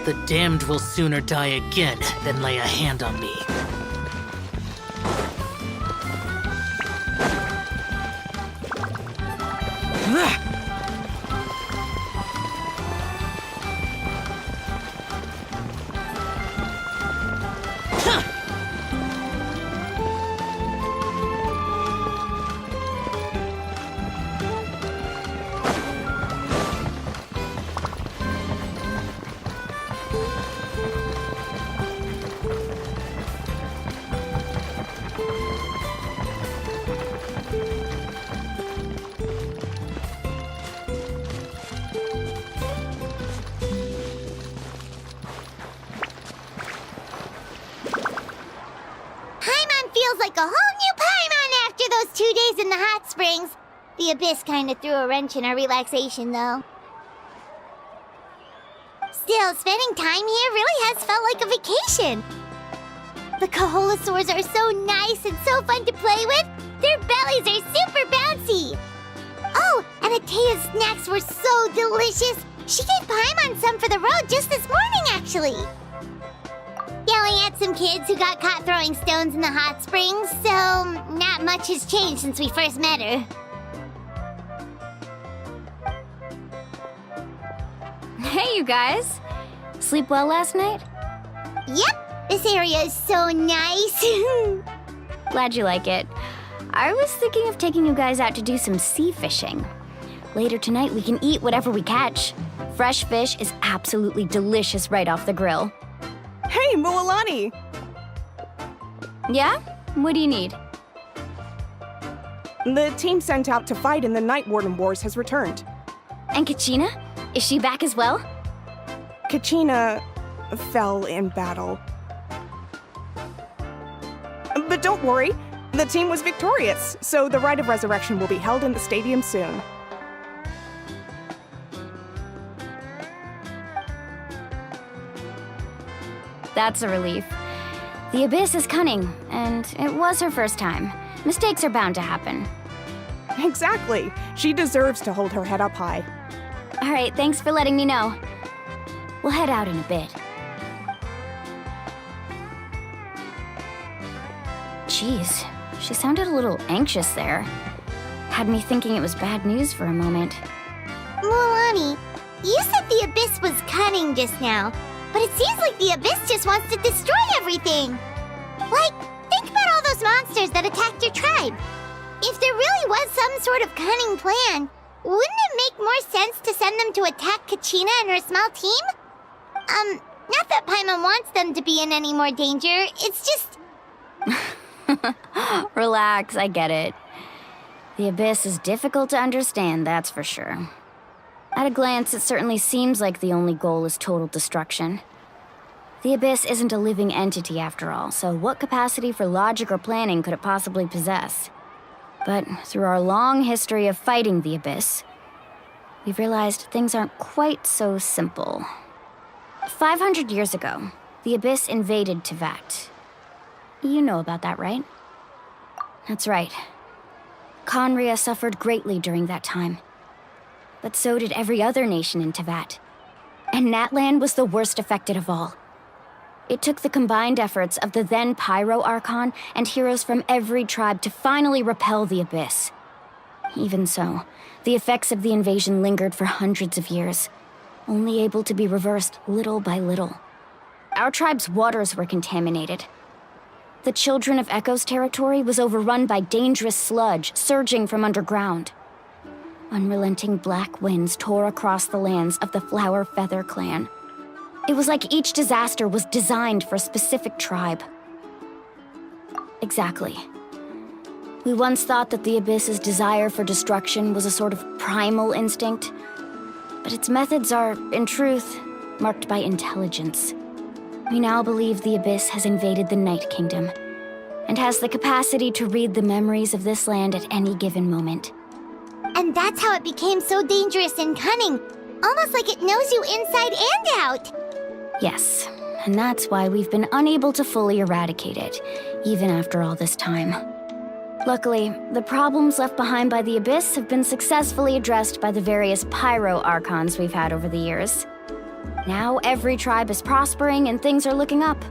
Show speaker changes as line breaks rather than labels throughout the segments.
The damned will sooner die again than lay a hand on me.
Feels like a whole new Paimon after those 2 days in the hot springs. The Abyss kind of threw a wrench in our relaxation, though. Still, spending time here really has felt like a vacation. The Kaholosaurs are so nice and so fun to play with. Their bellies are super bouncy. Oh, and Atea's snacks were so delicious. She gave Paimon some for the road just this morning, actually. Yelling at some kids who got caught throwing stones in the hot springs, so not much has changed since we first met her.
Hey, you guys. Sleep well last night?
Yep, this area is so nice.
Glad you like it. I was thinking of taking you guys out to do some sea fishing. Later tonight, we can eat whatever we catch. Fresh fish is absolutely delicious right off the grill.
Hey, Mualani!
Yeah? What do you need?
The team sent out to fight in the Night Warden Wars has returned.
And Kachina? Is she back as well?
Kachina fell in battle. But don't worry, the team was victorious, so the Rite of Resurrection will be held in the stadium soon.
That's a relief. The Abyss is cunning, and it was her first time. Mistakes are bound to happen.
Exactly. She deserves to hold her head up high.
All right, thanks for letting me know. We'll head out in a bit. Jeez, she sounded a little anxious there. Had me thinking it was bad news for a moment.
Mualani, you said the Abyss was cunning just now, but it seems like the Abyss just wants to destroy everything. Like, think about all those monsters that attacked your tribe. If there really was some sort of cunning plan, wouldn't it make more sense to send them to attack Kachina and her small team? Not that Paimon wants them to be in any more danger, it's just...
Relax, I get it. The Abyss is difficult to understand, that's for sure. At a glance, it certainly seems like the only goal is total destruction. The Abyss isn't a living entity after all, so what capacity for logic or planning could it possibly possess? But through our long history of fighting the Abyss, we've realized things aren't quite so simple. 500 years ago, the Abyss invaded Teyvat. You know about that, right? That's right. Conria suffered greatly during that time. But so did every other nation in Teyvat. And Natlan was the worst affected of all. It took the combined efforts of the then Pyro Archon and heroes from every tribe to finally repel the Abyss. Even so, the effects of the invasion lingered for hundreds of years, only able to be reversed little by little. Our tribe's waters were contaminated. The Children of Echo's territory was overrun by dangerous sludge surging from underground. Unrelenting black winds tore across the lands of the Flower Feather clan. It was like each disaster was designed for a specific tribe. Exactly. We once thought that the Abyss's desire for destruction was a sort of primal instinct, but its methods are, in truth, marked by intelligence. We now believe the Abyss has invaded the Night Kingdom, and has the capacity to read the memories of this land at any given moment.
And that's how it became so dangerous and cunning, almost like it knows you inside and out.
Yes, and that's why we've been unable to fully eradicate it, even after all this time. Luckily, the problems left behind by the Abyss have been successfully addressed by the various Pyro Archons we've had over the years. Now every tribe is prospering and things are looking up.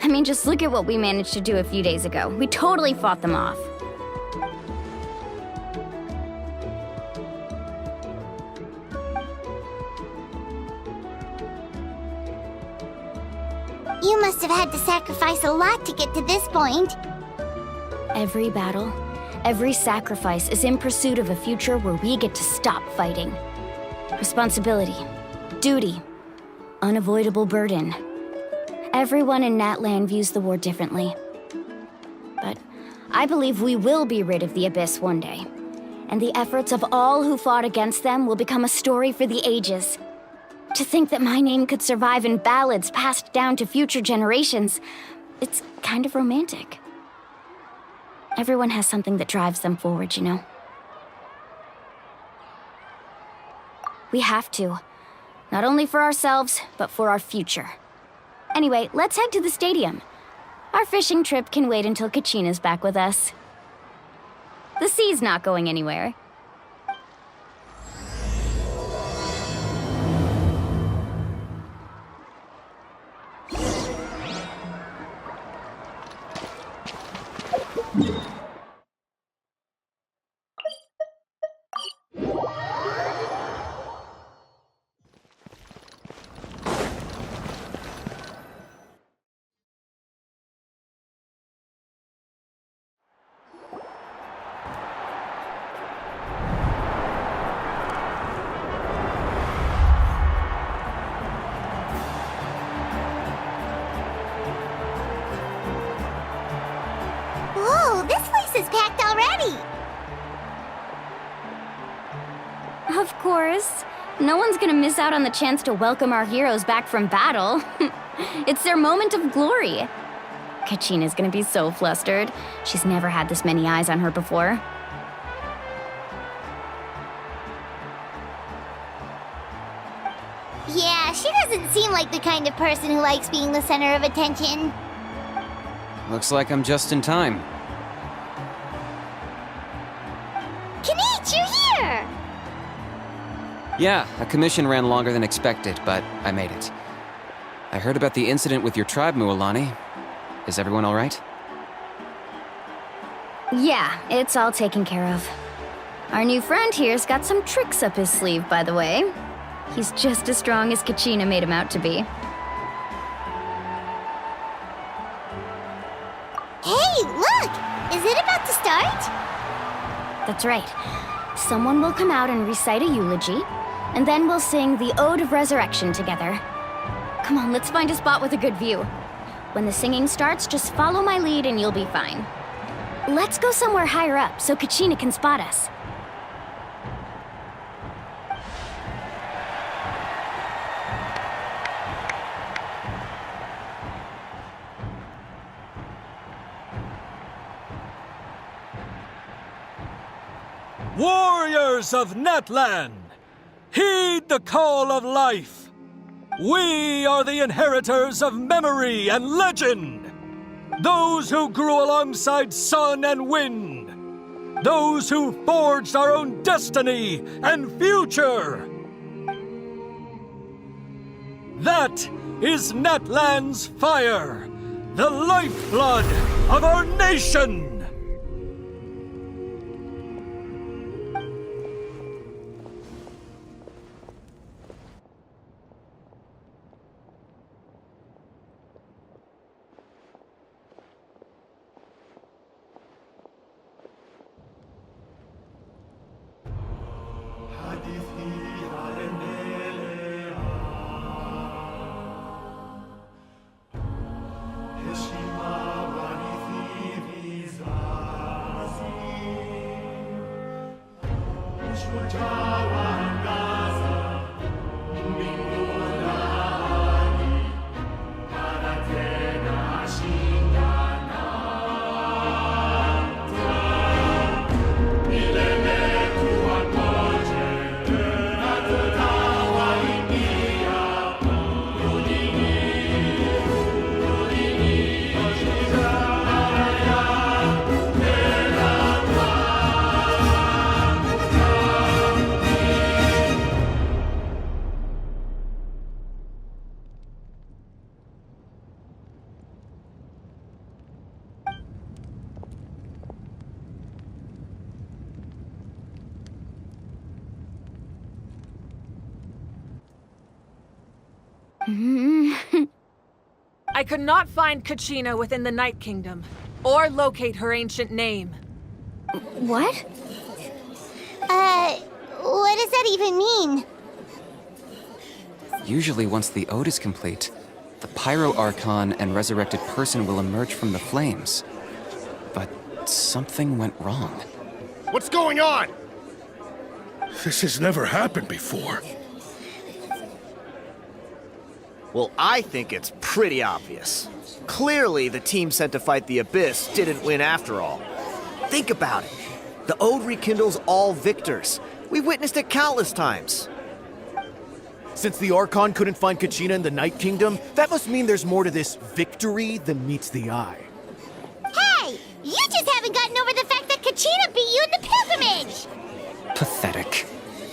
I mean, just look at what we managed to do a few days ago. We totally fought them off.
You must have had to sacrifice a lot to get to this point.
Every battle, every sacrifice is in pursuit of a future where we get to stop fighting. Responsibility, duty, unavoidable burden. Everyone in Natlan views the war differently. But I believe we will be rid of the Abyss one day. And the efforts of all who fought against them will become a story for the ages. To think that my name could survive in ballads passed down to future generations, it's kind of romantic. Everyone has something that drives them forward, you know? We have to. Not only for ourselves, but for our future. Anyway, let's head to the stadium. Our fishing trip can wait until Kachina's back with us. The sea's not going anywhere.
Whoa, this place is packed already!
Of course. No one's gonna miss out on the chance to welcome our heroes back from battle. It's their moment of glory. Kachina's gonna be so flustered. She's never had this many eyes on her before.
Yeah, she doesn't seem like the kind of person who likes being the center of attention.
Looks like I'm just in time.
Kanich, you're here!
Yeah, a commission ran longer than expected, but I made it. I heard about the incident with your tribe, Mualani. Is everyone all right?
Yeah, it's all taken care of. Our new friend here's got some tricks up his sleeve, by the way. He's just as strong as Kachina made him out to be.
Hey, look! Is it about to start?
That's right. Someone will come out and recite a eulogy, and then we'll sing the Ode of Resurrection together. Come on, let's find a spot with a good view. When the singing starts, just follow my lead and you'll be fine. Let's go somewhere higher up so Kachina can spot us.
Warriors of Natlan, heed the call of life. We are the inheritors of memory and legend. Those who grew alongside sun and wind. Those who forged our own destiny and future. That is Natlan's fire, the lifeblood of our nation.
I could not find Kachina within the Night Kingdom, or locate her ancient name.
What?
What does that even mean?
Usually once the ode is complete, the Pyro Archon and resurrected person will emerge from the flames. But something went wrong.
What's going on? This has never happened before.
Well, I think it's pretty obvious. Clearly, the team sent to fight the Abyss didn't win after all. Think about it. The Ode rekindles all victors. We've witnessed it countless times.
Since the Archon couldn't find Kachina in the Night Kingdom, that must mean there's more to this victory than meets the eye.
Hey! You just haven't gotten over the fact that Kachina beat you in the pilgrimage!
Pathetic.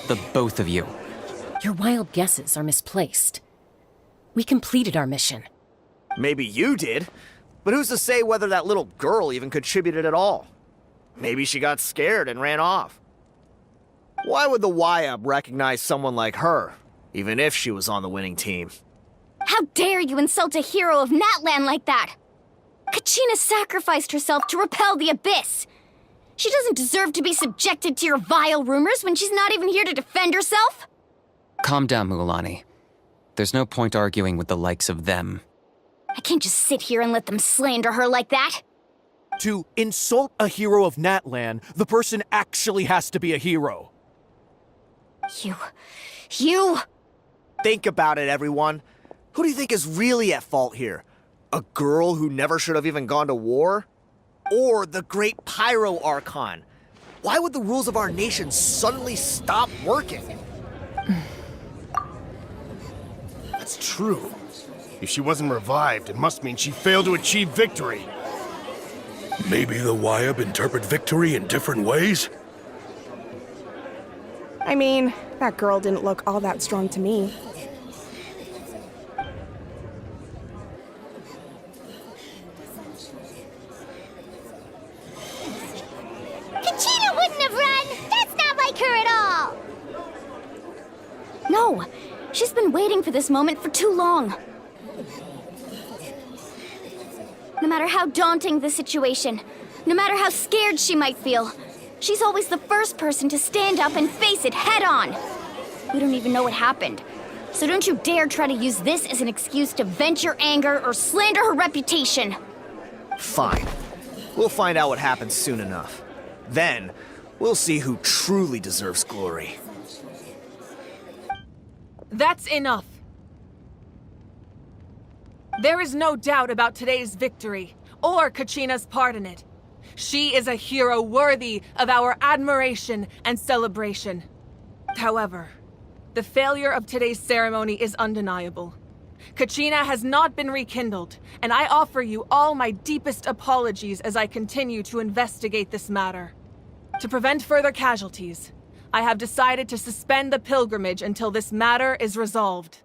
The both of you.
Your wild guesses are misplaced. We completed our mission.
Maybe you did, but who's to say whether that little girl even contributed at all? Maybe she got scared and ran off. Why would the YUB recognize someone like her, even if she was on the winning team?
How dare you insult a hero of Natlan like that? Kachina sacrificed herself to repel the Abyss. She doesn't deserve to be subjected to your vile rumors when she's not even here to defend herself.
Calm down, Mualani. There's no point arguing with the likes of them.
I can't just sit here and let them slander her like that.
To insult a hero of Natlan, the person actually has to be a hero.
You...
Think about it, everyone. Who do you think is really at fault here? A girl who never should have even gone to war? Or the great Pyro Archon? Why would the rules of our nation suddenly stop working?
That's true. If she wasn't revived, it must mean she failed to achieve victory. Maybe the YUB interpret victory in different ways?
I mean, that girl didn't look all that strong to me.
Kachina wouldn't have run! That's not like her at all!
No, she's been waiting for this moment for too long. No matter how daunting the situation, no matter how scared she might feel, she's always the first person to stand up and face it head on. We don't even know what happened, so don't you dare try to use this as an excuse to vent your anger or slander her reputation.
Fine. We'll find out what happens soon enough. Then, we'll see who truly deserves glory.
That's enough. There is no doubt about today's victory, or Kachina's part in it. She is a hero worthy of our admiration and celebration. However, the failure of today's ceremony is undeniable. Kachina has not been rekindled, and I offer you all my deepest apologies as I continue to investigate this matter. To prevent further casualties, I have decided to suspend the pilgrimage until this matter is resolved.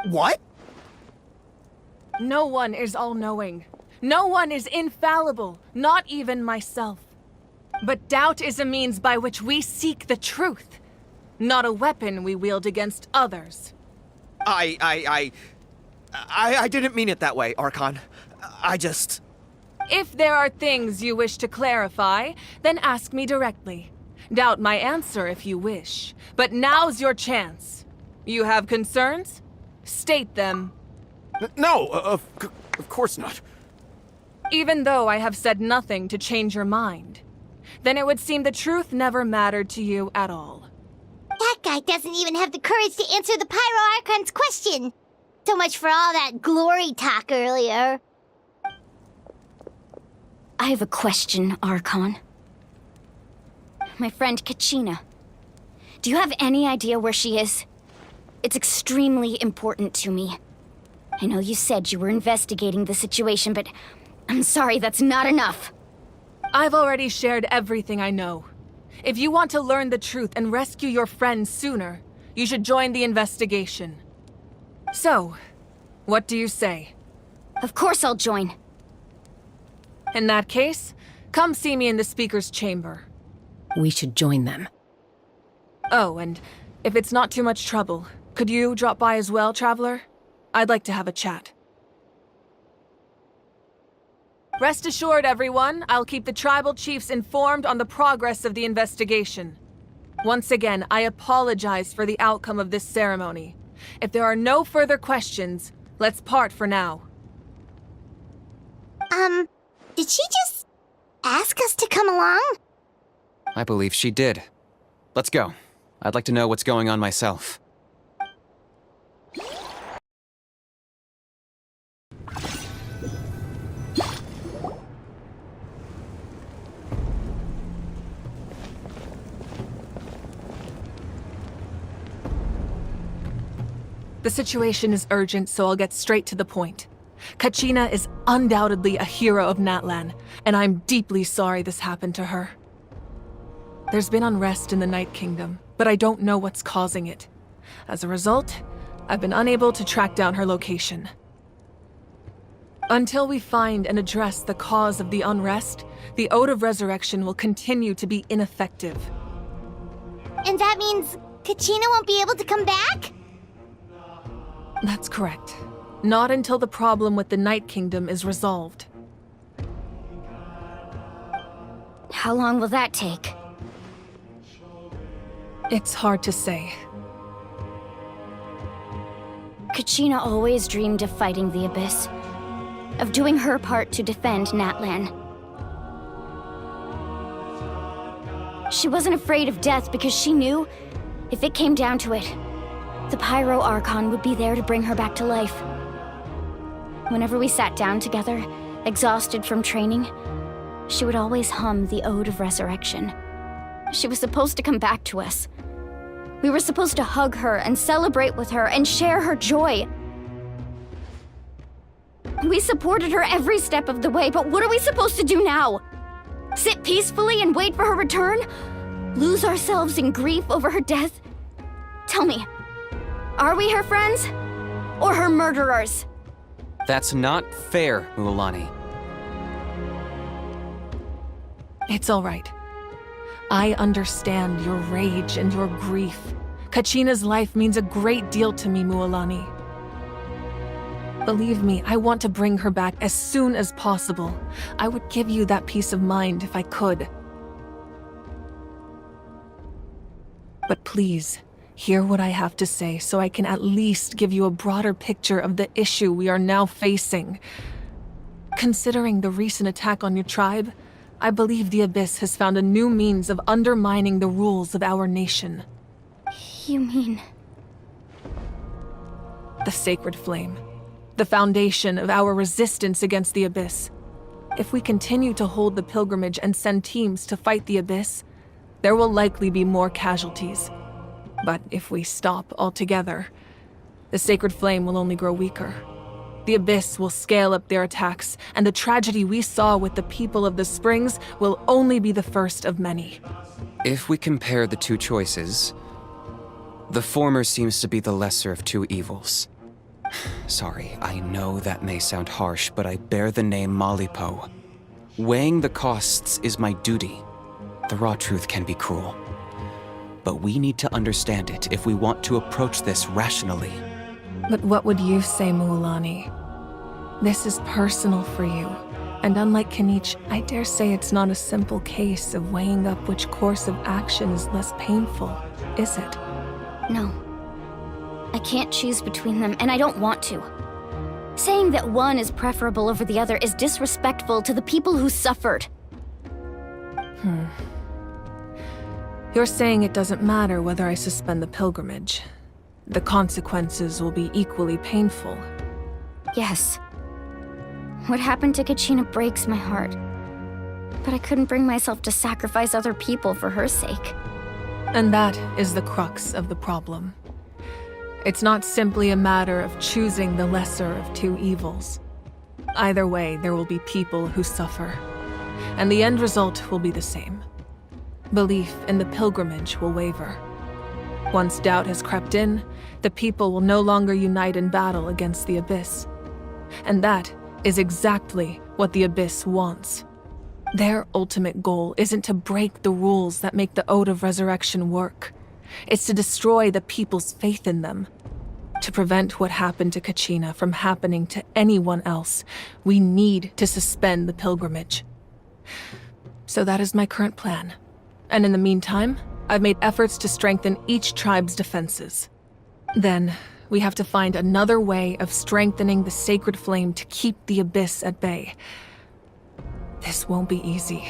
What?
No one is all-knowing. No one is infallible, not even myself. But doubt is a means by which we seek the truth, not a weapon we wield against others.
I didn't mean it that way, Archon.
If there are things you wish to clarify, then ask me directly. Doubt my answer if you wish, but now's your chance. You have concerns? State them.
No, of course not.
Even though I have said nothing to change your mind, then it would seem the truth never mattered to you at all.
That guy doesn't even have the courage to answer the Pyro Archon's question. So much for all that glory talk earlier.
I have a question, Archon. My friend Kachina. Do you have any idea where she is? It's extremely important to me. I know you said you were investigating the situation, but I'm sorry, that's not enough.
I've already shared everything I know. If you want to learn the truth and rescue your friend sooner, you should join the investigation. So, what do you say?
Of course I'll join.
In that case, come see me in the speaker's chamber.
We should join them.
Oh, and if it's not too much trouble, could you drop by as well, Traveler? I'd like to have a chat. Rest assured, everyone, I'll keep the tribal chiefs informed on the progress of the investigation. Once again, I apologize for the outcome of this ceremony. If there are no further questions, let's part for now.
Did she just ask us to come along?
I believe she did. Let's go. I'd like to know what's going on myself.
The situation is urgent, so I'll get straight to the point. Kachina is undoubtedly a hero of Natlan, and I'm deeply sorry this happened to her. There's been unrest in the Night Kingdom, but I don't know what's causing it. As a result, I've been unable to track down her location. Until we find and address the cause of the unrest, the Ode of Resurrection will continue to be ineffective.
And that means Kachina won't be able to come back?
That's correct. Not until the problem with the Night Kingdom is resolved.
How long will that take?
It's hard to say.
Kachina always dreamed of fighting the Abyss, of doing her part to defend Natlan. She wasn't afraid of death because she knew, if it came down to it, the Pyro Archon would be there to bring her back to life. Whenever we sat down together, exhausted from training, she would always hum the Ode of Resurrection. She was supposed to come back to us. We were supposed to hug her and celebrate with her and share her joy. We supported her every step of the way, but what are we supposed to do now? Sit peacefully and wait for her return? Lose ourselves in grief over her death? Tell me, are we her friends? Or her murderers?
That's not fair, Mualani.
It's all right. I understand your rage and your grief. Kachina's life means a great deal to me, Mualani. Believe me, I want to bring her back as soon as possible. I would give you that peace of mind if I could. But please, hear what I have to say so I can at least give you a broader picture of the issue we are now facing. Considering the recent attack on your tribe, I believe the Abyss has found a new means of undermining the rules of our nation.
You mean...
The Sacred Flame. The foundation of our resistance against the Abyss. If we continue to hold the pilgrimage and send teams to fight the Abyss, there will likely be more casualties. But if we stop altogether, the Sacred Flame will only grow weaker. The Abyss will scale up their attacks, and the tragedy we saw with the people of the Springs will only be the first of many.
If we compare the two choices, the former seems to be the lesser of two evils. Sorry, I know that may sound harsh, but I bear the name Malipo. Weighing the costs is my duty. The raw truth can be cruel. But we need to understand it if we want to approach this rationally.
But what would you say, Mualani? This is personal for you. And unlike Kanich, I dare say it's not a simple case of weighing up which course of action is less painful, is it?
No. I can't choose between them, and I don't want to. Saying that one is preferable over the other is disrespectful to the people who suffered.
You're saying it doesn't matter whether I suspend the pilgrimage. The consequences will be equally painful.
Yes. What happened to Kachina breaks my heart. But I couldn't bring myself to sacrifice other people for her sake.
And that is the crux of the problem. It's not simply a matter of choosing the lesser of two evils. Either way, there will be people who suffer. And the end result will be the same. Belief in the pilgrimage will waver. Once doubt has crept in, the people will no longer unite in battle against the Abyss. And that is exactly what the Abyss wants. Their ultimate goal isn't to break the rules that make the Ode of Resurrection work. It's to destroy the people's faith in them. To prevent what happened to Kachina from happening to anyone else, we need to suspend the pilgrimage. So that is my current plan. And in the meantime, I've made efforts to strengthen each tribe's defenses. Then, we have to find another way of strengthening the sacred flame to keep the Abyss at bay. This won't be easy.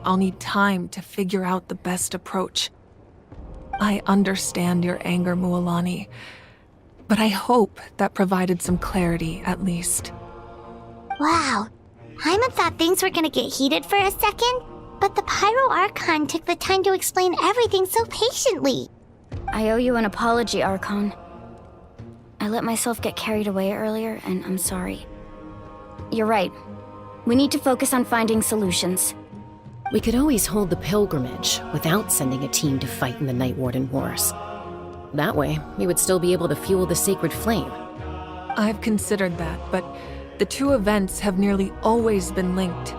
I'll need time to figure out the best approach. I understand your anger, Mualani, but I hope that provided some clarity, at least.
Wow. Hyman thought things were gonna get heated for a second, but the Pyro Archon took the time to explain everything so patiently.
I owe you an apology, Archon. I let myself get carried away earlier, and I'm sorry. You're right. We need to focus on finding solutions.
We could always hold the pilgrimage without sending a team to fight in the Night Warden Wars. That way, we would still be able to fuel the sacred flame.
I've considered that, but the two events have nearly always been linked.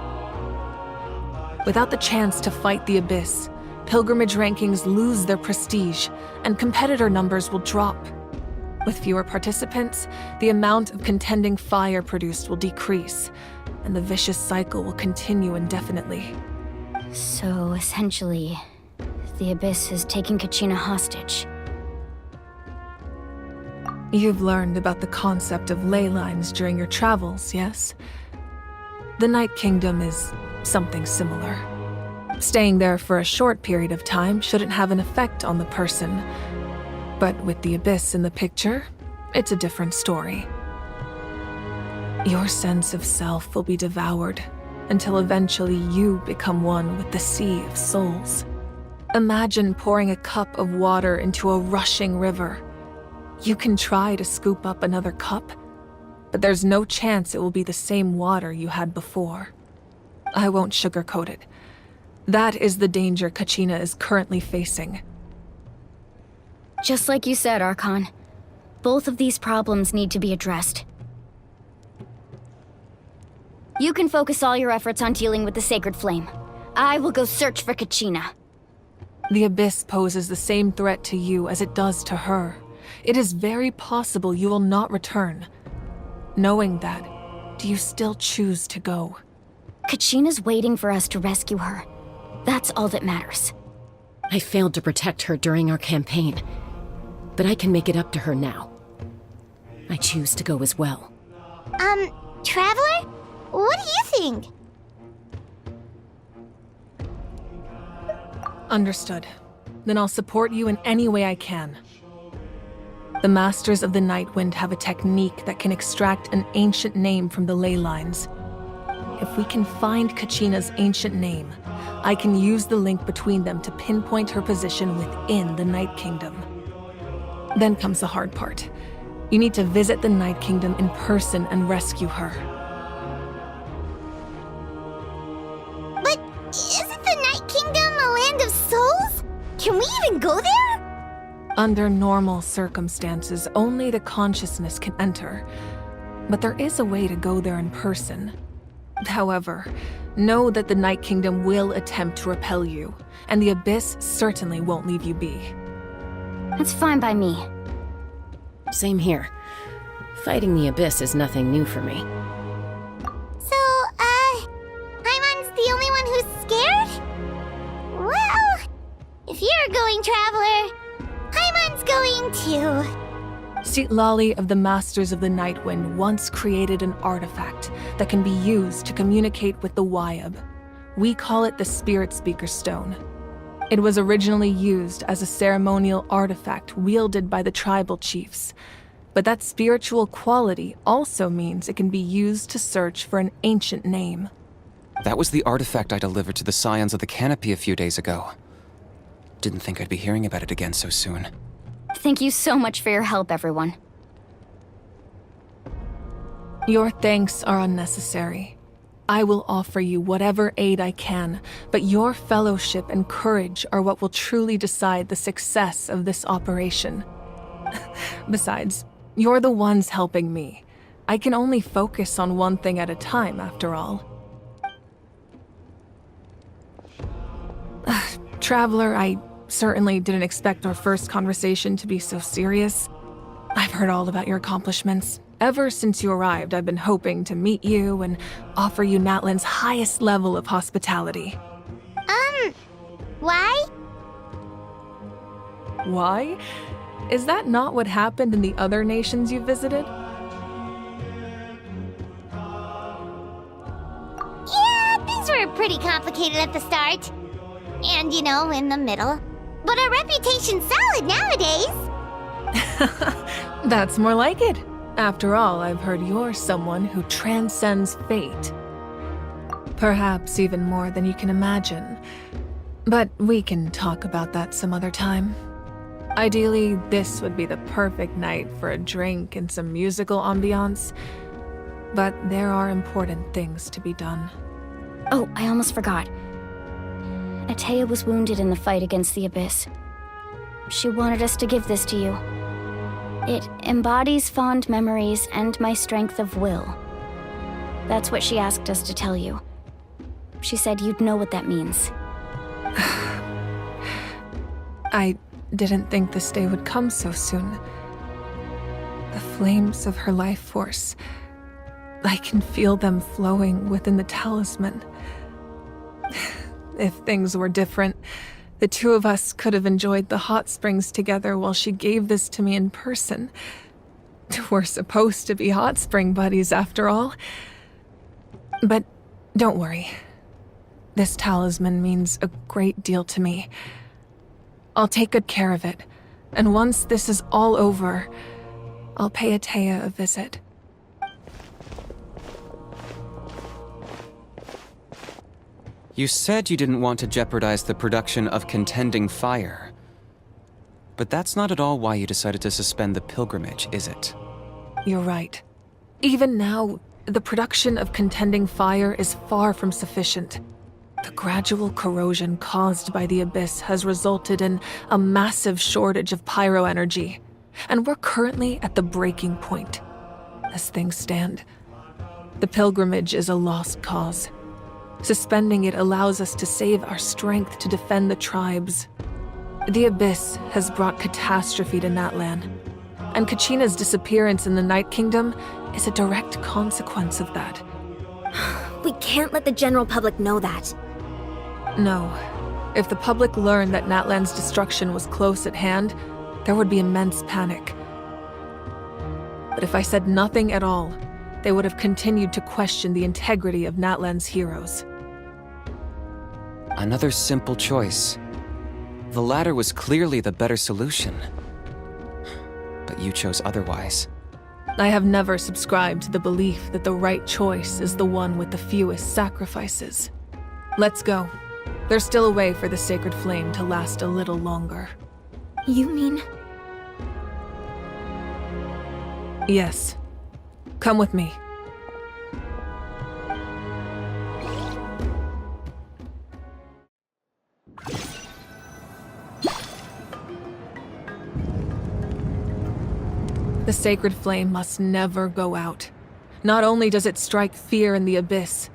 Without the chance to fight the Abyss, pilgrimage rankings lose their prestige, and competitor numbers will drop. With fewer participants, the amount of contending fire produced will decrease, and the vicious cycle will continue indefinitely.
So, essentially, the Abyss is taking Kachina hostage.
You've learned about the concept of ley lines during your travels, yes? The Night Kingdom is something similar. Staying there for a short period of time shouldn't have an effect on the person. But with the Abyss in the picture, it's a different story. Your sense of self will be devoured until eventually you become one with the Sea of Souls. Imagine pouring a cup of water into a rushing river. You can try to scoop up another cup, but there's no chance it will be the same water you had before. I won't sugarcoat it. That is the danger Kachina is currently facing.
Just like you said, Archon. Both of these problems need to be addressed. You can focus all your efforts on dealing with the sacred flame. I will go search for Kachina.
The Abyss poses the same threat to you as it does to her. It is very possible you will not return. Knowing that, do you still choose to go?
Kachina's waiting for us to rescue her. That's all that matters.
I failed to protect her during our campaign, but I can make it up to her now. I choose to go as well.
Traveler? What do you think?
Understood. Then I'll support you in any way I can. The Masters of the Nightwind have a technique that can extract an ancient name from the ley lines. If we can find Kachina's ancient name, I can use the link between them to pinpoint her position within the Night Kingdom. Then comes the hard part. You need to visit the Night Kingdom in person and rescue her.
But isn't the Night Kingdom a land of souls? Can we even go there?
Under normal circumstances, only the consciousness can enter. But there is a way to go there in person. However, know that the Night Kingdom will attempt to repel you, and the Abyss certainly won't leave you be.
That's fine by me.
Same here. Fighting the Abyss is nothing new for me.
So, Hyman's the only one who's scared? Well, if you're going, Traveler, Hyman's going too.
Sitlali of the Masters of the Nightwind once created an artifact that can be used to communicate with the Wyab. We call it the Spirit Speaker Stone. It was originally used as a ceremonial artifact wielded by the tribal chiefs, but that spiritual quality also means it can be used to search for an ancient name.
That was the artifact I delivered to the Scions of the Canopy a few days ago. Didn't think I'd be hearing about it again so soon.
Thank you so much for your help, everyone.
Your thanks are unnecessary. I will offer you whatever aid I can, but your fellowship and courage are what will truly decide the success of this operation. Besides, you're the ones helping me. I can only focus on one thing at a time, after all. Traveler, I certainly didn't expect our first conversation to be so serious. I've heard all about your accomplishments. Ever since you arrived, I've been hoping to meet you and offer you Natlan's highest level of hospitality.
Why?
Why? Is that not what happened in the other nations you visited?
Yeah, things were pretty complicated at the start. And, in the middle. But our reputation's solid nowadays.
That's more like it. After all, I've heard you're someone who transcends fate. Perhaps even more than you can imagine. But we can talk about that some other time. Ideally, this would be the perfect night for a drink and some musical ambiance. But there are important things to be done.
Oh, I almost forgot. Atea was wounded in the fight against the Abyss. She wanted us to give this to you. It embodies fond memories and my strength of will. That's what she asked us to tell you. She said you'd know what that means.
I didn't think this day would come so soon. The flames of her life force. I can feel them flowing within the talisman. If things were different, the two of us could have enjoyed the hot springs together while she gave this to me in person. We're supposed to be hot spring buddies after all. But don't worry. This talisman means a great deal to me. I'll take good care of it, and once this is all over, I'll pay Atea a visit.
You said you didn't want to jeopardize the production of contending fire. But that's not at all why you decided to suspend the pilgrimage, is it?
You're right. Even now, the production of contending fire is far from sufficient. The gradual corrosion caused by the Abyss has resulted in a massive shortage of pyro energy, and we're currently at the breaking point. As things stand, the pilgrimage is a lost cause. Suspending it allows us to save our strength to defend the tribes. The Abyss has brought catastrophe to Natlan, and Kachina's disappearance in the Night Kingdom is a direct consequence of that.
We can't let the general public know that.
No. If the public learned that Natlan's destruction was close at hand, there would be immense panic. But if I said nothing at all, they would have continued to question the integrity of Natlan's heroes.
Another simple choice. The latter was clearly the better solution. But you chose otherwise.
I have never subscribed to the belief that the right choice is the one with the fewest sacrifices. Let's go. There's still a way for the sacred flame to last a little longer.
You mean?
Yes. Come with me. The sacred flame must never go out. Not only does it strike fear in the Abyss,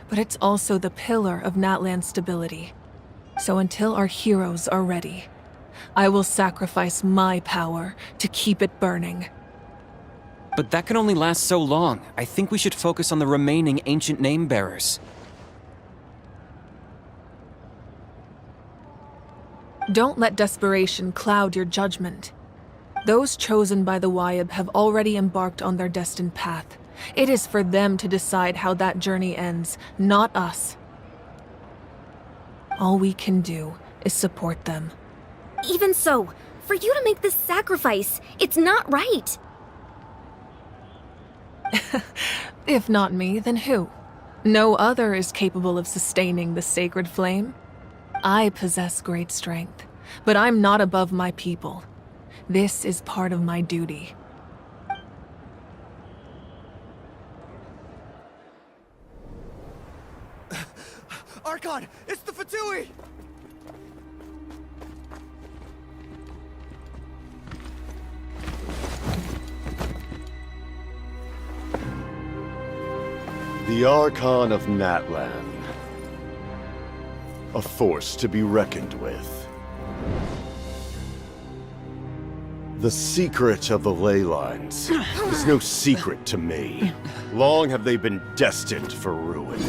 but it's also the pillar of Natlan's stability. So until our heroes are ready, I will sacrifice my power to keep it burning.
But that can only last so long. I think we should focus on the remaining ancient name-bearers.
Don't let desperation cloud your judgment. Those chosen by the Wayab have already embarked on their destined path. It is for them to decide how that journey ends, not us. All we can do is support them.
Even so, for you to make this sacrifice, it's not right.
If not me, then who? No other is capable of sustaining the sacred flame. I possess great strength, but I'm not above my people. This is part of my duty.
Archon, it's the Fatui!
The Archon of Natlan. A force to be reckoned with. The secret of the ley lines is no secret to me. Long have they been destined for ruin.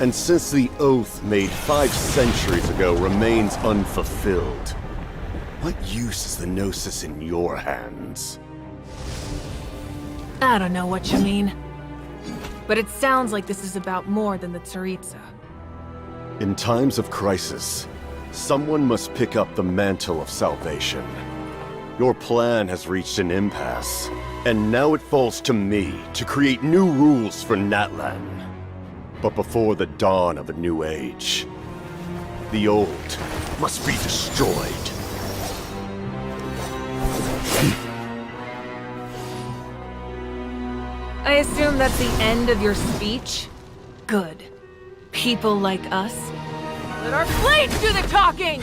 And since the oath made 5 centuries ago remains unfulfilled, what use is the Gnosis in your hands?
I don't know what you mean. But it sounds like this is about more than the Tsaritsa.
In times of crisis, someone must pick up the mantle of salvation. Your plan has reached an impasse, and now it falls to me to create new rules for Natlan. But before the dawn of a new age, the old must be destroyed.
I assume that's the end of your speech? Good. People like us? Let our blades do the talking!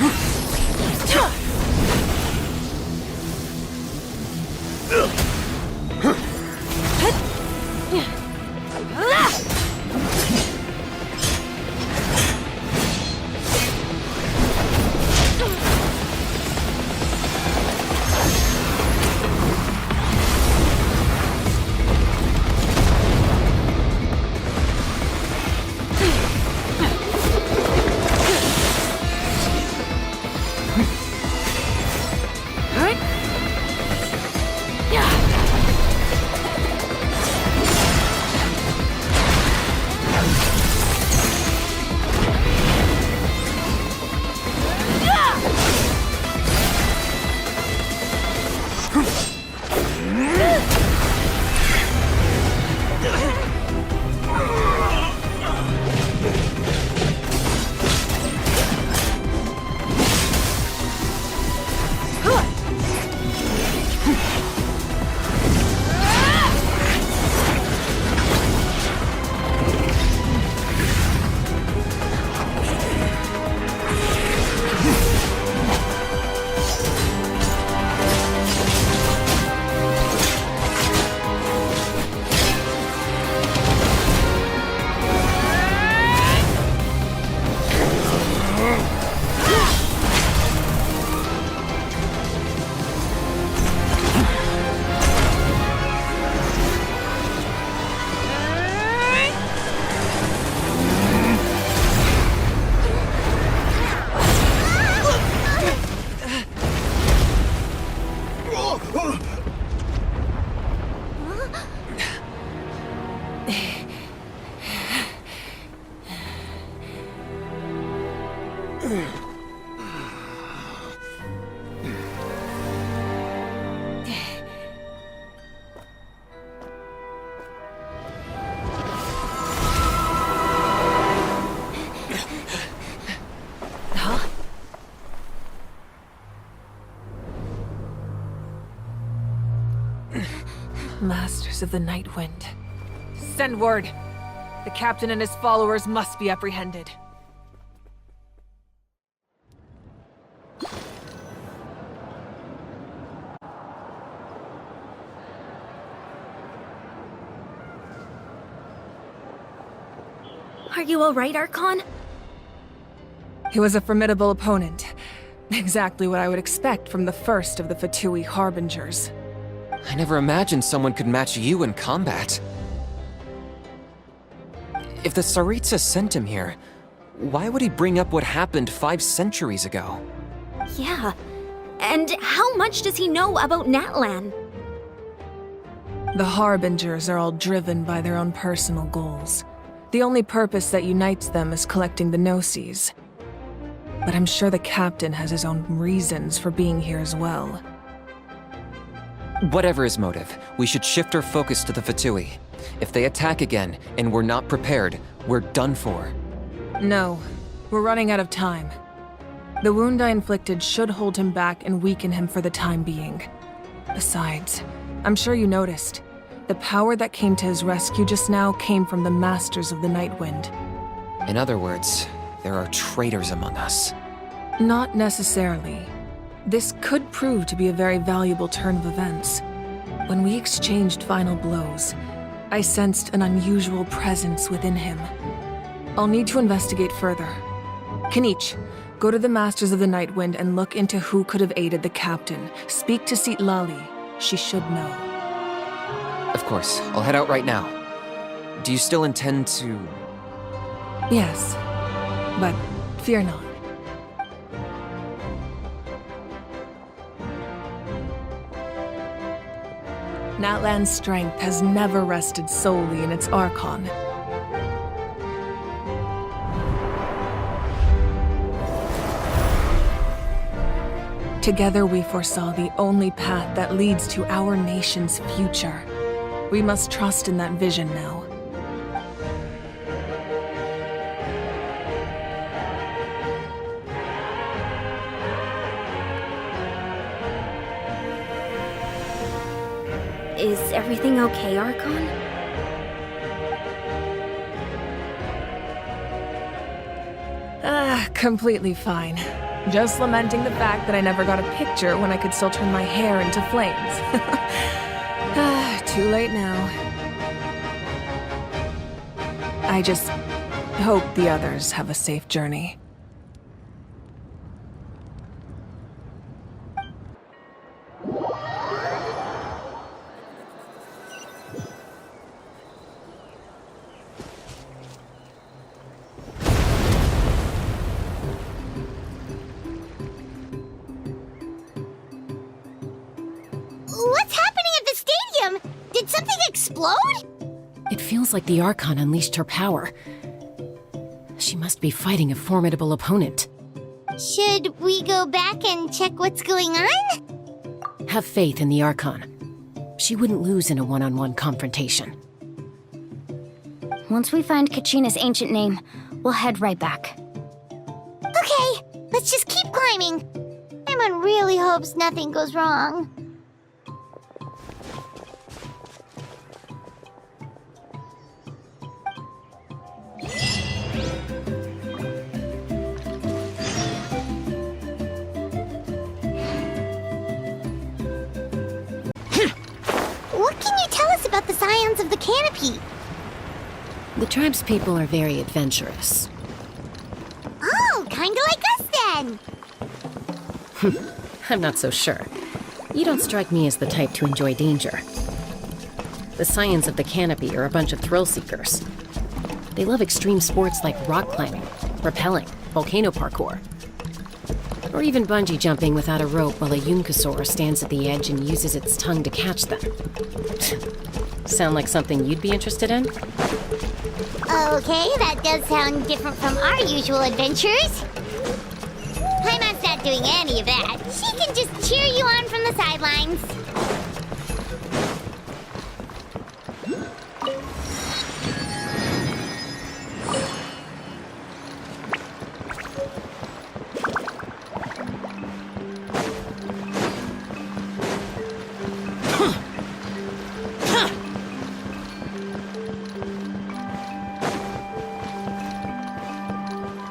Masters of the Night Wind. Send word. The captain and his followers must be apprehended.
Are you alright, Archon?
He was a formidable opponent. Exactly what I would expect from the first of the Fatui Harbingers.
I never imagined someone could match you in combat. If the Tsaritsa sent him here, why would he bring up what happened 5 centuries ago?
Yeah. And how much does he know about Natlan?
The Harbingers are all driven by their own personal goals. The only purpose that unites them is collecting the Gnosis. But I'm sure the captain has his own reasons for being here as well.
Whatever his motive, we should shift our focus to the Fatui. If they attack again, and we're not prepared, we're done for.
No, we're running out of time. The wound I inflicted should hold him back and weaken him for the time being. Besides, I'm sure you noticed, the power that came to his rescue just now came from the Masters of the Night Wind.
In other words, there are traitors among us.
Not necessarily. This could prove to be a very valuable turn of events. When we exchanged final blows, I sensed an unusual presence within him. I'll need to investigate further. Kanich, Go to the Masters of the Night Wind and look into who could have aided the captain. Speak to Seat Lali. She should know.
Of course, I'll head out right now. Do you still intend to...
Yes, but fear not. Natlan's strength has never rested solely in its Archon. Together we foresaw the only path that leads to our nation's future. We must trust in that vision now.
Is everything okay, Archon?
Completely fine. Just lamenting the fact that I never got a picture when I could still turn my hair into flames. Too late now. I just hope the others have a safe journey.
What's happening at the stadium? Did something explode?
It feels like the Archon unleashed her power. She must be fighting a formidable opponent.
Should we go back and check what's going on?
Have faith in the Archon. She wouldn't lose in a one-on-one confrontation.
Once we find Kachina's ancient name, we'll head right back.
Okay, let's just keep climbing. Everyone really hopes nothing goes wrong. What can you tell us about the Scions of the Canopy?
The tribe's people are very adventurous.
Oh, kinda like us then.
I'm not so sure. You don't strike me as the type to enjoy danger. The Scions of the Canopy are a bunch of thrill seekers. They love extreme sports like rock climbing, rappelling, volcano parkour, or even bungee jumping without a rope while a Yunkasaur stands at the edge and uses its tongue to catch them. Sound like something you'd be interested in?
Okay, that does sound different from our usual adventures. Paimon's not doing any of that. She can just cheer you on from the sidelines.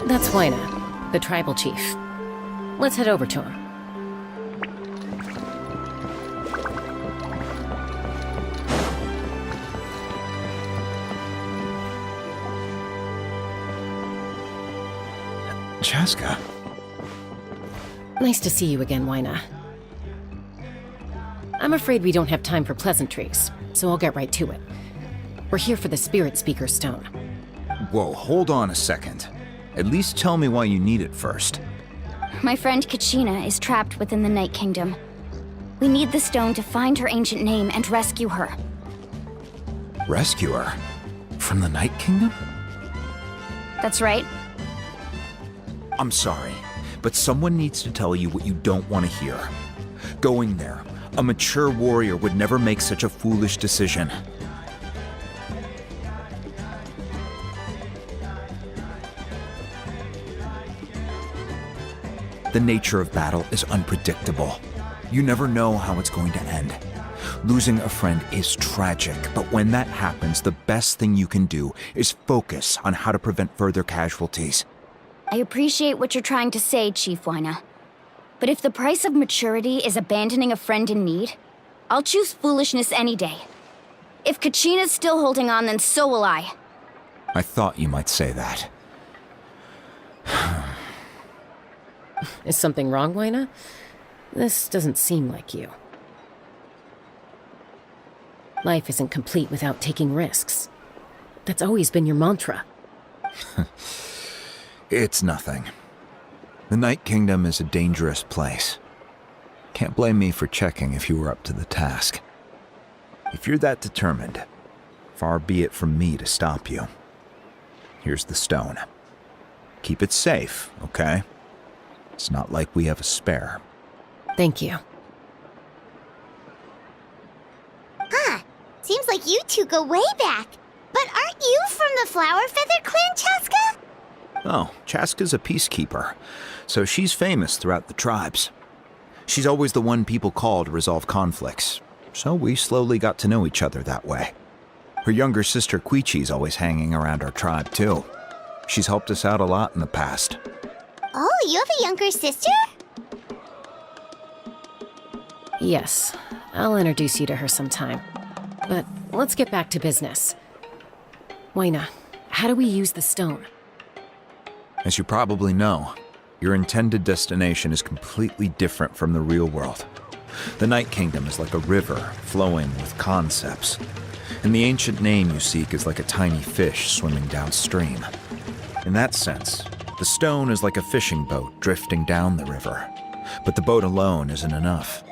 That's Huayna, the tribal chief. Let's head over to him.
Chaska.
Nice to see you again, Huayna. I'm afraid we don't have time for pleasantries, so I'll get right to it. We're here for the Spirit Speaker Stone.
Whoa, hold on a second. At least tell me why you need it first.
My friend Kachina is trapped within the Night Kingdom. We need the stone to find her ancient name and rescue her.
Rescue her? From the Night Kingdom?
That's right.
I'm sorry, but someone needs to tell you what you don't want to hear. Going there, a mature warrior would never make such a foolish decision. The nature of battle is unpredictable. You never know how it's going to end. Losing a friend is tragic, but when that happens, the best thing you can do is focus on how to prevent further casualties.
I appreciate what you're trying to say, Chief Huayna. But if the price of maturity is abandoning a friend in need, I'll choose foolishness any day. If Kachina's still holding on, then so will I.
I thought you might say that.
Is something wrong, Wayna? This doesn't seem like you. Life isn't complete without taking risks. That's always been your mantra.
It's nothing. The Night Kingdom is a dangerous place. Can't blame me for checking if you were up to the task. If you're that determined, far be it from me to stop you. Here's the stone. Keep it safe, okay? It's not like we have a spare.
Thank you.
Huh. Seems like you two go way back. But aren't you from the Flower Feather Clan, Chaska?
Oh, Chaska's a peacekeeper, so she's famous throughout the tribes. She's always the one people call to resolve conflicts, so we slowly got to know each other that way. Her younger sister Quichi's always hanging around our tribe, too. She's helped us out a lot in the past.
Oh, you have a younger sister?
Yes, I'll introduce you to her sometime. But let's get back to business. Wayna, how do we use the stone?
As you probably know, your intended destination is completely different from the real world. The Night Kingdom is like a river flowing with concepts, and the ancient name you seek is like a tiny fish swimming downstream. In that sense, the stone is like a fishing boat drifting down the river, but the boat alone isn't enough.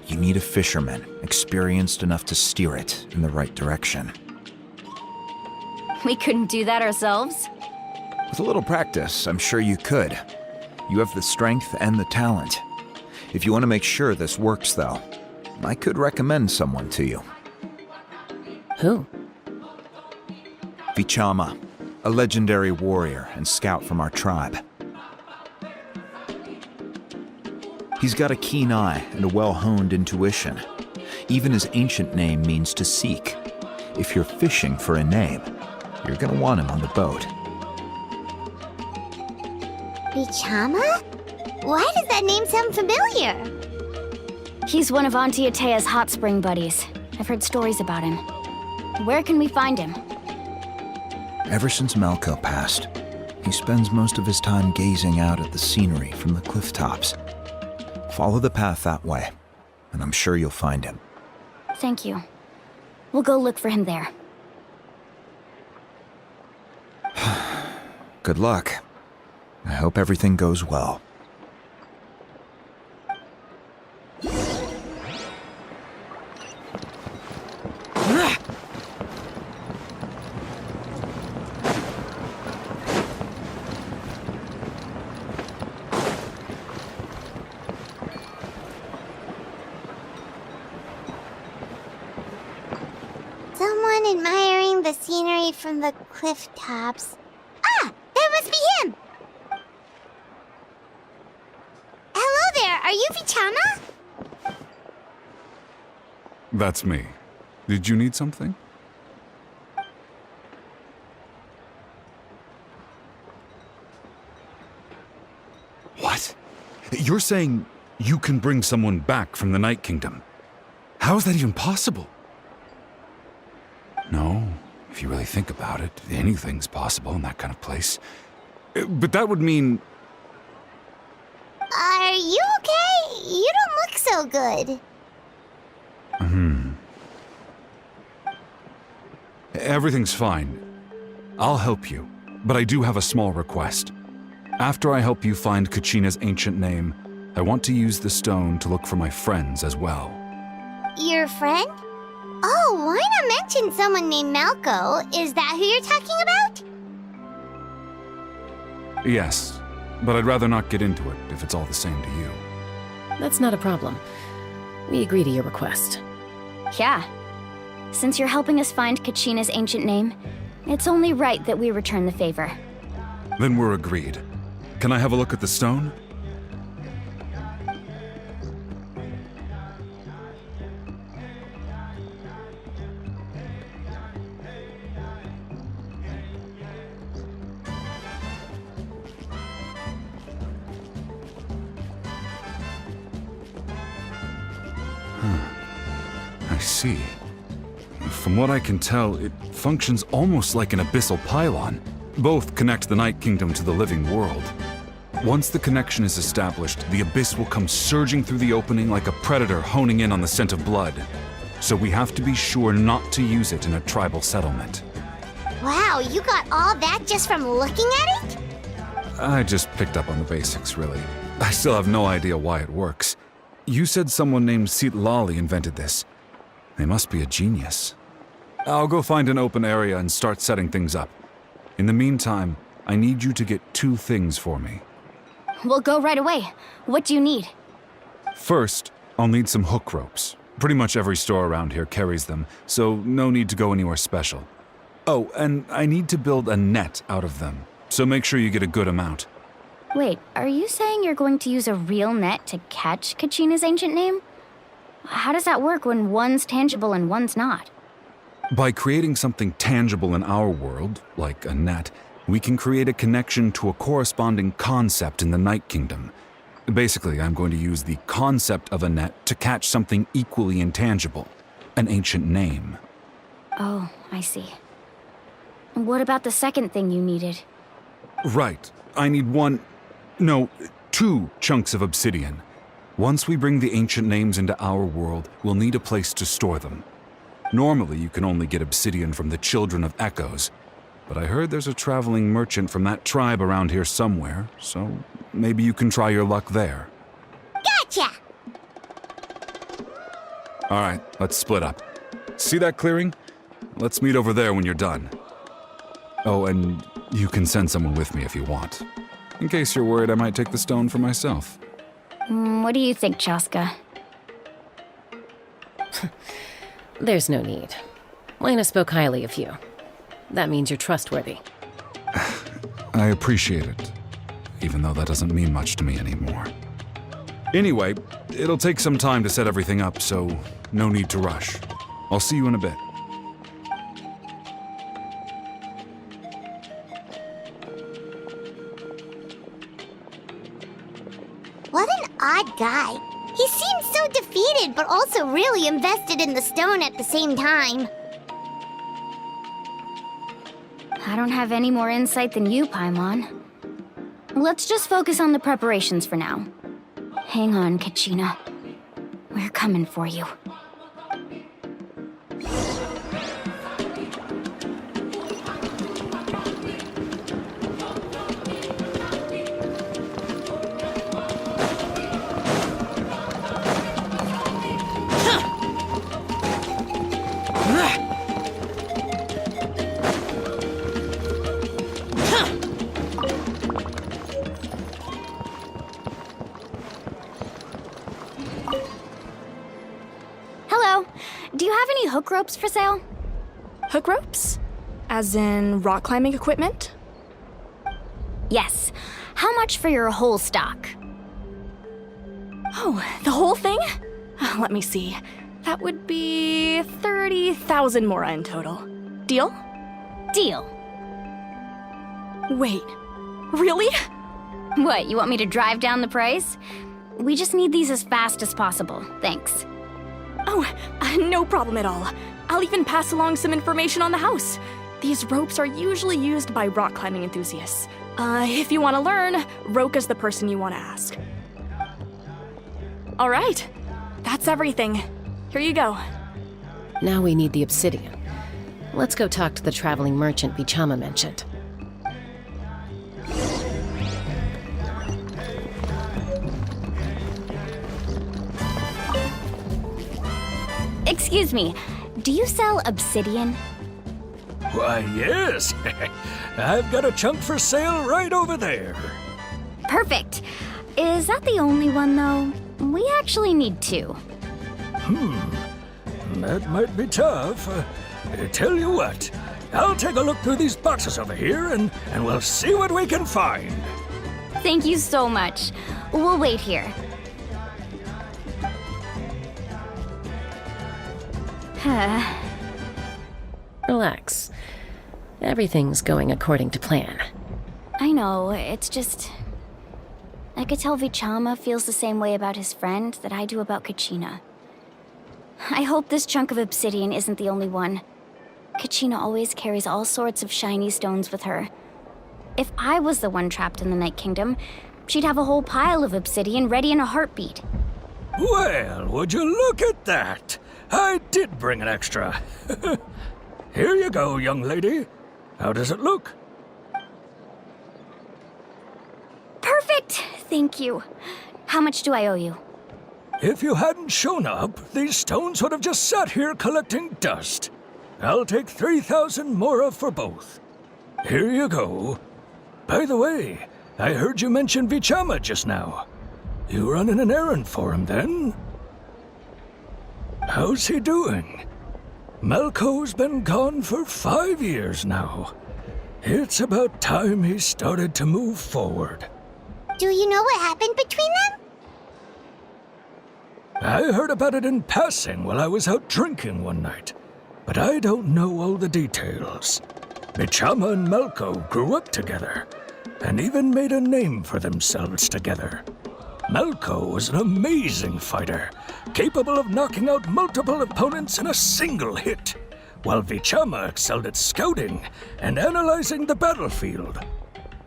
You need a fisherman experienced enough to steer it in the right direction.
We couldn't do that ourselves?
With a little practice, I'm sure you could. You have the strength and the talent. If you want to make sure this works, though, I could recommend someone to you.
Who?
Vichama, a legendary warrior and scout from our tribe. He's got a keen eye and a well-honed intuition. Even his ancient name means to seek. If you're fishing for a name, you're gonna want him on the boat.
Vichama? Why does that name sound familiar?
He's one of Auntie Atea's hot spring buddies. I've heard stories about him. Where can we find him?
Ever since Malco passed, he spends most of his time gazing out at the scenery from the cliff tops. Follow the path that way, and I'm sure you'll find him.
Thank you. We'll go look for him there.
Good luck. I hope everything goes well.
Someone admiring the scenery from the cliff tops. Ah! That must be him! Hello there, are you Vichama?
That's me. Did you need something? What? You're saying you can bring someone back from the Night Kingdom? How is that even possible? No, if you really think about it, anything's possible in that kind of place. But that would mean...
Are you okay? You don't look so good.
Everything's fine. I'll help you, but I do have a small request. After I help you find Kachina's ancient name, I want to use the stone to look for my friends as well.
Your friend? Oh, why not mention someone named Malco? Is that who you're talking about?
Yes, but I'd rather not get into it if it's all the same to you.
That's not a problem. We agree to your request.
Yeah. Since you're helping us find Kachina's ancient name, it's only right that we return the favor.
Then we're agreed. Can I have a look at the stone? I see. From what I can tell, it functions almost like an abyssal pylon. Both connect the Night Kingdom to the living world. Once the connection is established, the Abyss will come surging through the opening like a predator honing in on the scent of blood. So we have to be sure not to use it in a tribal settlement.
Wow, you got all that just from looking at it?
I just picked up on the basics, really. I still have no idea why it works. You said someone named Lali invented this. They must be a genius. I'll go find an open area and start setting things up. In the meantime, I need you to get 2 things for me.
We'll go right away. What do you need?
First, I'll need some hook ropes. Pretty much every store around here carries them, so no need to go anywhere special. Oh, and I need to build a net out of them, so make sure you get a good amount.
Wait, are you saying you're going to use a real net to catch Kachina's ancient name? How does that work when one's tangible and one's not?
By creating something tangible in our world, like a net, we can create a connection to a corresponding concept in the Night Kingdom. Basically, I'm going to use the concept of a net to catch something equally intangible, an ancient name.
Oh, I see. What about the second thing you needed?
Right. I need 2 chunks of obsidian. Once we bring the ancient names into our world, we'll need a place to store them. Normally, you can only get obsidian from the Children of Echoes, but I heard there's a traveling merchant from that tribe around here somewhere, so maybe you can try your luck there.
Gotcha!
Alright, let's split up. See that clearing? Let's meet over there when you're done. Oh, and you can send someone with me if you want. In case you're worried I might take the stone for myself.
What do you think, Chaska?
There's no need. Lena spoke highly of you. That means you're trustworthy.
I appreciate it, even though that doesn't mean much to me anymore. Anyway, it'll take some time to set everything up, so no need to rush. I'll see you in a bit.
What an odd guy. He seems so defeated, but also really invested in the stone at the same time.
I don't have any more insight than you, Paimon. Let's just focus on the preparations for now. Hang on, Kachina. We're coming for you. Do you have any hook ropes for sale?
Hook ropes? As in rock climbing equipment?
Yes. How much for your whole stock?
Oh, the whole thing? Let me see. That would be 30,000 mora in total. Deal?
Deal.
Wait, really?
What, you want me to drive down the price? We just need these as fast as possible. Thanks.
Oh, no problem at all. I'll even pass along some information on the house. These ropes are usually used by rock climbing enthusiasts. If you want to learn, Roka's the person you want to ask. All right, that's everything. Here you go.
Now we need the obsidian. Let's go talk to the traveling merchant Vichama mentioned.
Excuse me, do you sell obsidian?
Why, yes. I've got a chunk for sale right over there.
Perfect. Is that the only one, though? We actually need 2.
That might be tough. Tell you what, I'll take a look through these boxes over here and we'll see what we can find.
Thank you so much. We'll wait here.
Relax. Everything's going according to plan.
I know, it's just... I could tell Vichama feels the same way about his friend that I do about Kachina. I hope this chunk of obsidian isn't the only one. Kachina always carries all sorts of shiny stones with her. If I was the one trapped in the Night Kingdom, she'd have a whole pile of obsidian ready in a heartbeat.
Well, would you look at that? I did bring an extra. Here you go, young lady. How does it look?
Perfect! Thank you. How much do I owe you?
If you hadn't shown up, these stones would have just sat here collecting dust. I'll take 3,000 mora for both. Here you go. By the way, I heard you mention Vichama just now. You running an errand for him, then? How's he doing? Malco's been gone for 5 years now. It's about time he started to move forward.
Do you know what happened between them?
I heard about it in passing while I was out drinking one night, but I don't know all the details. Vichama and Malco grew up together, and even made a name for themselves together. Malco was an amazing fighter, capable of knocking out multiple opponents in a single hit, while Vichama excelled at scouting and analyzing the battlefield.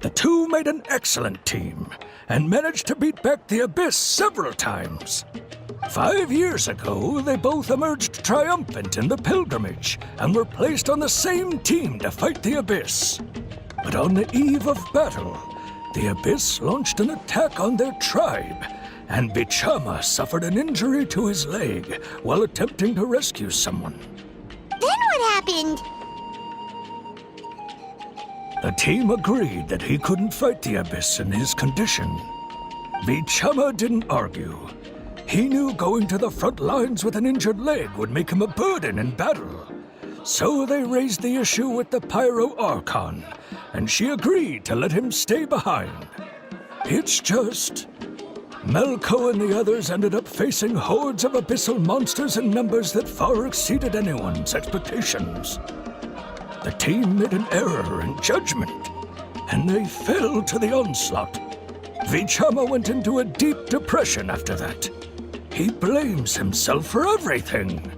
The two made an excellent team, and managed to beat back the Abyss several times. 5 years ago, they both emerged triumphant in the pilgrimage, and were placed on the same team to fight the Abyss. But on the eve of battle, the Abyss launched an attack on their tribe, and Vichama suffered an injury to his leg while attempting to rescue someone.
Then what happened?
The team agreed that he couldn't fight the Abyss in his condition. Vichama didn't argue. He knew going to the front lines with an injured leg would make him a burden in battle. So they raised the issue with the Pyro Archon, and she agreed to let him stay behind. It's just... Malco and the others ended up facing hordes of abyssal monsters in numbers that far exceeded anyone's expectations. The team made an error in judgment, and they fell to the onslaught. Vichama went into a deep depression after that. He blames himself for everything.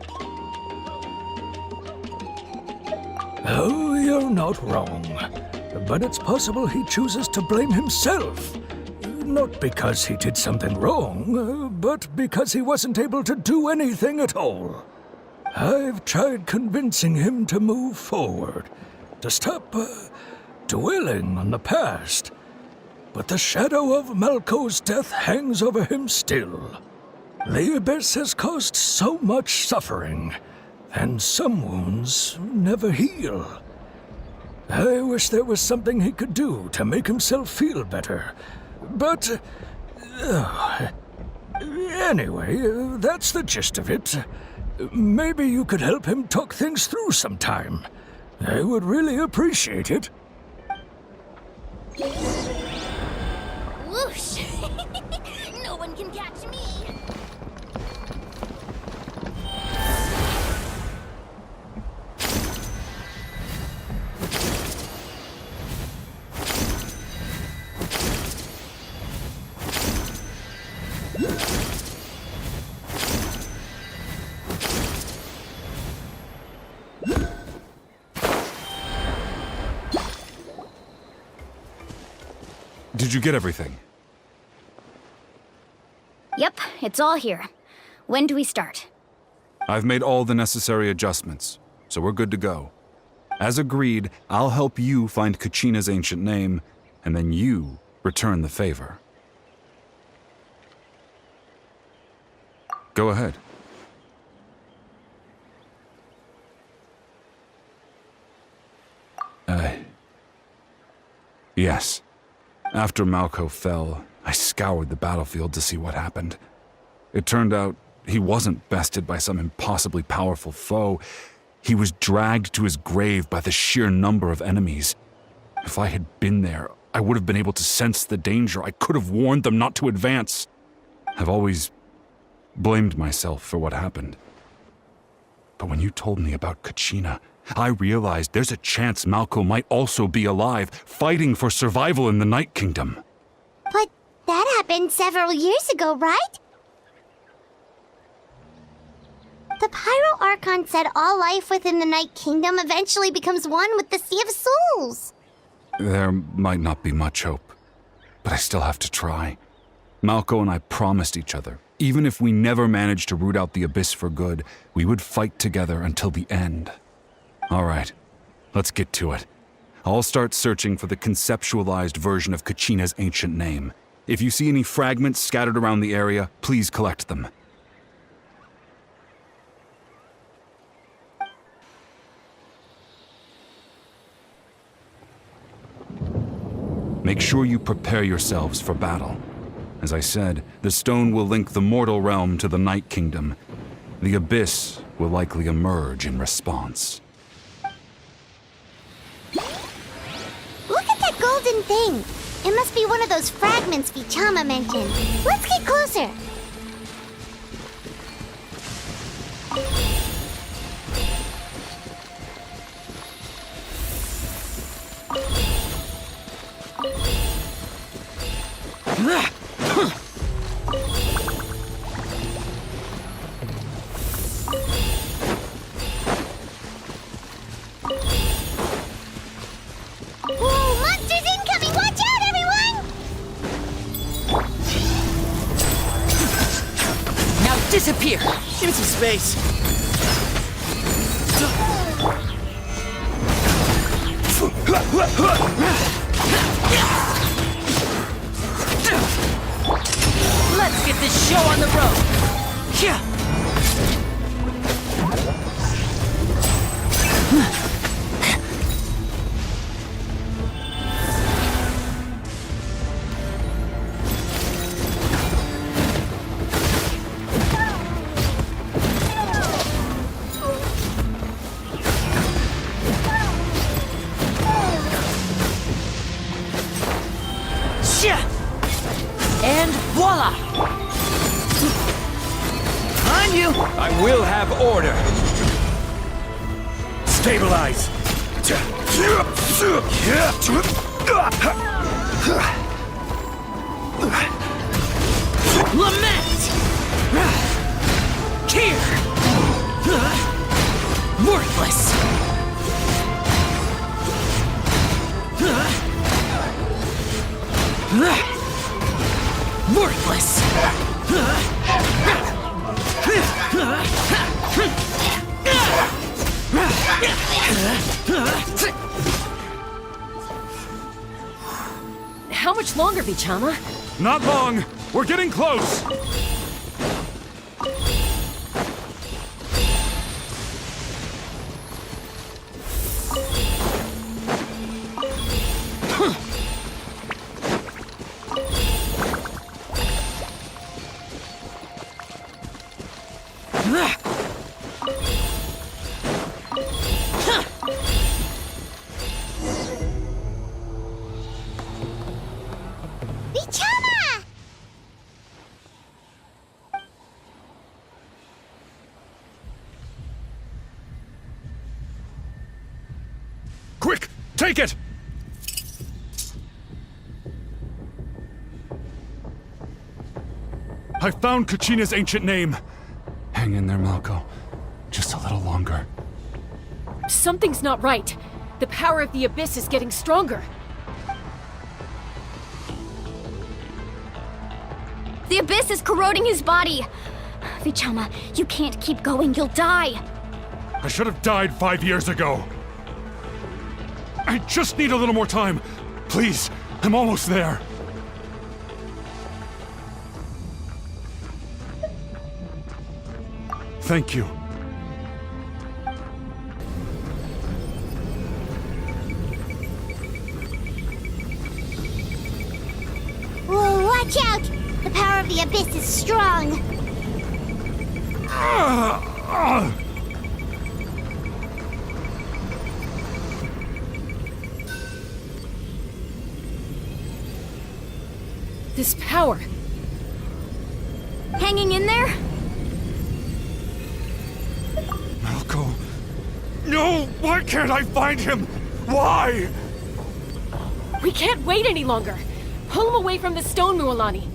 Oh, you're not wrong. But it's possible he chooses to blame himself. Not because he did something wrong, but because he wasn't able to do anything at all. I've tried convincing him to move forward, to stop dwelling on the past. But the shadow of Malco's death hangs over him still. The Abyss has caused so much suffering, and some wounds never heal. I wish there was something he could do to make himself feel better. But... anyway, that's the gist of it. Maybe you could help him talk things through sometime. I would really appreciate it.
Whoosh! No one can catch me!
Did you get everything?
Yep, it's all here. When do we start?
I've made all the necessary adjustments, so we're good to go. As agreed, I'll help you find Kachina's ancient name, and then you return the favor. Go ahead. Yes. After Malco fell, I scoured the battlefield to see what happened. It turned out he wasn't bested by some impossibly powerful foe. He was dragged to his grave by the sheer number of enemies. If I had been there, I would have been able to sense the danger. I could have warned them not to advance. I've always blamed myself for what happened. But when you told me about Kachina, I realized there's a chance Malco might also be alive, fighting for survival in the Night Kingdom.
But that happened several years ago, right? The Pyro Archon said all life within the Night Kingdom eventually becomes one with the Sea of Souls.
There might not be much hope. but I still have to try. Malco and I promised each other, even if we never managed to root out the Abyss for good, we would fight together until the end. All right, let's get to it. I'll start searching for the conceptualized version of Kachina's ancient name. If you see any fragments scattered around the area, please collect them. Make sure you prepare yourselves for battle. As I said, the stone will link the mortal realm to the Night Kingdom. The Abyss will likely emerge in response.
Look at that golden thing! It must be one of those fragments Vichama mentioned. Let's get closer! Whoa, monsters incoming! Watch out, everyone!
Now disappear!
Give me some space.
Let's get this show on the road! Yeah. And voila! On you!
I will have order. Stabilize.
Lament! Here! Worthless! Worthless!
How much longer, Vichama?
Not long! We're getting close!
Vichama!
Quick! Take it! I found Kachina's ancient name. Hang in there, Malco. Just a little longer.
Something's not right. The power of the Abyss is getting stronger.
The Abyss is corroding his body. Vichama, you can't keep going. You'll die.
I should have died 5 years ago. I just need a little more time. Please, I'm almost there. Thank you.
Whoa, watch out! The power of the Abyss is strong.
This power.
Hanging in there?
Malco. No! Why can't I find him? Why?
We can't wait any longer. Pull him away from the stone, Mualani.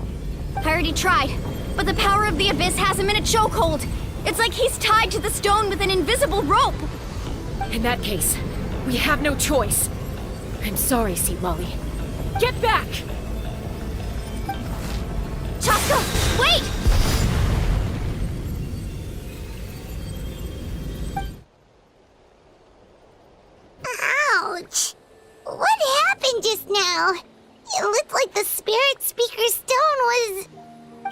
I already tried, but the power of the Abyss has him in a chokehold. It's like he's tied to the stone with an invisible rope.
In that case, we have no choice. I'm sorry, Seat Lolly. Get back!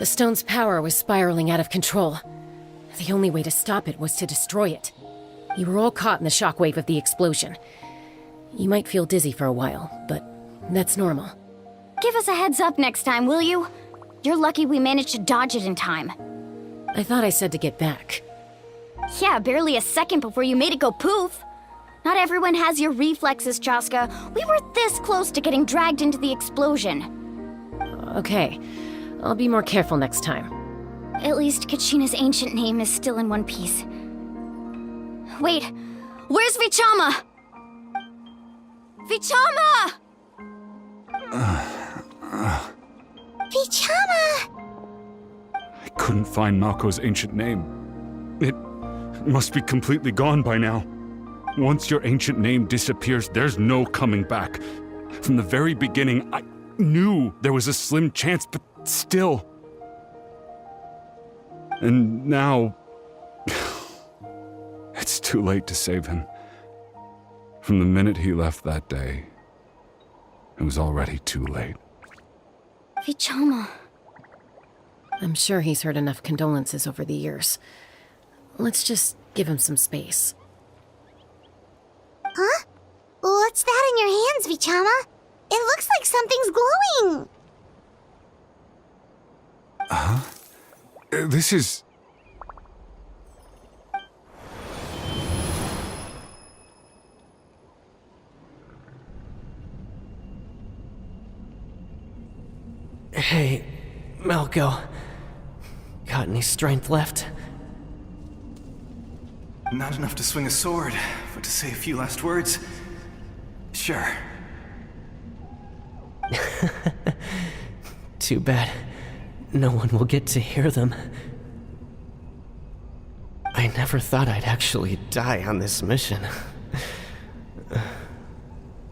The stone's power was spiraling out of control. The only way to stop it was to destroy it. You were all caught in the shockwave of the explosion. You might feel dizzy for a while, but that's normal.
Give us a heads up next time, will you? You're lucky we managed to dodge it in time.
I thought I said to get back.
Yeah, barely a second before you made it go poof. Not everyone has your reflexes, Chaska. We were this close to getting dragged into the explosion.
Okay, I'll be more careful next time.
At least Kachina's ancient name is still in one piece. Wait, where's Vichama? Vichama!
Vichama!
I couldn't find Malko's ancient name. It must be completely gone by now. Once your ancient name disappears, there's no coming back. From the very beginning, I knew there was a slim chance, but still. And now... it's too late to save him. From the minute he left that day, it was already too late.
Vichama.
I'm sure he's heard enough condolences over the years. Let's just give him some space.
Huh? What's that in your hands, Vichama? It looks like something's glowing!
Huh? This is...
Hey, Malko. Got any strength left?
Not enough to swing a sword, but to say a few last words? Sure.
Too bad. No one will get to hear them. I never thought I'd actually die on this mission.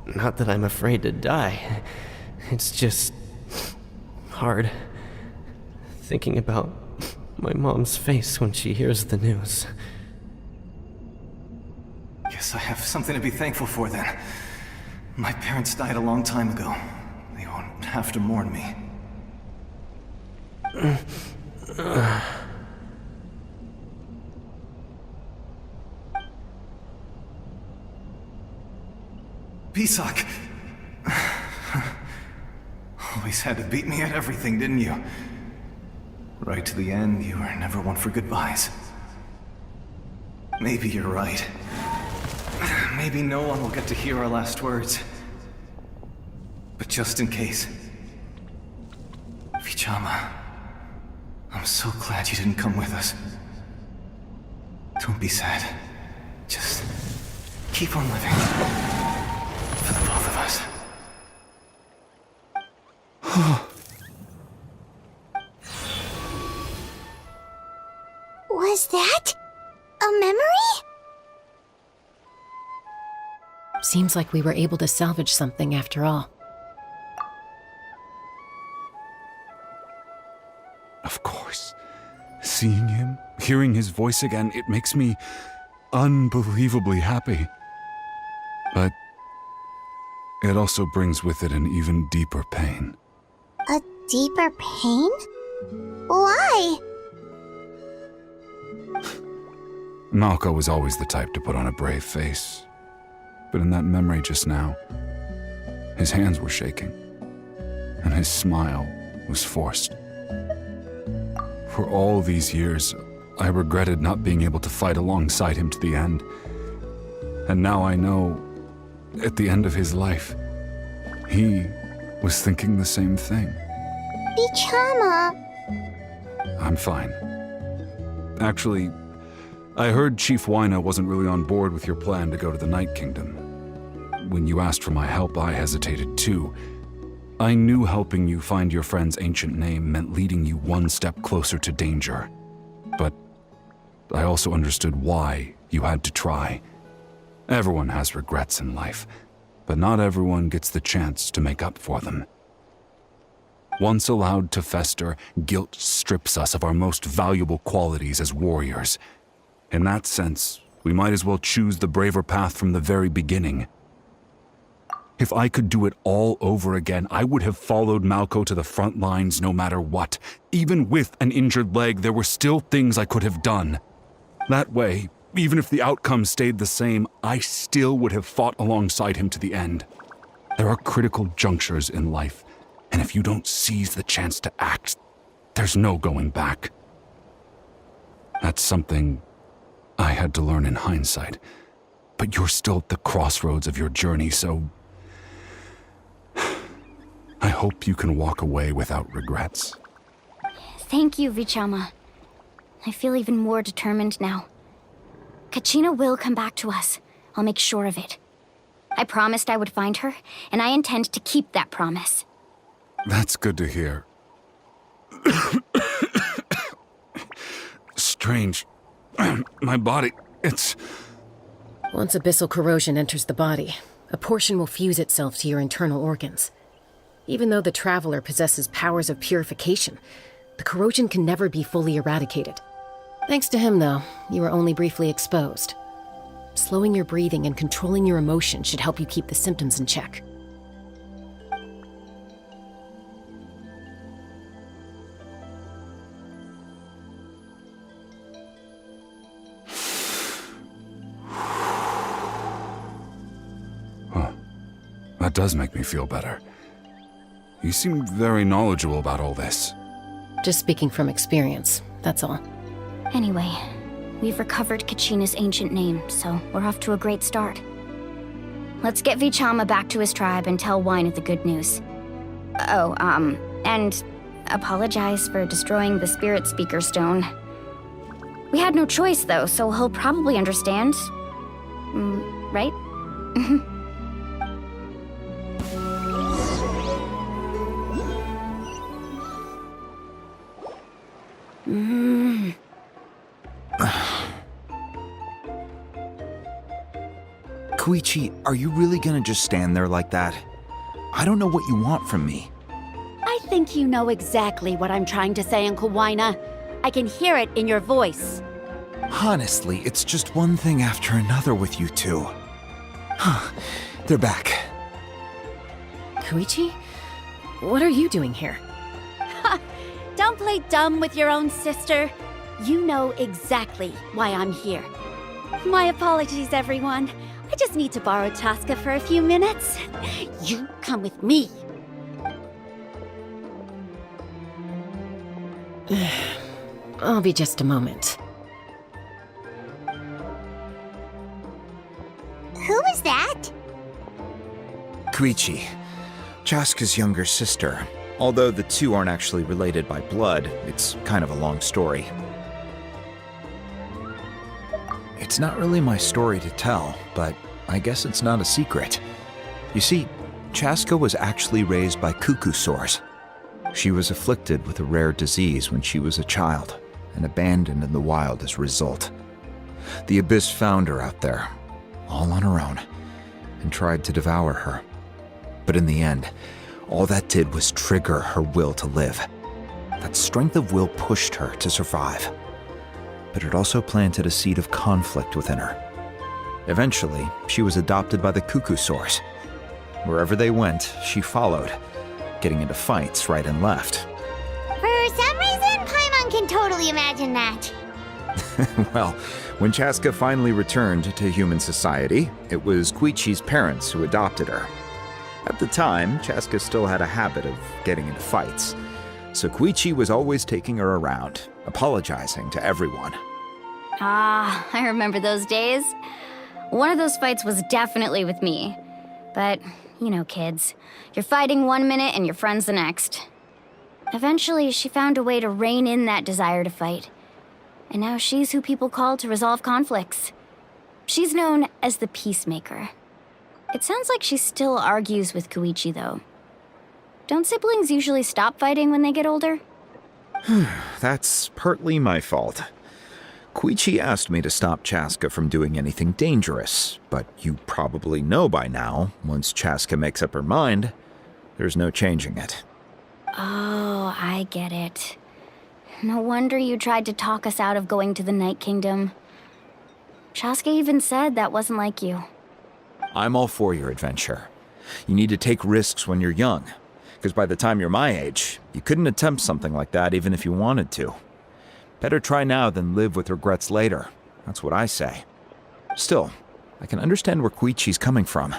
Not that I'm afraid to die. It's just... hard. Thinking about my mom's face when she hears the news.
Guess I have something to be thankful for then. My parents died a long time ago. They won't have to mourn me. Pisak! Always had to beat me at everything, didn't you? Right to the end, you were never one for goodbyes. Maybe you're right. Maybe no one will get to hear our last words. But just in case... Vichama, I'm so glad you didn't come with us. Don't be sad. Just keep on living. For the both of us.
Was that a memory?
Seems like we were able to salvage something after all.
Of course. Seeing him, hearing his voice again, it makes me unbelievably happy. But it also brings with it an even deeper pain.
A deeper pain? Why?
Malko was always the type to put on a brave face. But in that memory just now, his hands were shaking, and his smile was forced. For all these years, I regretted not being able to fight alongside him to the end. And now I know, at the end of his life, he was thinking the same thing.
Vichama.
I'm fine. Actually, I heard Chief Wyna wasn't really on board with your plan to go to the Night Kingdom. When you asked for my help, I hesitated too. I knew helping you find your friend's ancient name meant leading you one step closer to danger. But I also understood why you had to try. Everyone has regrets in life, but not everyone gets the chance to make up for them. Once allowed to fester, guilt strips us of our most valuable qualities as warriors. In that sense, we might as well choose the braver path from the very beginning. If I could do it all over again, I would have followed Malco to the front lines no matter what. Even with an injured leg, there were still things I could have done. That way, even if the outcome stayed the same, I still would have fought alongside him to the end. There are critical junctures in life, and if you don't seize the chance to act, there's no going back. That's something I had to learn in hindsight. But you're still at the crossroads of your journey, so I hope you can walk away without regrets.
Thank you, Vichama. I feel even more determined now. Kachina will come back to us. I'll make sure of it. I promised I would find her, and I intend to keep that promise.
That's good to hear. Strange. My body, it's...
Once abyssal corrosion enters the body, a portion will fuse itself to your internal organs. Even though the Traveler possesses powers of purification, the corrosion can never be fully eradicated. Thanks to him, though, you were only briefly exposed. Slowing your breathing and controlling your emotions should help you keep the symptoms in check.
That does make me feel better. You seem very knowledgeable about all this.
Just speaking from experience, that's all.
Anyway, we've recovered Kachina's ancient name, so we're off to a great start. Let's get Vichama back to his tribe and tell Wina the good news. Oh, and apologize for destroying the Spirit Speaker Stone. We had no choice, though, so he'll probably understand. Right?
Koichi, are you really gonna just stand there like that? I don't know what you want from me.
I think you know exactly what I'm trying to say, Uncle Wina. I can hear it in your voice.
Honestly, it's just one thing after another with you two. They're back.
Koichi? What are you doing here?
Don't play dumb with your own sister. You know exactly why I'm here. My apologies, everyone. I just need to borrow Chaska for a few minutes. You come with me.
I'll be just a moment.
Who was that?
Koichi, Chaska's younger sister. Although the two aren't actually related by blood, it's kind of a long story. It's not really my story to tell, but I guess it's not a secret. You see, Chaska was actually raised by cuckoo-sores. She was afflicted with a rare disease when she was a child, and abandoned in the wild as a result. The Abyss found her out there, all on her own, and tried to devour her. But in the end, all that did was trigger her will to live. That strength of will pushed her to survive. But it also planted a seed of conflict within her. Eventually, she was adopted by the cuckoo-sores. Wherever they went, she followed, getting into fights right and left.
For some reason, Paimon can totally imagine that.
Well, when Chaska finally returned to human society, it was Koichi's parents who adopted her. At the time, Chaska still had a habit of getting into fights, so Koichi was always taking her around, apologizing to everyone.
Ah, I remember those days. One of those fights was definitely with me. But, you know, kids. You're fighting one minute and your friend's the next. Eventually, she found a way to rein in that desire to fight. And now she's who people call to resolve conflicts. She's known as the Peacemaker. It sounds like she still argues with Koichi, though. Don't siblings usually stop fighting when they get older?
That's partly my fault. Koichi asked me to stop Chaska from doing anything dangerous, but you probably know by now, once Chaska makes up her mind, there's no changing it.
Oh, I get it. No wonder you tried to talk us out of going to the Night Kingdom. Chaska even said that wasn't like you.
I'm all for your adventure. You need to take risks when you're young, because by the time you're my age, you couldn't attempt something like that even if you wanted to. Better try now than live with regrets later. That's what I say. Still, I can understand where Koichi's coming from.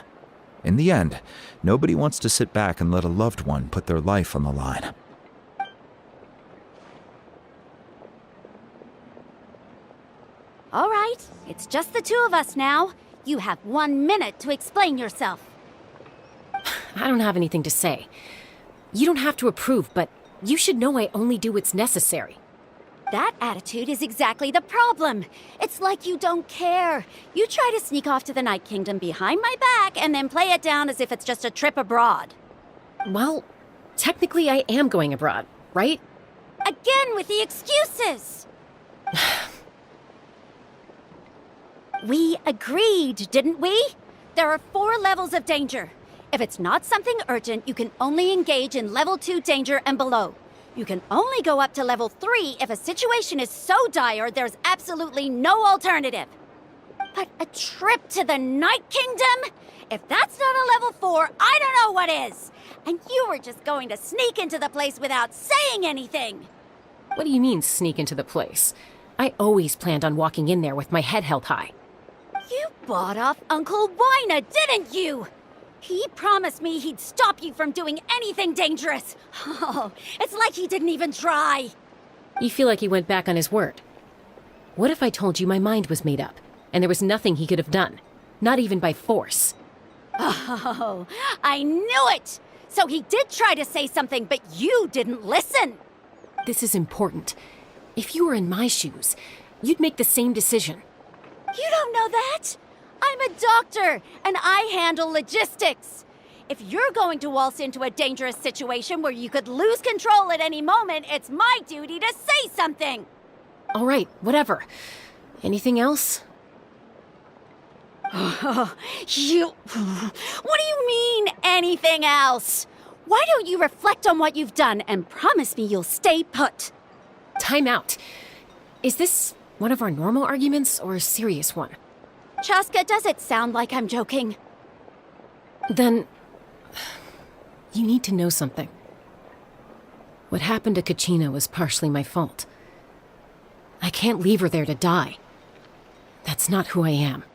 In the end, nobody wants to sit back and let a loved one put their life on the line.
All right, it's just the two of us now. You have 1 minute to explain yourself.
I don't have anything to say. You don't have to approve, but you should know I only do what's necessary.
That attitude is exactly the problem. It's like you don't care. You try to sneak off to the Night Kingdom behind my back and then play it down as if it's just a trip abroad.
Well, technically I am going abroad, right?
Again with the excuses! We agreed, didn't we? There are 4 levels of danger. If it's not something urgent, you can only engage in level 2 danger and below. You can only go up to level 3 if a situation is so dire there's absolutely no alternative. But a trip to the Night Kingdom? If that's not a level 4, I don't know what is. And you were just going to sneak into the place without saying anything.
What do you mean, sneak into the place? I always planned on walking in there with my head held high.
You bought off Uncle Wina, didn't you? He promised me he'd stop you from doing anything dangerous. Oh, it's like he didn't even try.
You feel like he went back on his word. What if I told you my mind was made up, and there was nothing he could have done? Not even by force.
Oh, I knew it! So he did try to say something, but you didn't listen.
This is important. If you were in my shoes, you'd make the same decision.
You don't know that? I'm a doctor, and I handle logistics. If you're going to waltz into a dangerous situation where you could lose control at any moment, it's my duty to say something.
All right, whatever. Anything else?
What do you mean, anything else? Why don't you reflect on what you've done and promise me you'll stay put?
Time out. Is this one of our normal arguments or a serious one?
Chaska, does it sound like I'm joking?
Then, you need to know something. What happened to Kachina was partially my fault. I can't leave her there to die. That's not who I am.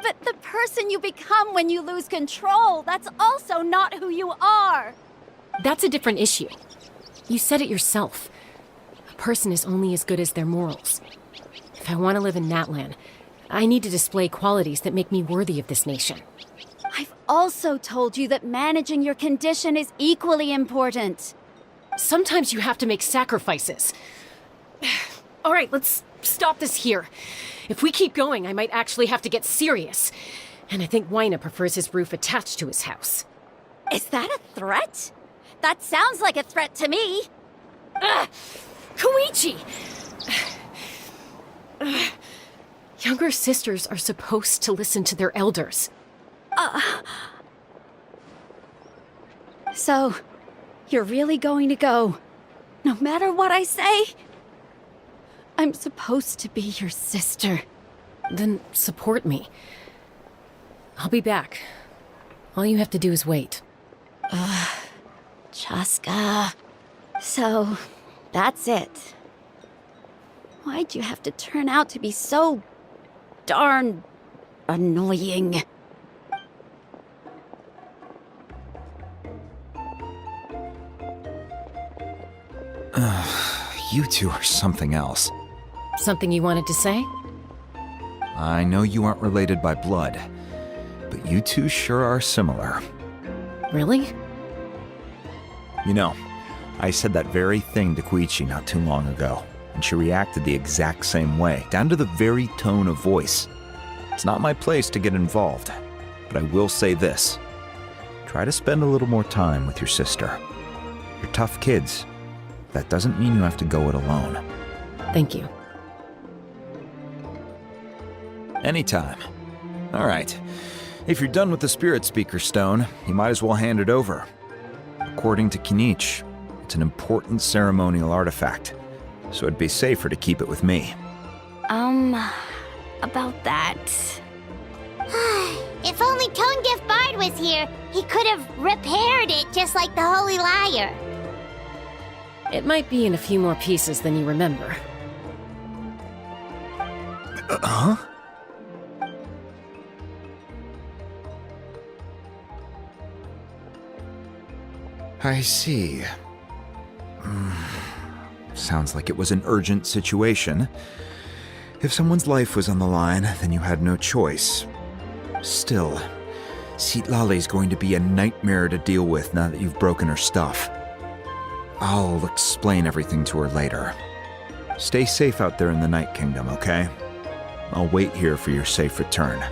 But the person you become when you lose control, that's also not who you are.
That's a different issue. You said it yourself. A person is only as good as their morals. If I want to live in Natlan, I need to display qualities that make me worthy of this nation.
I've also told you that managing your condition is equally important.
Sometimes you have to make sacrifices. All right, let's stop this here. If we keep going, I might actually have to get serious. And I think Wina prefers his roof attached to his house.
Is that a threat? That sounds like a threat to me.
Koichi! Younger sisters are supposed to listen to their elders.
So, you're really going to go, no matter what I say? I'm supposed to be your sister.
Then support me. I'll be back. All you have to do is wait.
Chaska. So, that's it. Why'd you have to turn out to be so darn annoying?
You two are something else.
Something you wanted to say?
I know you aren't related by blood, but you two sure are similar.
Really?
You know, I said that very thing to Koichi not too long ago, and she reacted the exact same way, down to the very tone of voice. It's not my place to get involved, but I will say this. Try to spend a little more time with your sister. You're tough kids. That doesn't mean you have to go it alone.
Thank you.
Anytime. All right. If you're done with the Spirit Speaker Stone, you might as well hand it over. According to Kinich, it's an important ceremonial artifact, so it'd be safer to keep it with me.
About that.
If only Tone-Deaf Bard was here, he could have repaired it just like the Holy Liar.
It might be in a few more pieces than you remember.
Huh? I see. Sounds like it was an urgent situation. If someone's life was on the line, then you had no choice. Still, Citlali's going to be a nightmare to deal with now that you've broken her stuff. I'll explain everything to her later. Stay safe out there in the Night Kingdom, okay? I'll wait here for your safe return.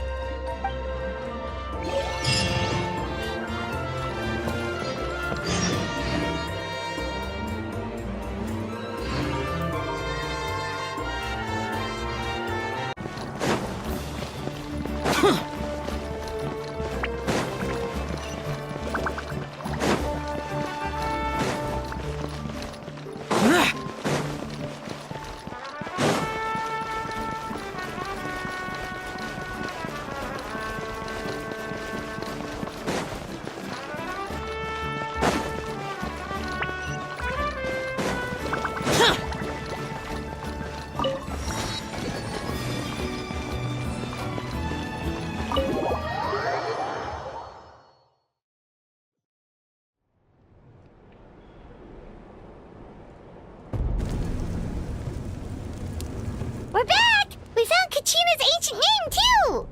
We're back! We found Kachina's ancient name, too!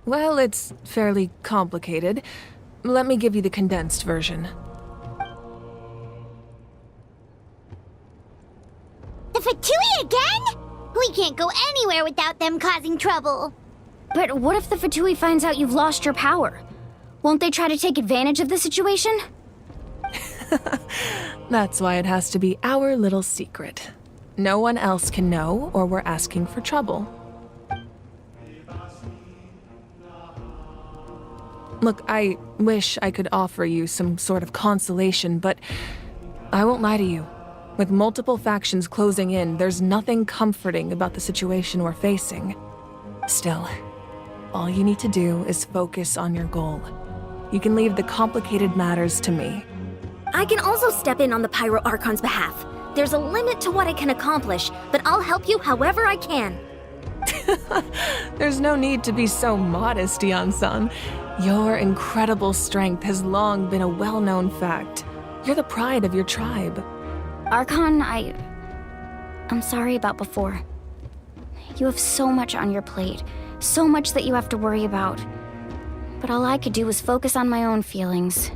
Well, it's fairly complicated. Let me give you the condensed version.
The Fatui again? We can't go anywhere without them causing trouble.
But what if the Fatui finds out you've lost your power? Won't they try to take advantage of the situation?
That's why it has to be our little secret. No one else can know, or we're asking for trouble. Look, I wish I could offer you some sort of consolation, but I won't lie to you. With multiple factions closing in, there's nothing comforting about the situation we're facing. Still, all you need to do is focus on your goal. You can leave the complicated matters to me.
I can also step in on the Pyro Archon's behalf. There's a limit to what I can accomplish, but I'll help you however I can.
There's no need to be so modest, Yan-san. Your incredible strength has long been a well-known fact. You're the pride of your tribe.
Archon, I'm sorry about before. You have so much on your plate, so much that you have to worry about. But all I could do was focus on my own feelings.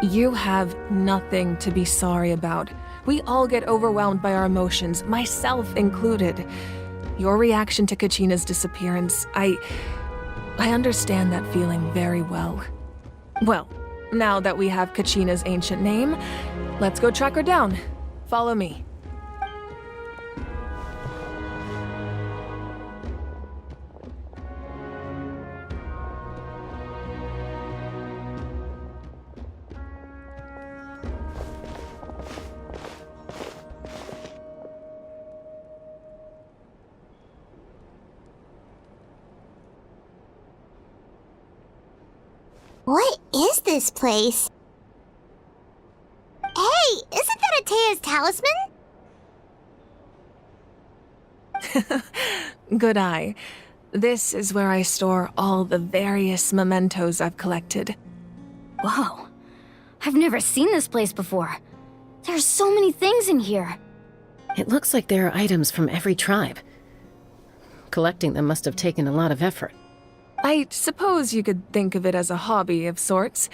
You have nothing to be sorry about. We all get overwhelmed by our emotions, myself included. Your reaction to Kachina's disappearance, I understand that feeling very well. Well, now that we have Kachina's ancient name, let's go track her down. Follow me.
What is this place? Hey, isn't that Atea's talisman?
Good eye. This is where I store all the various mementos I've collected.
Whoa. I've never seen this place before. There's so many things in here.
It looks like there are items from every tribe. Collecting them must have taken a lot of effort.
I suppose you could think of it as a hobby of sorts.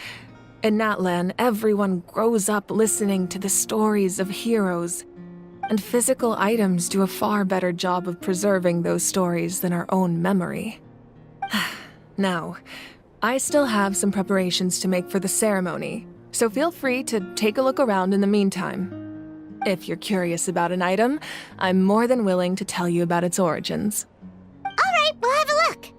In Natlan, everyone grows up listening to the stories of heroes, and physical items do a far better job of preserving those stories than our own memory. Now, I still have some preparations to make for the ceremony, so feel free to take a look around in the meantime. If you're curious about an item, I'm more than willing to tell you about its origins.
All right, we'll have a look.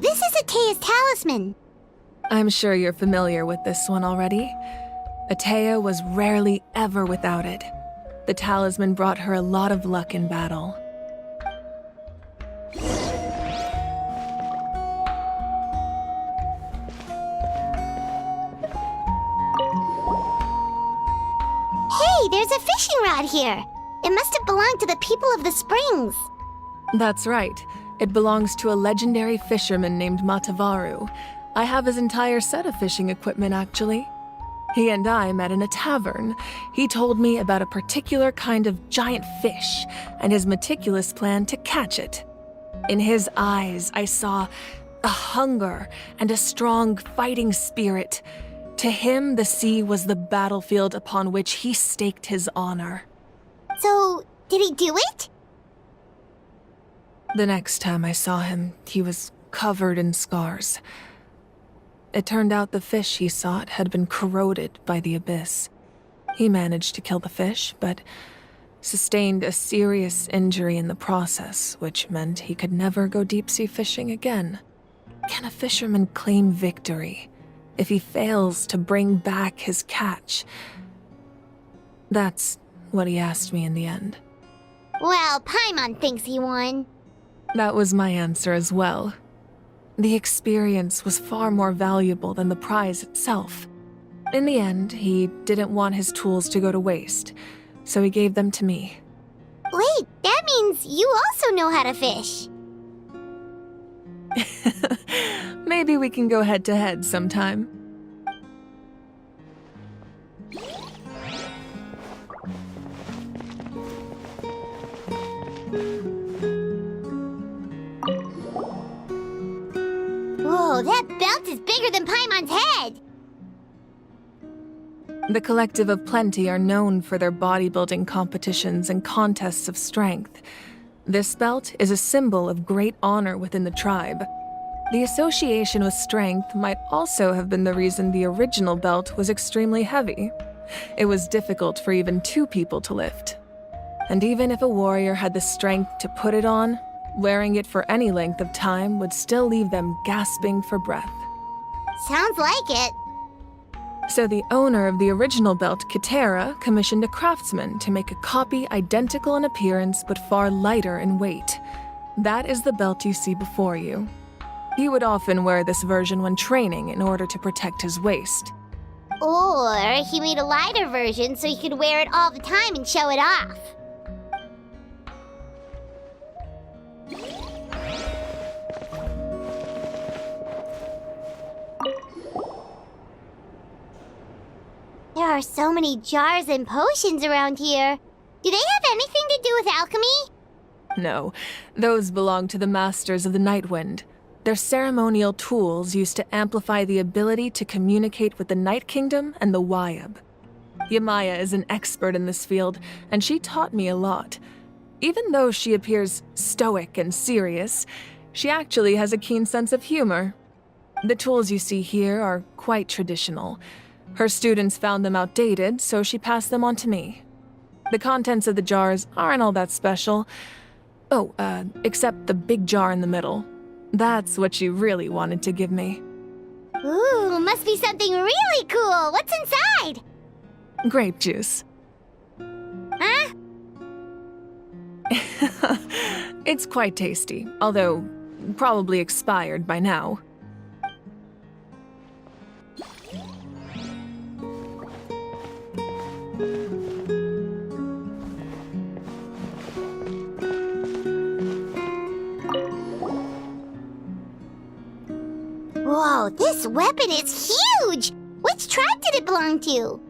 This is Atea's talisman?
I'm sure you're familiar with this one already. Atea was rarely ever without it. The talisman brought her a lot of luck in battle.
Hey, there's a fishing rod here. It must have belonged to the people of the springs.
That's right. It belongs to a legendary fisherman named Matavaru. I have his entire set of fishing equipment, actually. He and I met in a tavern. He told me about a particular kind of giant fish and his meticulous plan to catch it. In his eyes, I saw a hunger and a strong fighting spirit. To him, the sea was the battlefield upon which he staked his honor.
So, did he do it?
The next time I saw him, he was covered in scars. It turned out the fish he sought had been corroded by the abyss. He managed to kill the fish, but sustained a serious injury in the process, which meant he could never go deep-sea fishing again. Can a fisherman claim victory if he fails to bring back his catch? That's what he asked me in the end.
Well, Paimon thinks he won.
That was my answer as well. The experience was far more valuable than the prize itself. In the end, he didn't want his tools to go to waste, so he gave them to me.
Wait, that means you also know how to fish.
Maybe we can go head-to-head sometime.
Whoa, that belt is bigger than Paimon's head!
The Collective of Plenty are known for their bodybuilding competitions and contests of strength. This belt is a symbol of great honor within the tribe. The association with strength might also have been the reason the original belt was extremely heavy. It was difficult for even 2 people to lift. And even if a warrior had the strength to put it on, wearing it for any length of time would still leave them gasping for breath.
Sounds like it.
So the owner of the original belt, Kitera, commissioned a craftsman to make a copy identical in appearance but far lighter in weight. That is the belt you see before you. He would often wear this version when training in order to protect his waist.
Or he made a lighter version so he could wear it all the time and show it off. There are so many jars and potions around here. Do they have anything to do with alchemy?
No, those belong to the Masters of the Nightwind. They're ceremonial tools used to amplify the ability to communicate with the Night Kingdom and the Wayab. Yamaya is an expert in this field, and she taught me a lot. Even though she appears stoic and serious, she actually has a keen sense of humor. The tools you see here are quite traditional. Her students found them outdated, so she passed them on to me. The contents of the jars aren't all that special. Oh, except the big jar in the middle. That's what she really wanted to give me.
Ooh, must be something really cool. What's inside?
Grape juice.
Huh?
It's quite tasty, although probably expired by now.
Whoa, this weapon is huge! Which tribe did it belong to?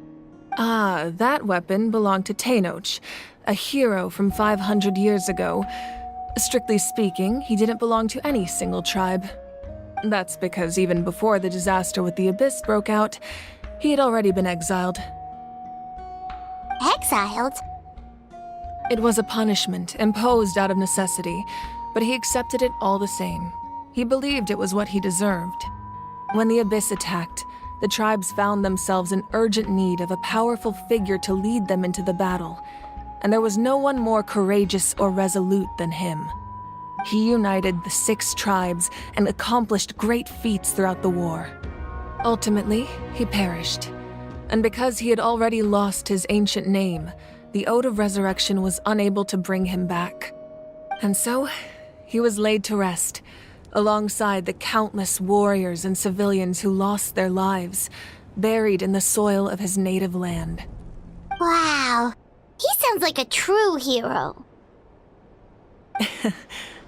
Ah, that weapon belonged to Tenoch, a hero from 500 years ago. Strictly speaking, he didn't belong to any single tribe. That's because even before the disaster with the Abyss broke out, he had already been exiled.
Exiled?
It was a punishment imposed out of necessity, but he accepted it all the same. He believed it was what he deserved. When the Abyss attacked, the tribes found themselves in urgent need of a powerful figure to lead them into the battle, and there was no one more courageous or resolute than him. He united the 6 tribes and accomplished great feats throughout the war. Ultimately, he perished. And because he had already lost his ancient name, the Ode of Resurrection was unable to bring him back. And so, he was laid to rest, alongside the countless warriors and civilians who lost their lives, buried in the soil of his native land.
Wow, he sounds like a true hero.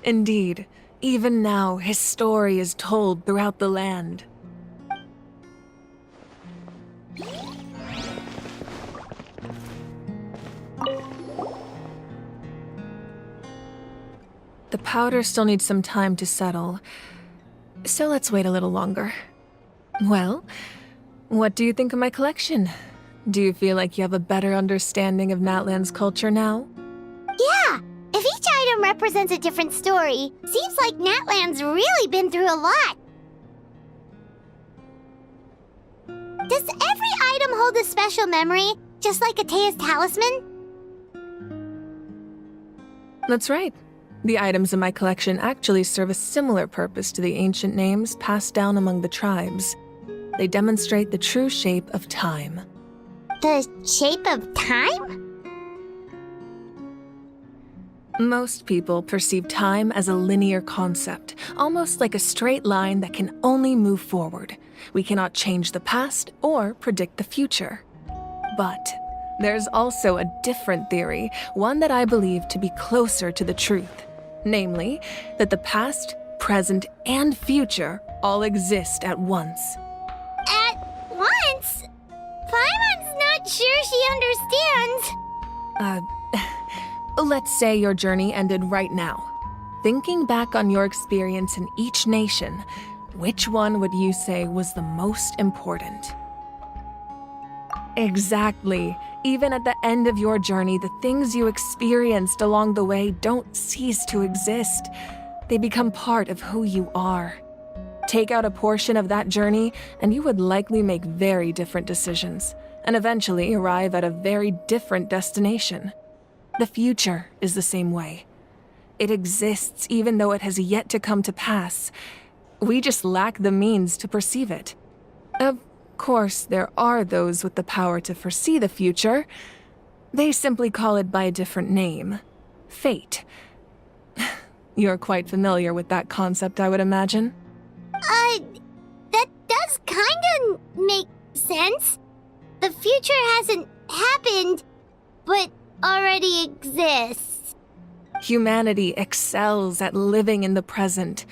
Indeed, even now his story is told throughout the land. The powder still needs some time to settle, so let's wait a little longer. Well, what do you think of my collection? Do you feel like you have a better understanding of Natlan's culture now?
Yeah, if each item represents a different story, seems like Natlan's really been through a lot. Does every item hold a special memory, just like Atea's talisman?
That's right. The items in my collection actually serve a similar purpose to the ancient names passed down among the tribes. They demonstrate the true shape of time.
The shape of time?
Most people perceive time as a linear concept, almost like a straight line that can only move forward. We cannot change the past or predict the future. But there's also a different theory, one that I believe to be closer to the truth. Namely, that the past, present, and future all exist at once.
At once? Paimon's not sure she understands.
Let's say your journey ended right now. Thinking back on your experience in each nation, which one would you say was the most important? Exactly. Even at the end of your journey, the things you experienced along the way don't cease to exist. They become part of who you are. Take out a portion of that journey, and you would likely make very different decisions, and eventually arrive at a very different destination. The future is the same way. It exists even though it has yet to come to pass. We just lack the means to perceive it. Of course, there are those with the power to foresee the future. They simply call it by a different name. Fate. You're quite familiar with that concept, I would imagine.
That does kinda make sense. The future hasn't happened, but already exists.
Humanity excels at living in the present,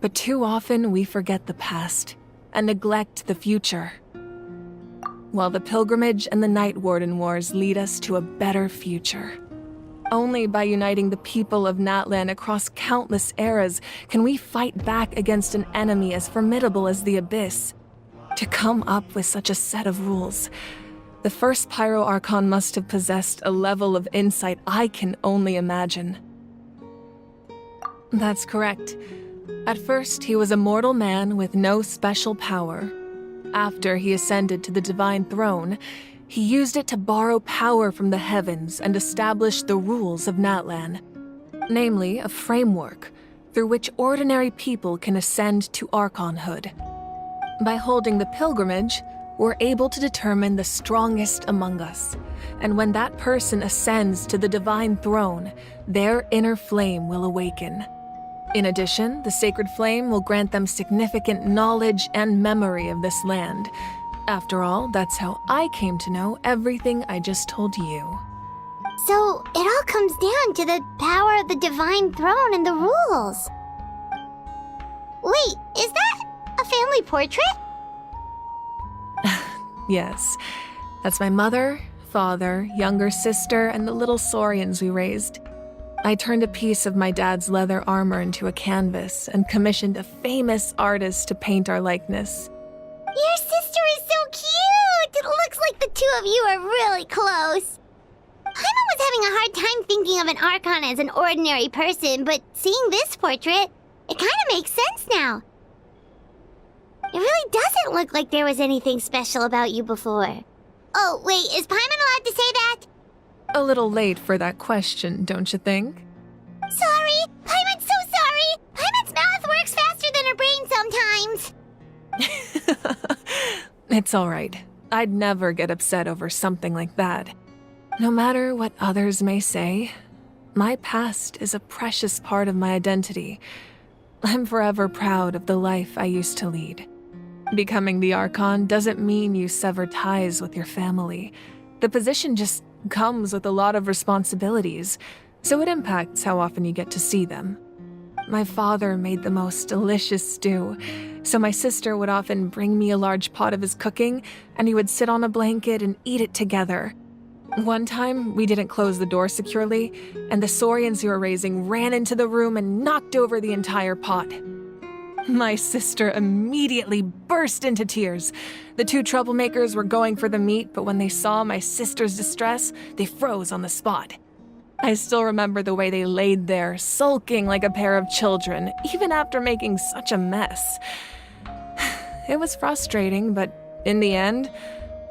but too often we forget the past and neglect the future. While the pilgrimage and the Night Warden Wars lead us to a better future. Only by uniting the people of Natlan across countless eras can we fight back against an enemy as formidable as the Abyss. To come up with such a set of rules, the first Pyro Archon must have possessed a level of insight I can only imagine. That's correct. At first, he was a mortal man with no special power. After he ascended to the divine throne, he used it to borrow power from the heavens and establish the rules of Natlan. Namely, a framework through which ordinary people can ascend to Archonhood. By holding the pilgrimage, we're able to determine the strongest among us. And when that person ascends to the divine throne, their inner flame will awaken. In addition, the sacred flame will grant them significant knowledge and memory of this land. After all, that's how I came to know everything I just told you.
So, it all comes down to the power of the divine throne and the rules. Wait, is that a family portrait?
Yes, that's my mother, father, younger sister, and the little saurians we raised. I turned a piece of my dad's leather armor into a canvas and commissioned a famous artist to paint our likeness.
Your sister is so cute! It looks like the two of you are really close. Paimon was having a hard time thinking of an Archon as an ordinary person, but seeing this portrait, it kind of makes sense now. It really doesn't look like there was anything special about you before. Oh, wait, is Paimon allowed to say that?
A little late for that question, don't you think?
Sorry! Paimon's so
It's alright. I'd never get upset over something like that. No matter what others may say, my past is a precious part of my identity. I'm forever proud of the life I used to lead. Becoming the Archon doesn't mean you sever ties with your family. The position just comes with a lot of responsibilities, so it impacts how often you get to see them. My father made the most delicious stew, so my sister would often bring me a large pot of his cooking, and we would sit on a blanket and eat it together. One time, we didn't close the door securely, and the saurians who were raising ran into the room and knocked over the entire pot. My sister immediately burst into tears. The two troublemakers were going for the meat, but when they saw my sister's distress, they froze on the spot. I still remember the way they laid there, sulking like a pair of children, even after making such a mess. It was frustrating, but in the end,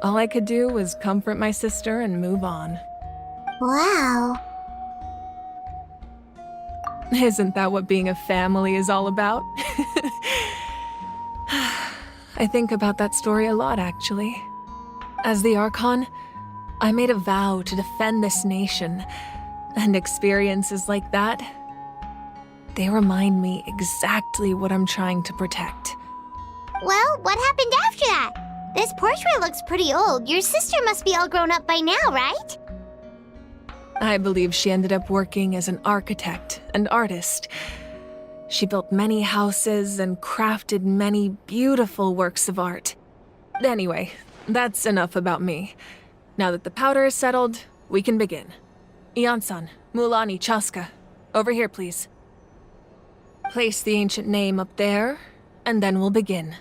all I could do was comfort my sister and move on.
Wow.
Isn't that what being a family is all about? I think about that story a lot, actually. As the Archon, I made a vow to defend this nation, and experiences like that, they remind me exactly what I'm trying to protect.
Well, what happened after that? This portrait looks pretty old. Your sister must be all grown up by now, right?
I believe she ended up working as an architect and artist. She built many houses and crafted many beautiful works of art. Anyway, that's enough about me. Now that the powder is settled, we can begin. Ian-san, Mulani, Chaska, over here, please. Place the ancient name up there, and then we'll begin.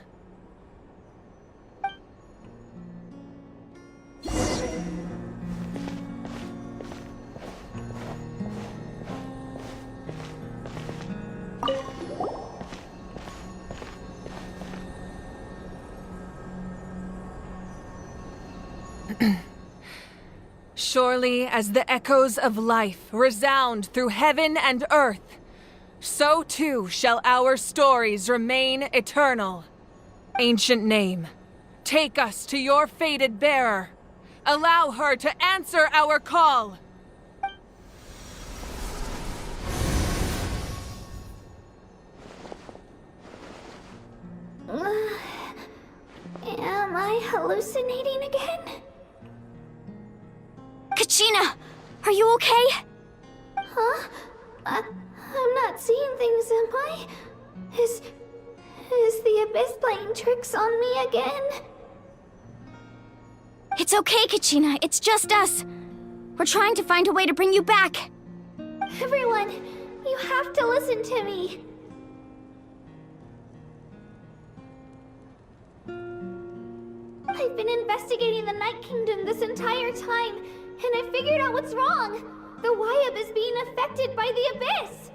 Surely as the echoes of life resound through heaven and earth, so too shall our stories remain eternal. Ancient name, take us to your fated bearer. Allow her to answer our call.
Am I hallucinating again?
Kachina! Are you okay?
Huh? I'm not seeing things, am I? Is the Abyss playing tricks on me again?
It's okay, Kachina. It's just us. We're trying to find a way to bring you back.
Everyone, you have to listen to me. I've been investigating the Night Kingdom this entire time, and I figured out what's wrong. The Wyab is being affected by the Abyss.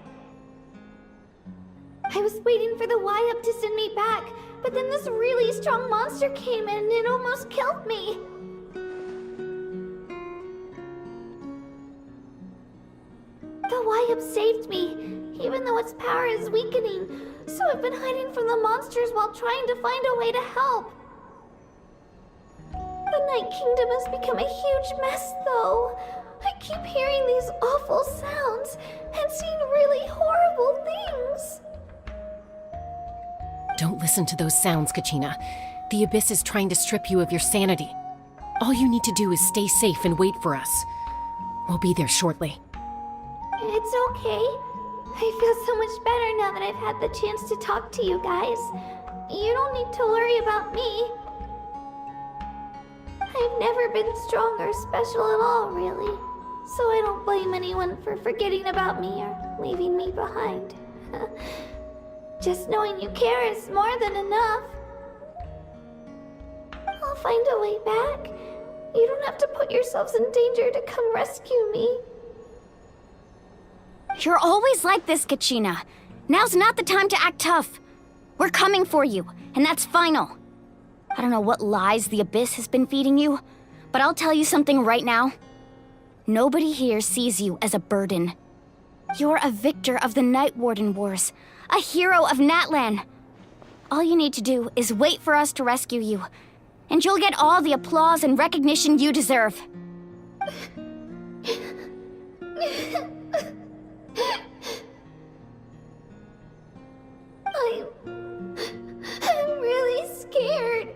I was waiting for the Wyab to send me back, but then this really strong monster came in and it almost killed me. The Wyab saved me, even though its power is weakening, so I've been hiding from the monsters while trying to find a way to help. The Night Kingdom has become a huge mess, though. I keep hearing these awful sounds and seeing really horrible things.
Don't listen to those sounds, Kachina. The Abyss is trying to strip you of your sanity. All you need to do is stay safe and wait for us. We'll be there shortly.
It's okay. I feel so much better now that I've had the chance to talk to you guys. You don't need to worry about me. I've never been strong or special at all, really. So I don't blame anyone for forgetting about me or leaving me behind. Just knowing you care is more than enough. I'll find a way back. You don't have to put yourselves in danger to come rescue me.
You're always like this, Kachina. Now's not the time to act tough. We're coming for you, and that's final. I don't know what lies the Abyss has been feeding you, but I'll tell you something right now. Nobody here sees you as a burden. You're a victor of the Night Warden Wars, a hero of Natlan. All you need to do is wait for us to rescue you, And you'll get all the applause and recognition you deserve.
I'm really scared.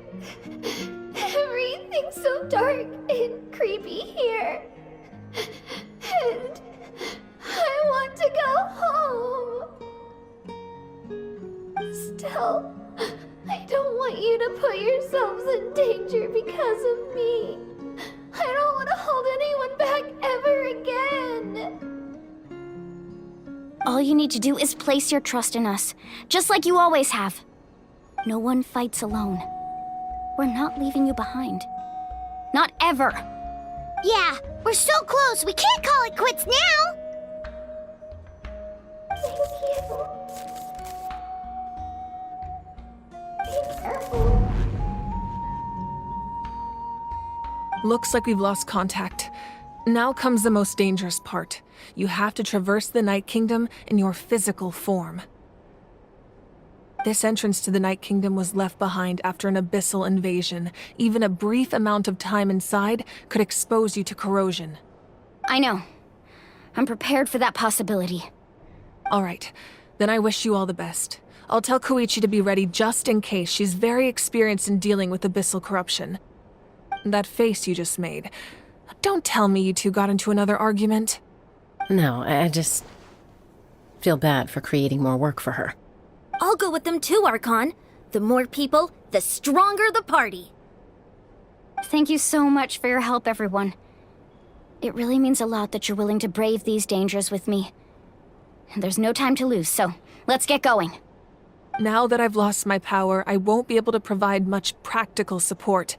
Everything's so dark and creepy here. And I want to go home. Still, I don't want you to put yourselves in danger because of me. I don't want to hold anyone back ever again.
All you need to do is place your trust in us, just like you always have. No one fights alone. We're not leaving you behind. Not ever.
Yeah, we're so close. We can't call it quits now. Thank you. Be careful.
Looks like we've lost contact. Now comes the most dangerous part. You have to traverse the Night Kingdom in your physical form. This entrance to the Night Kingdom was left behind after an abyssal invasion. Even a brief amount of time inside could expose you to corrosion.
I know. I'm prepared for that possibility.
All right, then I wish you all the best. I'll tell Koichi to be ready just in case. She's very experienced in dealing with abyssal corruption. That face you just made. Don't tell me you two got into another argument.
No, I just feel bad for creating more work for her.
I'll go with them too, Archon. The more people, the stronger the party.
Thank you so much for your help, everyone. It really means a lot that you're willing to brave these dangers with me. And there's no time to lose, so let's get going.
Now that I've lost my power, I won't be able to provide much practical support.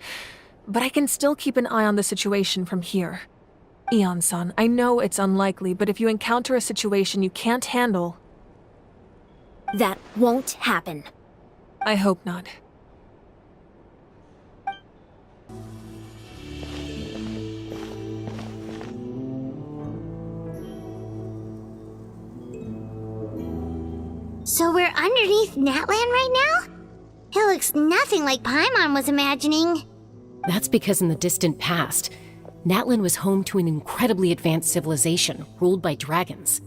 But I can still keep an eye on the situation from here. Eon-san, I know it's unlikely, but if you encounter a situation you can't handle...
That won't happen.
I hope not.
So we're underneath Natlan right now? It looks nothing like Paimon was imagining.
That's because in the distant past, Natlan was home to an incredibly advanced civilization ruled by dragons.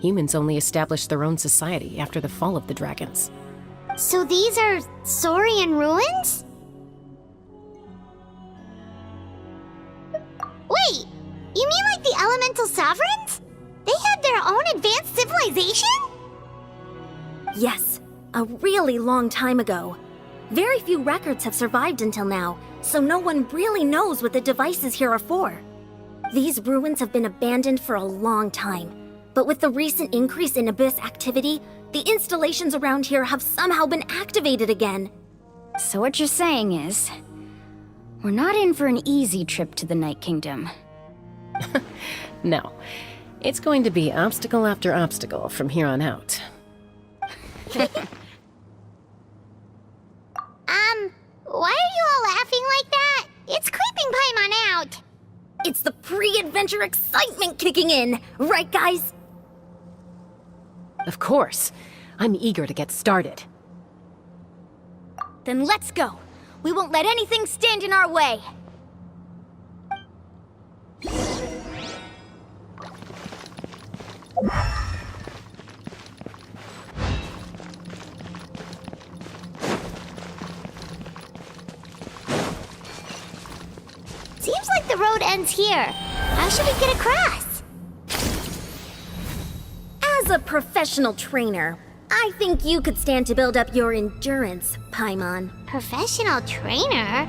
Humans only established their own society after the fall of the dragons.
So these are Saurian ruins? Wait, you mean like the elemental sovereigns? They had their own advanced civilization?
Yes, a really long time ago. Very few records have survived until now, so no one really knows what the devices here are for. These ruins have been abandoned for a long time, but with the recent increase in Abyss activity, the installations around here have somehow been activated again.
So what you're saying is, we're not in for an easy trip to the Night Kingdom.
No, it's going to be obstacle after obstacle from here on out.
Why are you all laughing like that? It's creeping Paimon out.
It's the pre-adventure excitement kicking in, right guys?
Of course. I'm eager to get started.
Then let's go. We won't let anything stand in our way.
Seems like the road ends here. How should we get across?
As a professional trainer, I think you could stand to build up your endurance, Paimon.
Professional trainer?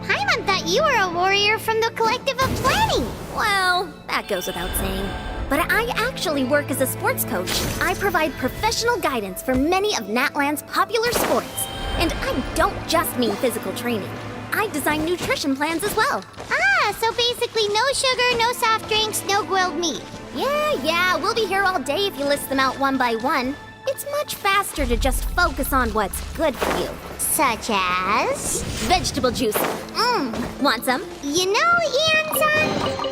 Paimon thought you were a warrior from the Collective of Planning.
Well, that goes without saying. But I actually work as a sports coach. I provide professional guidance for many of Natlan's popular sports. And I don't just mean physical training. I design nutrition plans as well.
Ah, so basically no sugar, no soft drinks, no grilled meat.
Yeah, we'll be here all day if you list them out one by one. It's much faster to just focus on what's good for you.
Such as?
Vegetable juice. Want some?
You know, Ian-san,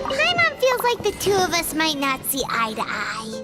Paimon feels like the two of us might not see eye to eye.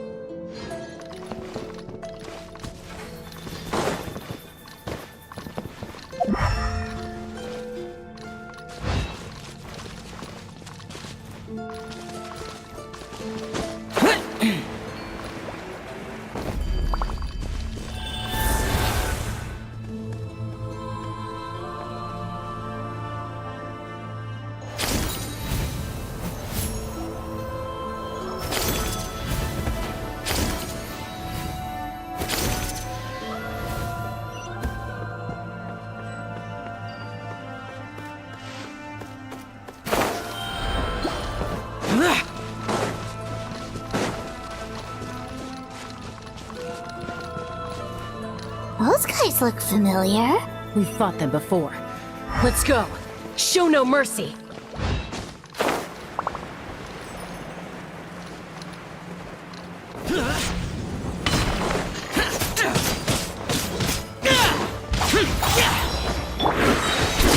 Those guys look familiar.
We've fought them before. Let's go. Show no mercy.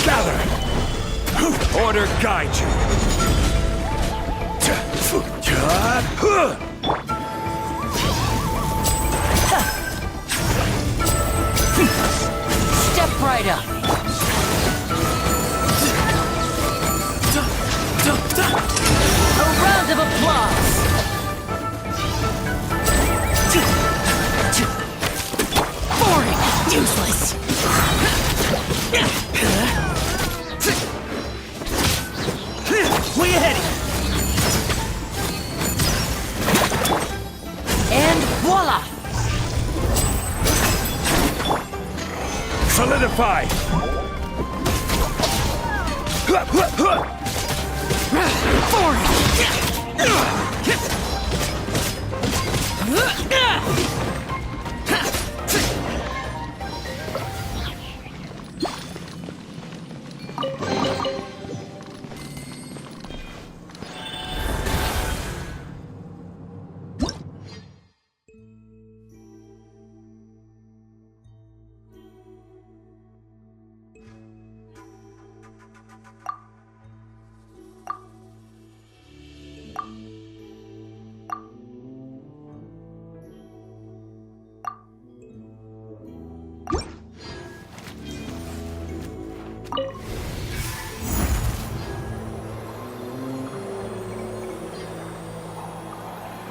Gather! Order guide you!
Step right up. A round of applause. Boring. Useless.
Way ahead!
And voila!
Solidify!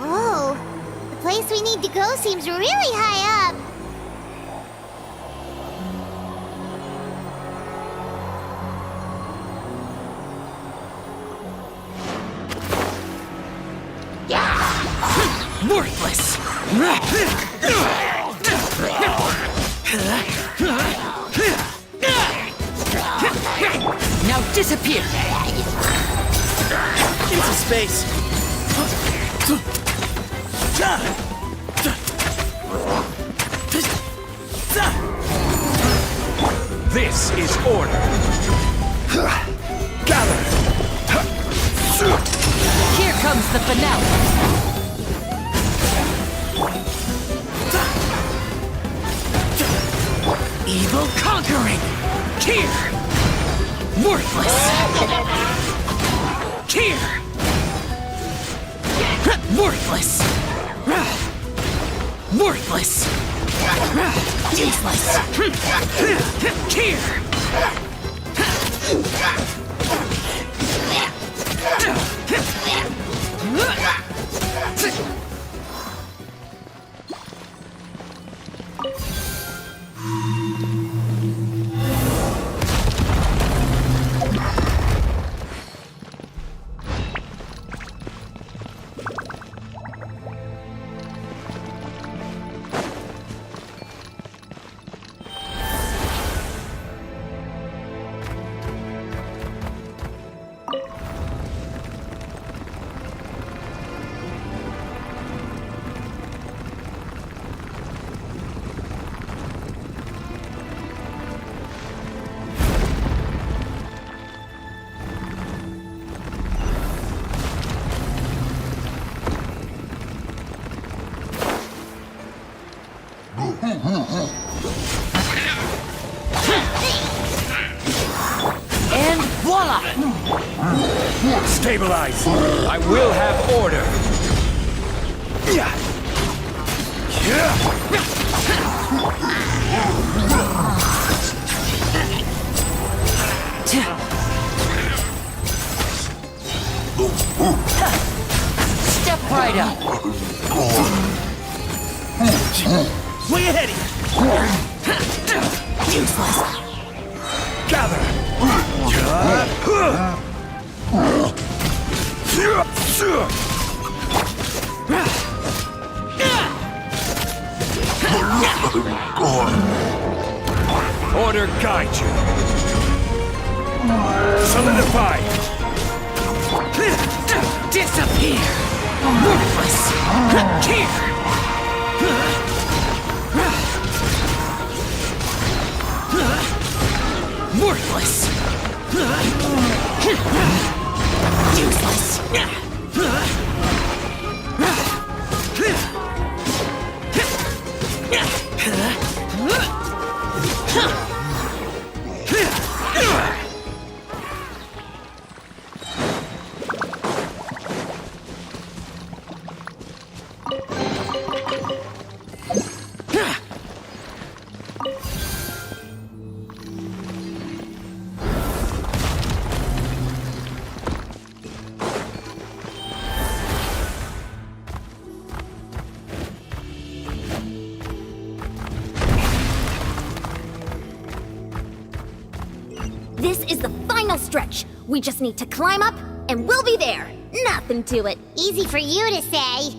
Whoa, the place we need to go seems really high up.
Worthless! Now disappear!
Into space.
This is order! Gather!
Here comes the finale! Evil conquering! Here! Worthless! Here! Worthless! Worthless! Useless! Here! And voila!
Stabilize! I will have order!
Step right up!
Way ahead of you!
Useless!
Gather! Order guide you! Solidify!
Disappear! Worthless! Here!
is the final stretch. We just need to climb up, and we'll be there. Nothing to it.
Easy for you to say.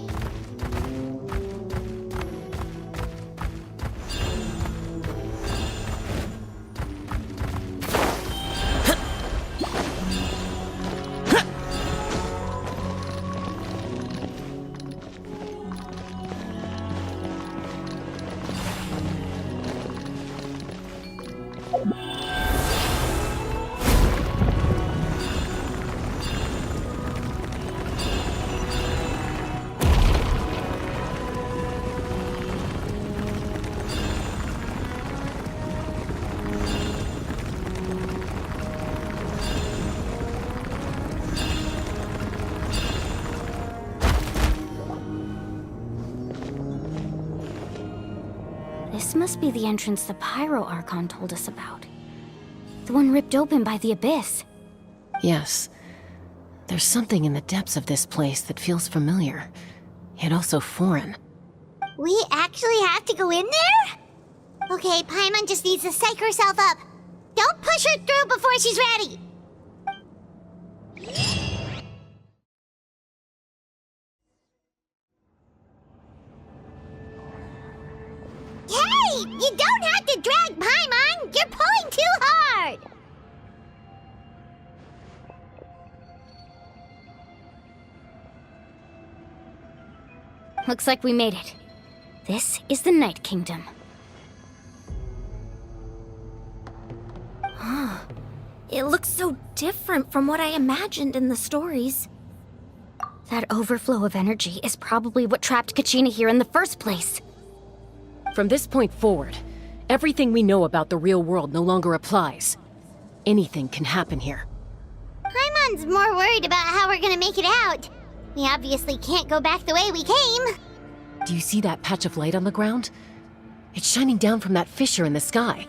This must be the entrance the Pyro Archon told us about. The one ripped open by the Abyss.
Yes. There's something in the depths of this place that feels familiar, yet also foreign.
We actually have to go in there? Okay, Paimon just needs to psych herself up. Don't push her through before she's ready. Hey! You don't have to drag Paimon! You're pulling too hard!
Looks like we made it. This is the Night Kingdom.
It looks so different from what I imagined in the stories.
That overflow of energy is probably what trapped Kachina here in the first place.
From this point forward, everything we know about the real world no longer applies. Anything can happen here.
Paimon's more worried about how we're gonna make it out. We obviously can't go back the way we came.
Do you see that patch of light on the ground? It's shining down from that fissure in the sky.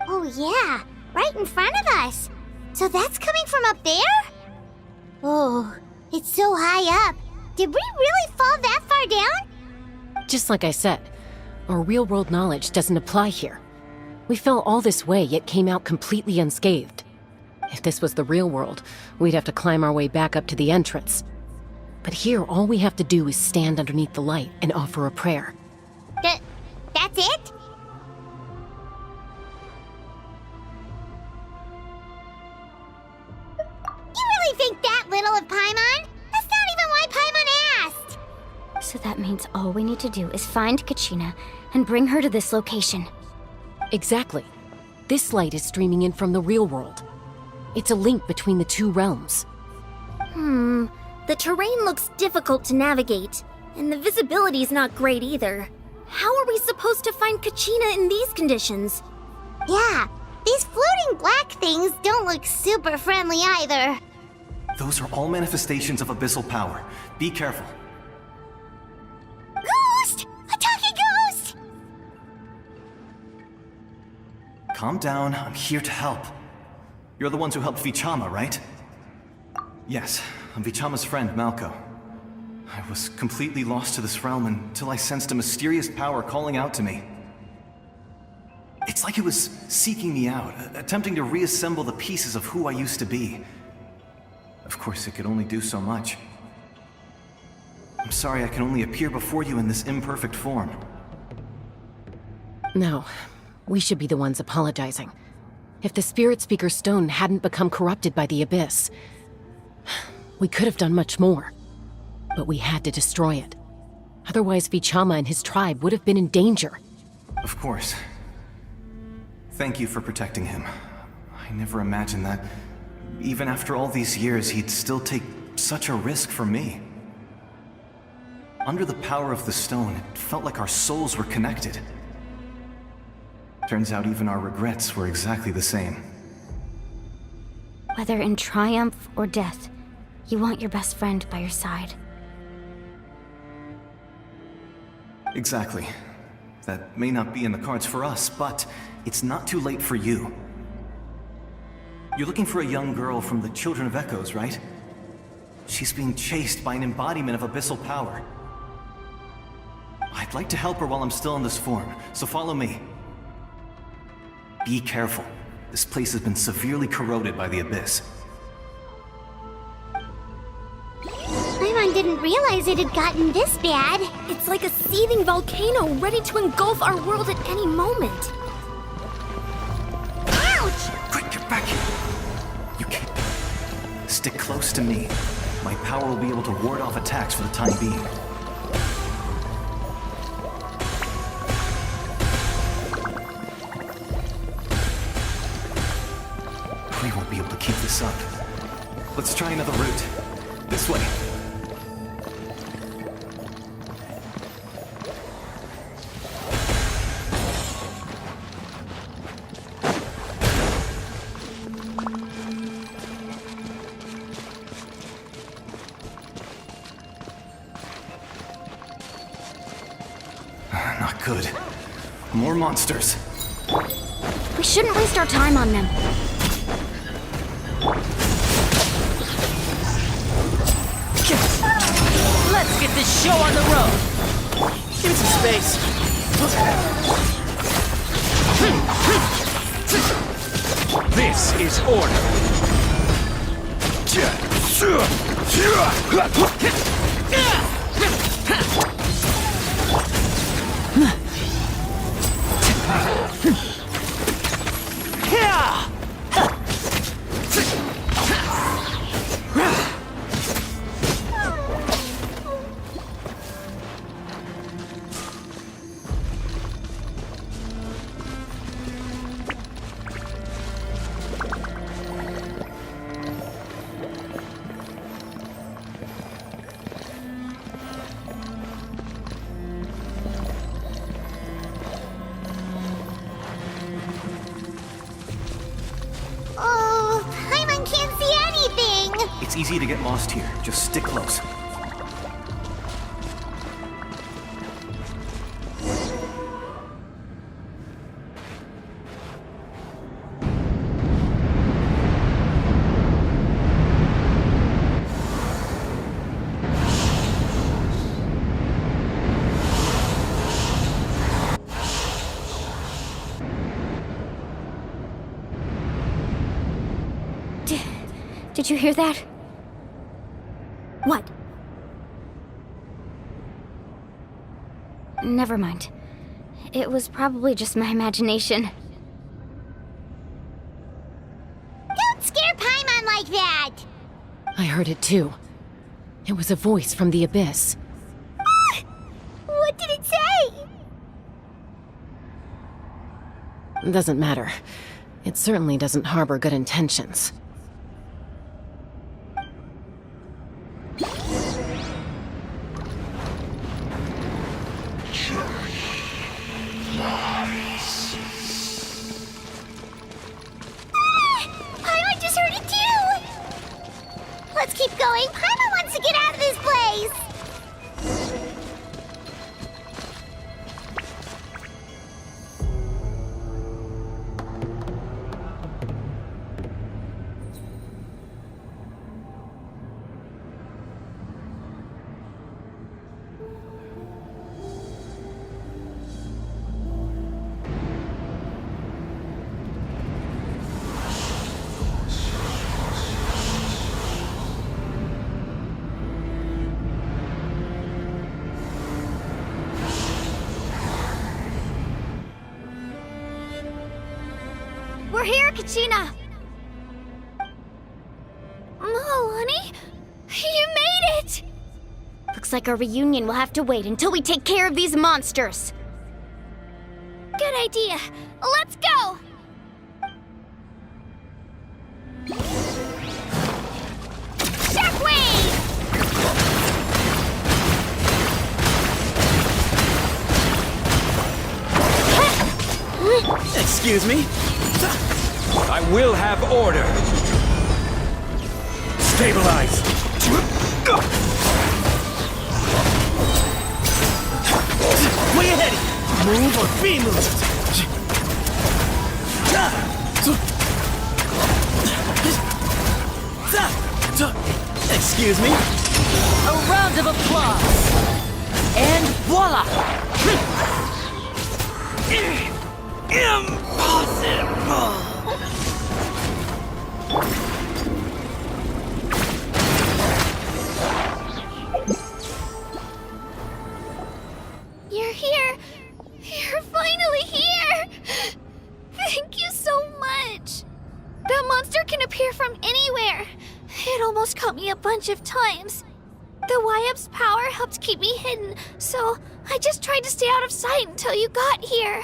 Oh yeah, right in front of us. So that's coming from up there? Oh, it's so high up. Did we really fall that far down?
Just like I said, our real-world knowledge doesn't apply here. We fell all this way, yet came out completely unscathed. If this was the real world, we'd have to climb our way back up to the entrance. But here, all we have to do is stand underneath the light and offer a prayer.
That's it? You really think that little of Paimon? That's not even why Paimon asked!
So that means all we need to do is find Kachina and bring her to this location.
Exactly. This light is streaming in from the real world. It's a link between the two realms.
The terrain looks difficult to navigate, and the visibility's not great either. How are we supposed to find Kachina in these conditions?
Yeah, these floating black things don't look super friendly either.
Those are all manifestations of abyssal power. Be careful.
Ghost! A talking ghost!
Calm down, I'm here to help. You're the ones who helped Vichama, right? Yes, I'm Vichama's friend, Malko. I was completely lost to this realm until I sensed a mysterious power calling out to me. It's like it was seeking me out, attempting to reassemble the pieces of who I used to be. Of course, it could only do so much. I'm sorry I can only appear before you in this imperfect form.
No, we should be the ones apologizing. If the Spirit Speaker's stone hadn't become corrupted by the Abyss, we could have done much more. But we had to destroy it. Otherwise, Vichama and his tribe would have been in danger.
Of course. Thank you for protecting him. I never imagined that, even after all these years, he'd still take such a risk for me. Under the power of the stone, it felt like our souls were connected. Turns out even our regrets were exactly the same.
Whether in triumph or death, you want your best friend by your side.
Exactly. That may not be in the cards for us, but it's not too late for you. You're looking for a young girl from the Children of Echoes, right? She's being chased by an embodiment of abyssal power. I'd like to help her while I'm still in this form, so follow me. Be careful. This place has been severely corroded by the Abyss.
Paimon didn't realize it had gotten this bad.
It's like a seething volcano ready to engulf our world at any moment.
Ouch!
Quick, get back here! You can't... Stick close to me. My power will be able to ward off attacks for the time being. We won't be able to keep this up. Let's try another route. This way. Not good. More monsters.
We shouldn't waste our time on them.
Let's get this show on the road!
Give me some space.
This is order.
Oh, Paimon can't see anything!
It's easy to get lost here. Just stick close.
Did you hear that?
What?
Never mind. It was probably just my imagination.
Don't scare Paimon like that!
I heard it too. It was a voice from the Abyss.
What did it say?
Doesn't matter. It certainly doesn't harbor good intentions.
Paimon just heard it too! Let's keep going. Paimon wants to get out of this place!
We're here, Kachina!
Oh, honey? You made it!
Looks like our reunion will have to wait until we take care of these monsters.
Good idea. Let's go! Shockwave!
Excuse me?
I will have order. Stabilize.
Way ahead! Move or be moved! Excuse me?
A round of applause! And voila!
Impossible!
You're here. You're finally here. Thank you so much. That monster can appear from anywhere. It almost caught me a bunch of times. The Wyab's power helped keep me hidden, so I just tried to stay out of sight until you got here.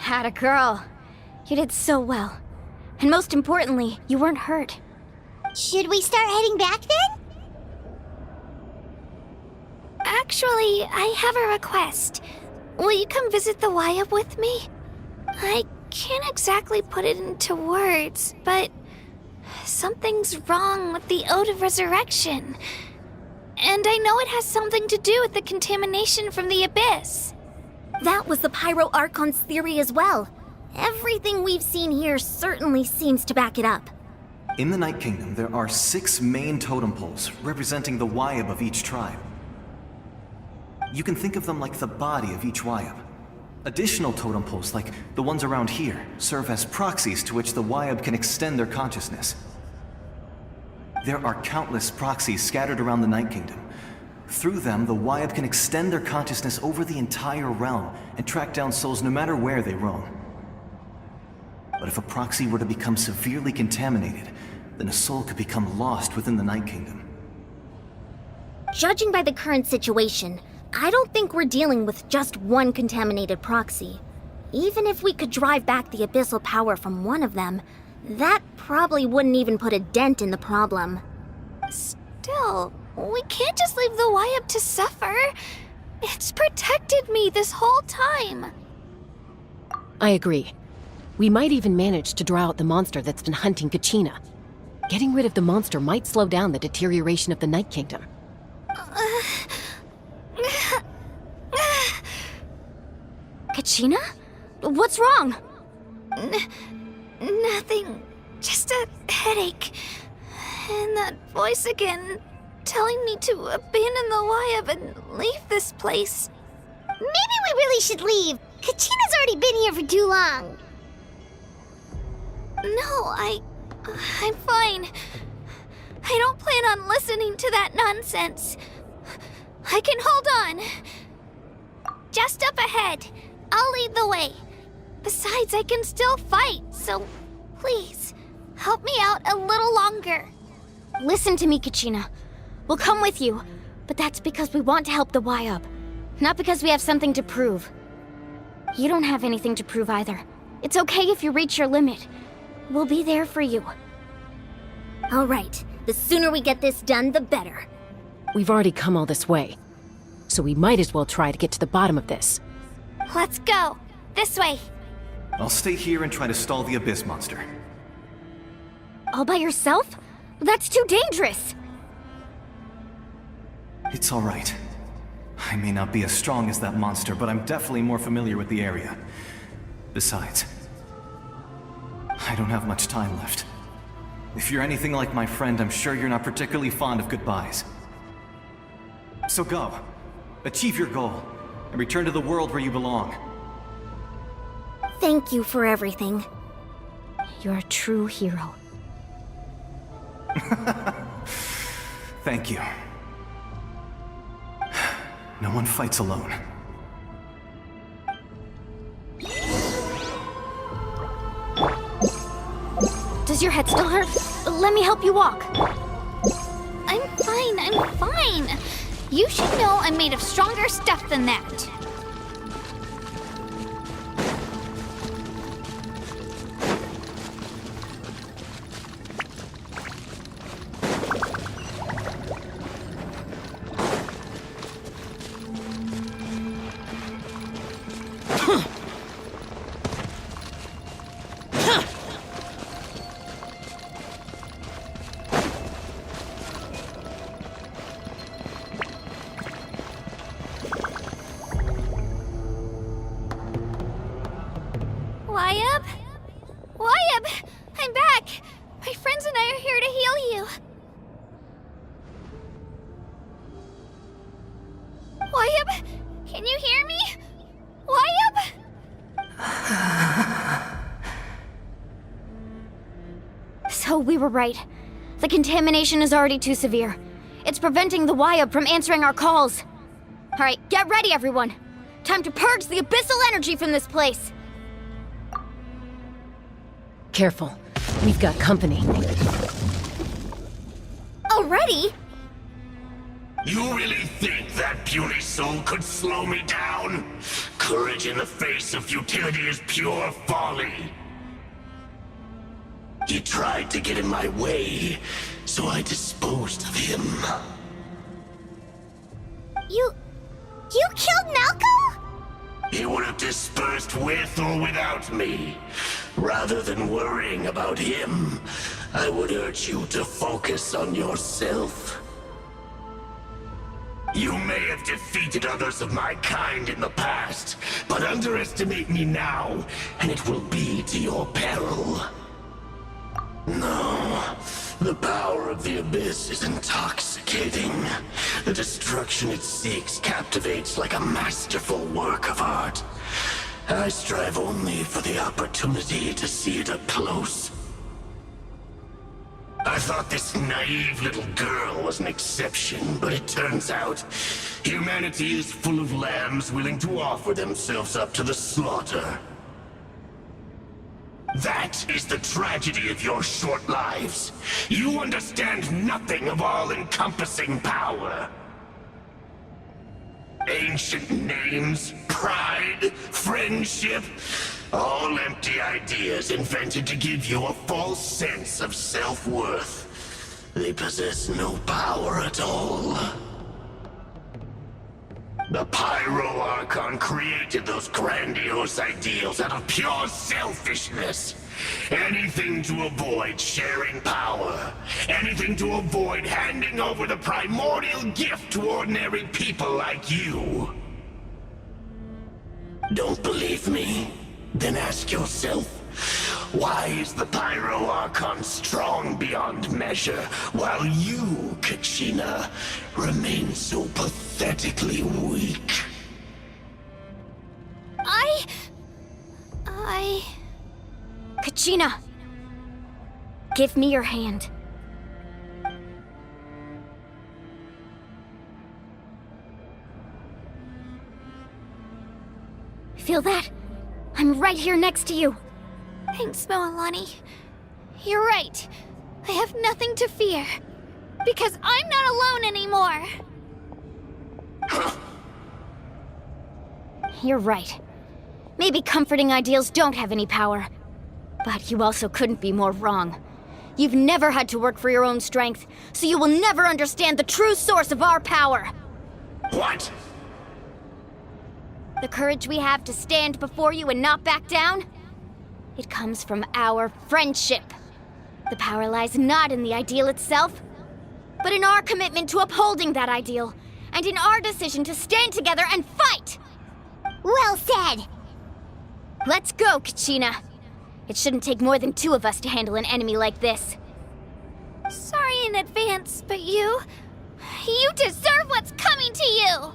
Atta girl. You did so well. And most importantly, you weren't hurt.
Should we start heading back then? Actually, I have a request. Will you come visit the Wyab with me? I can't exactly put it into words, but something's wrong with the Ode of Resurrection. And I know it has something to do with the contamination from the Abyss.
That was the Pyro Archon's theory as well. Everything we've seen here certainly seems to back it up.
In the Night Kingdom, there are 6 main totem poles representing the Wyab of each tribe. You can think of them like the body of each Wyab. Additional totem poles, like the ones around here, serve as proxies to which the Wyab can extend their consciousness. There are countless proxies scattered around the Night Kingdom. Through them, the Wyab can extend their consciousness over the entire realm and track down souls no matter where they roam. But if a proxy were to become severely contaminated, then a soul could become lost within the Night Kingdom.
Judging by the current situation, I don't think we're dealing with just one contaminated proxy. Even if we could drive back the abyssal power from one of them, that probably wouldn't even put a dent in the problem.
Still, we can't just leave the Wyab to suffer. It's protected me this whole time.
I agree. We might even manage to draw out the monster that's been hunting Kachina. Getting rid of the monster might slow down the deterioration of the Night Kingdom.
Kachina? What's wrong?
Nothing. Just a headache. And that voice again, telling me to abandon the Wyab and leave this place. Maybe we really should leave. Kachina's already been here for too long. No, I'm fine. I don't plan on listening to that nonsense. I can hold on. Just up ahead. I'll lead the way. Besides, I can still fight, so please, help me out a little longer.
Listen to me, Kachina. We'll come with you, but that's because we want to help the Wyab, not because we have something to prove. You don't have anything to prove either. It's okay if you reach your limit. We'll be there for you.
All right, the sooner we get this done, the better.
We've already come all this way, so we might as well try to get to the bottom of this.
Let's go. This way.
I'll stay here and try to stall the Abyss monster.
All by yourself? That's too dangerous.
It's all right. I may not be as strong as that monster, but I'm definitely more familiar with the area. Besides, I don't have much time left. If you're anything like my friend, I'm sure you're not particularly fond of goodbyes. So go. Achieve your goal, and return to the world where you belong.
Thank you for everything.
You're a true hero.
Thank you. No one fights alone.
Does your head still hurt? Let me help you walk.
I'm fine. You should know I'm made of stronger stuff than that. Wyab! I'm back! My friends and I are here to heal you. Wyab, can you hear me? Wyab?
So we were right. The contamination is already too severe. It's preventing the Wyab from answering our calls. Alright, get ready, everyone! Time to purge the abyssal energy from this place!
Careful. We've got company.
Already?
You really think that puny soul could slow me down? Courage in the face of futility is pure folly. He tried to get in my way, so I disposed of him.
You killed Malco?
He would have dispersed with or without me. Rather than worrying about him, I would urge you to focus on yourself. You may have defeated others of my kind in the past, but underestimate me now, and it will be to your peril. No, the power of the Abyss is intoxicating. The destruction it seeks captivates like a masterful work of art. I strive only for the opportunity to see it up close. I thought this naive little girl was an exception, but it turns out humanity is full of lambs willing to offer themselves up to the slaughter. That is the tragedy of your short lives. You understand nothing of all-encompassing power. Ancient names, pride, friendship, all empty ideas invented to give you a false sense of self-worth. They possess no power at all. The Pyro Archon created those grandiose ideals out of pure selfishness. Anything to avoid sharing power. Anything to avoid handing over the primordial gift to ordinary people like you. Don't believe me? Then ask yourself, why is the Pyro Archon strong beyond measure, while you, Kachina, remain so pathetically weak?
Kachina! Give me your hand. Feel that? I'm right here next to you.
Thanks, Moalani. You're right. I have nothing to fear. Because I'm not alone anymore.
You're right. Maybe comforting ideals don't have any power. But you also couldn't be more wrong. You've never had to work for your own strength, so you will never understand the true source of our power.
What?
The courage we have to stand before you and not back down? It comes from our friendship. The power lies not in the ideal itself, but in our commitment to upholding that ideal, and in our decision to stand together and fight!
Well said!
Let's go, Kachina. It shouldn't take more than 2 of us to handle an enemy like this.
Sorry in advance, but you deserve what's coming to you!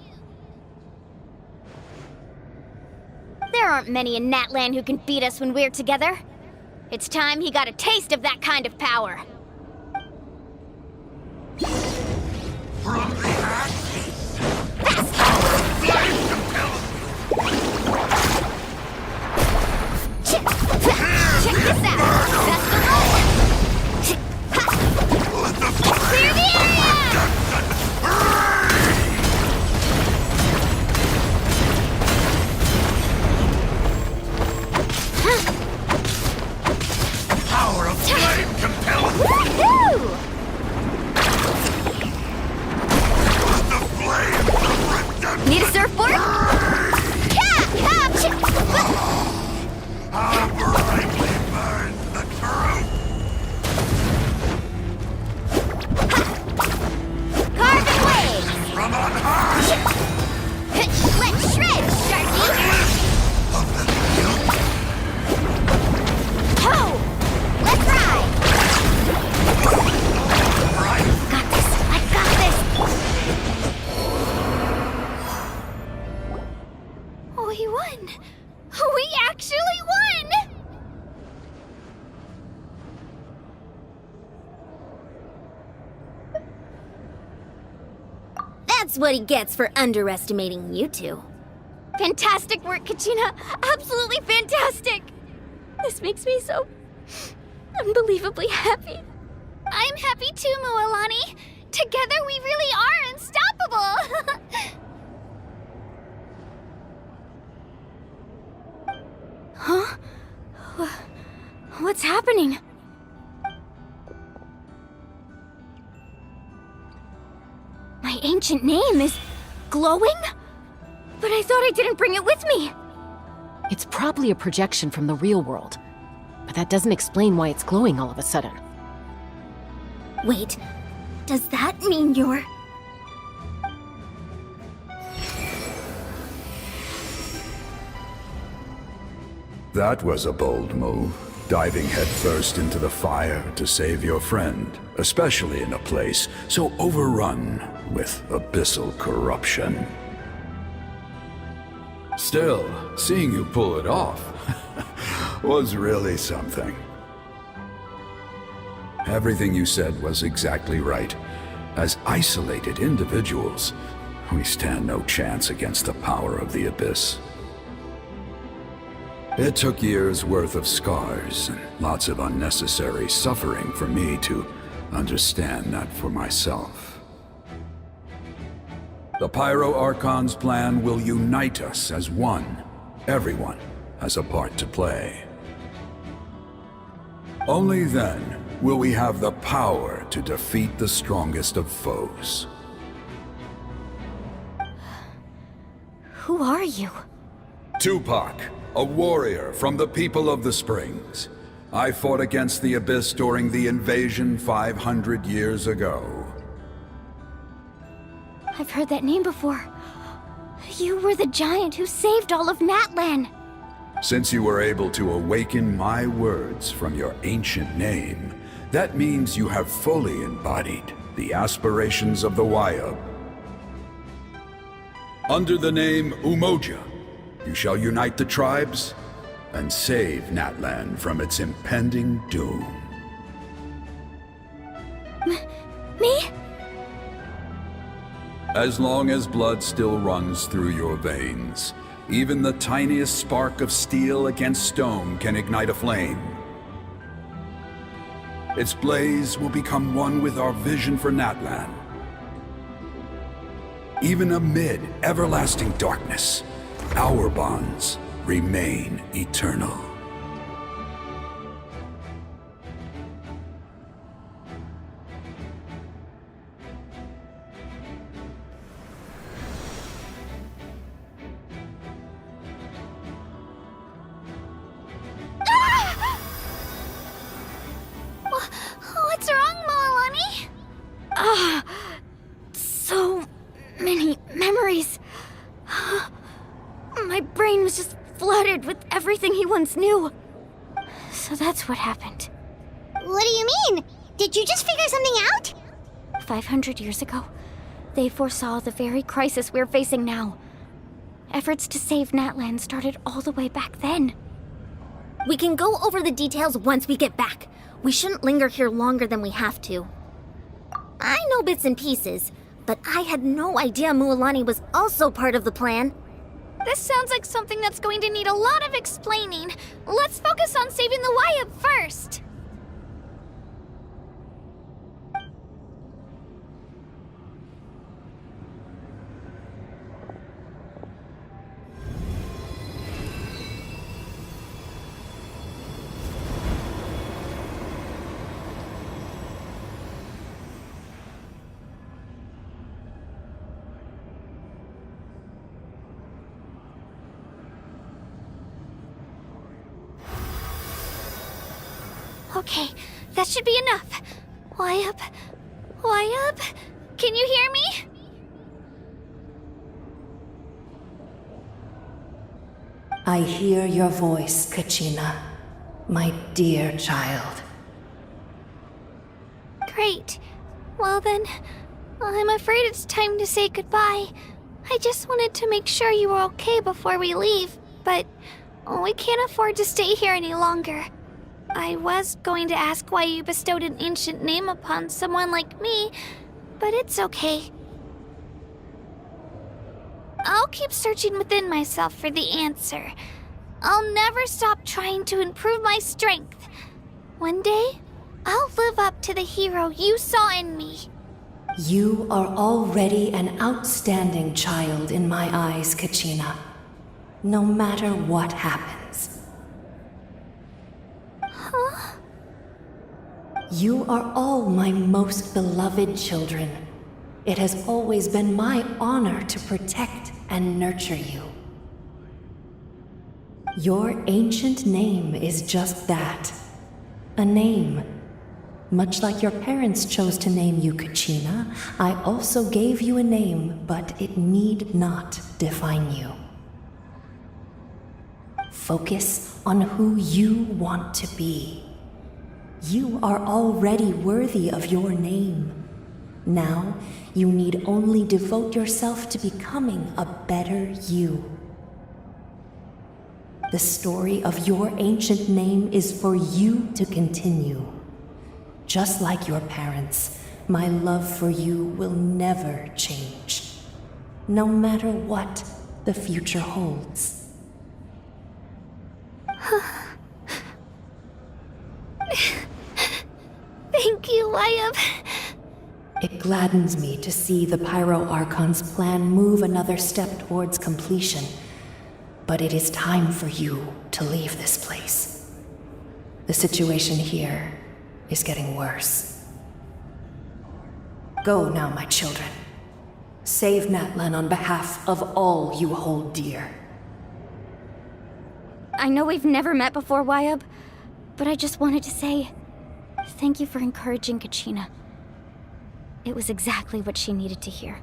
There aren't many in Natlan who can beat us when we're together. It's time he got a taste of that kind of power.
From the ashes! Flame compels
Check this out! That's the roll! Clear the area!
power of flame compels
Woohoo!
the flames of redemption!
Need a surfboard?
How brightly burns the truth!
Carving waves!
From on high!
Let's shred, Sharky! Ho! Let's ride! Got this! I got this!
We won! We actually won!
That's what he gets for underestimating you two.
Fantastic work, Kachina! Absolutely fantastic! This makes me so unbelievably happy.
I'm happy too, Mualani. Together we really are unstoppable.
Huh? What's happening? My ancient name is glowing? But I thought I didn't bring it with me.
It's probably a projection from the real world, but that doesn't explain why it's glowing all of a sudden.
Wait, does that mean you're...
That was a bold move, diving headfirst into the fire to save your friend, especially in a place so overrun with abyssal corruption. Still, seeing you pull it off was really something. Everything you said was exactly right. As isolated individuals, we stand no chance against the power of the Abyss. It took years' worth of scars and lots of unnecessary suffering for me to understand that for myself. The Pyro Archon's plan will unite us as one. Everyone has a part to play. Only then will we have the power to defeat the strongest of foes.
Who are you?
Tupac, a warrior from the people of the Springs. I fought against the Abyss during the invasion 500 years ago.
I've heard that name before. You were the giant who saved all of Natlan.
Since you were able to awaken my words from your ancient name, that means you have fully embodied the aspirations of the Wayub. Under the name Umoja, you shall unite the tribes and save Natlan from its impending doom.
Me?
As long as blood still runs through your veins, even the tiniest spark of steel against stone can ignite a flame. Its blaze will become one with our vision for Natlan. Even amid everlasting darkness, our bonds remain eternal.
What's wrong, Mualani?
So many memories. My brain was just flooded with everything he once knew. So that's what happened.
What do you mean? Did you just figure something out?
500 years ago, they foresaw the very crisis we're facing now. Efforts to save Natlan started all the way back then.
We can go over the details once we get back. We shouldn't linger here longer than we have to. I know bits and pieces, but I had no idea Mualani was also part of the plan.
This sounds like something that's going to need a lot of explaining. Let's focus on saving the Wayub first. Okay, that should be enough. Wayub? Wayub? Can you hear me?
I hear your voice, Kachina, my dear child.
Great. Well then, I'm afraid it's time to say goodbye. I just wanted to make sure you were okay before we leave, but we can't afford to stay here any longer. I was going to ask why you bestowed an ancient name upon someone like me, but it's okay. keep searching within myself for the answer. I'll never stop trying to improve my strength. One day, I'll live up to the hero you saw in me.
You are already an outstanding child in my eyes, Kachina. No matter what happens.
Huh?
You are all my most beloved children. It has always been my honor to protect and nurture you. Your ancient name is just that. A name. Much like your parents chose to name you Kachina, I also gave you a name, but it need not define you. Focus on who you want to be. You are already worthy of your name. Now, you need only devote yourself to becoming a better you. The story of your ancient name is for you to continue. Just like your parents, my love for you will never change, no matter what the future holds.
Thank you, Wyatt.
It gladdens me to see the Pyro Archon's plan move another step towards completion. But it is time for you to leave this place. The situation here is getting worse. Go now, my children. Save Natlan on behalf of all you hold dear.
I know we've never met before, Wyatt, but I just wanted to say thank you for encouraging Kachina. It was exactly what she needed to hear.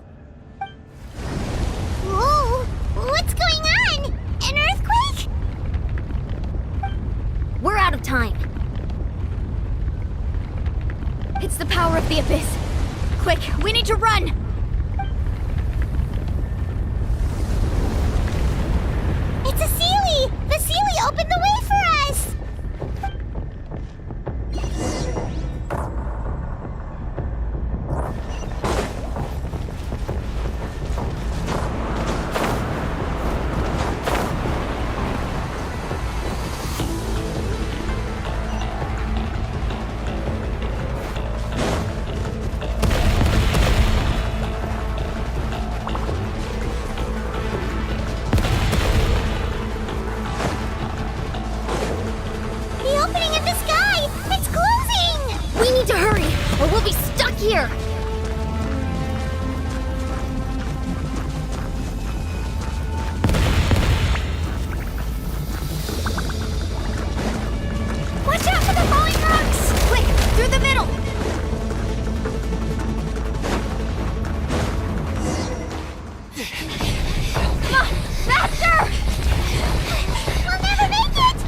Whoa! What's going on? An earthquake?
We're out of time. It's the power of the Abyss. Quick, we need to run!
It's a Sealy! The Sealy opened the way for us!
Here!
Watch out for the falling rocks!
Quick, through the middle! Come on, faster!
We'll never make it!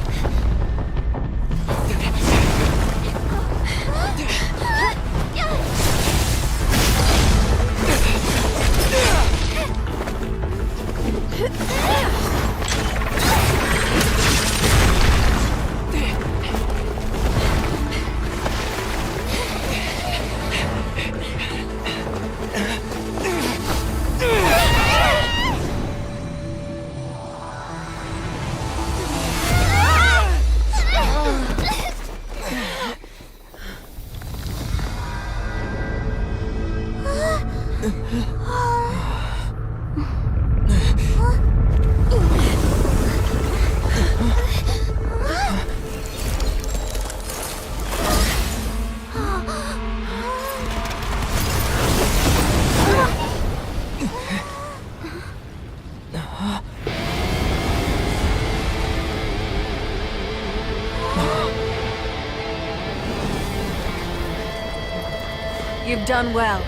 You've done well.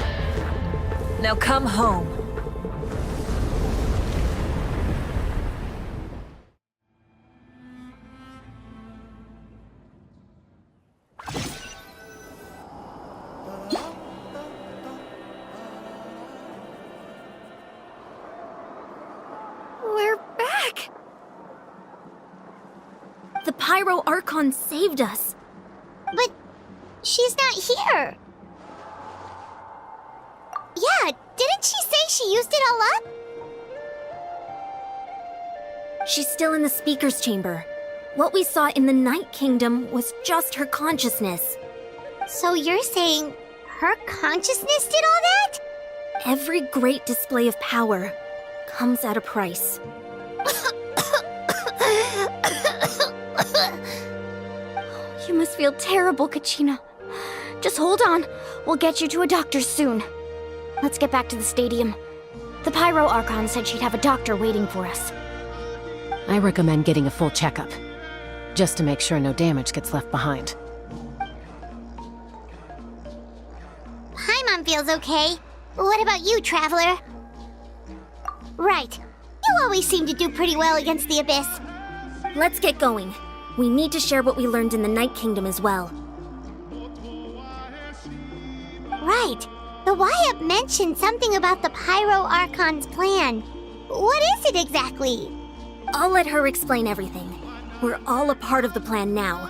Now come home.
We're back! The Pyro Archon saved us.
But she's not here. Yeah, didn't she say she used it all up?
She's still in the Speaker's Chamber. What we saw in the Night Kingdom was just her consciousness.
So you're saying her consciousness did all that?
Every great display of power comes at a price.
You must feel terrible, Kachina. Just hold on. We'll get you to a doctor soon. Let's get back to the stadium. The Pyro Archon said she'd have a doctor waiting for us.
I recommend getting a full checkup, just to make sure no damage gets left behind.
Paimon feels okay. What about you, Traveler? Right. You always seem to do pretty well against the Abyss.
Let's get going. We need to share what we learned in the Night Kingdom as well.
Right. The Y-Up mentioned something about the Pyro Archon's plan. What is it exactly?
I'll let her explain everything. We're all a part of the plan now.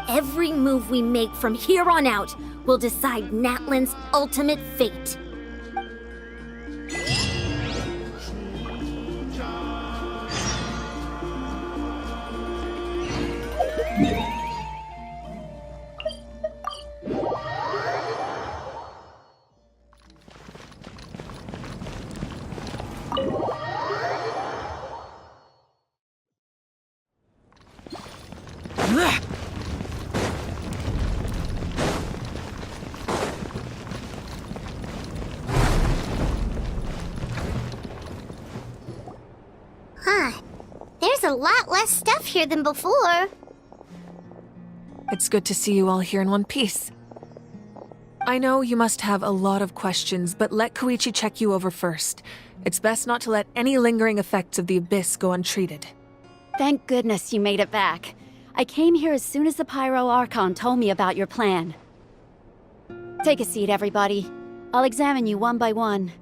Every move we make from here on out will decide Natlan's ultimate fate.
Huh. There's a lot less stuff here than before.
It's good to see you all here in one piece. I know you must have a lot of questions, but let Koichi check you over first. It's best not to let any lingering effects of the Abyss go untreated.
Thank goodness you made it back. I came here as soon as the Pyro Archon told me about your plan. Take a seat, everybody. I'll examine you one by one.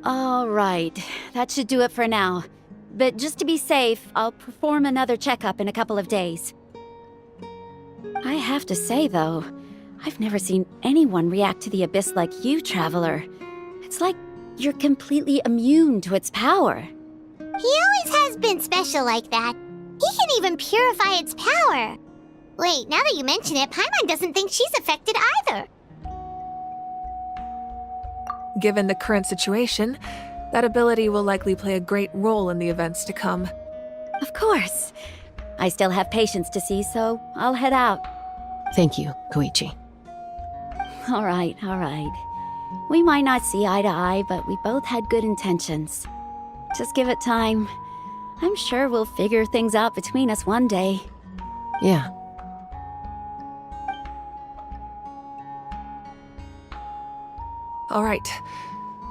All right, that should do it for now. But just to be safe, I'll perform another checkup in a couple of days. I have to say, though, I've never seen anyone react to the Abyss like you, Traveler. It's like you're completely immune to its power.
He always has been special like that. He can even purify its power. Wait, now that you mention it, Paimon doesn't think she's affected either.
Given the current situation, that ability will likely play a great role in the events to come.
Of course. I still have patients to see, so I'll head out.
Thank you, Koichi.
All right, all right. We might not see eye to eye, but we both had good intentions. Just give it time. I'm sure we'll figure things out between us one day.
Yeah.
All right.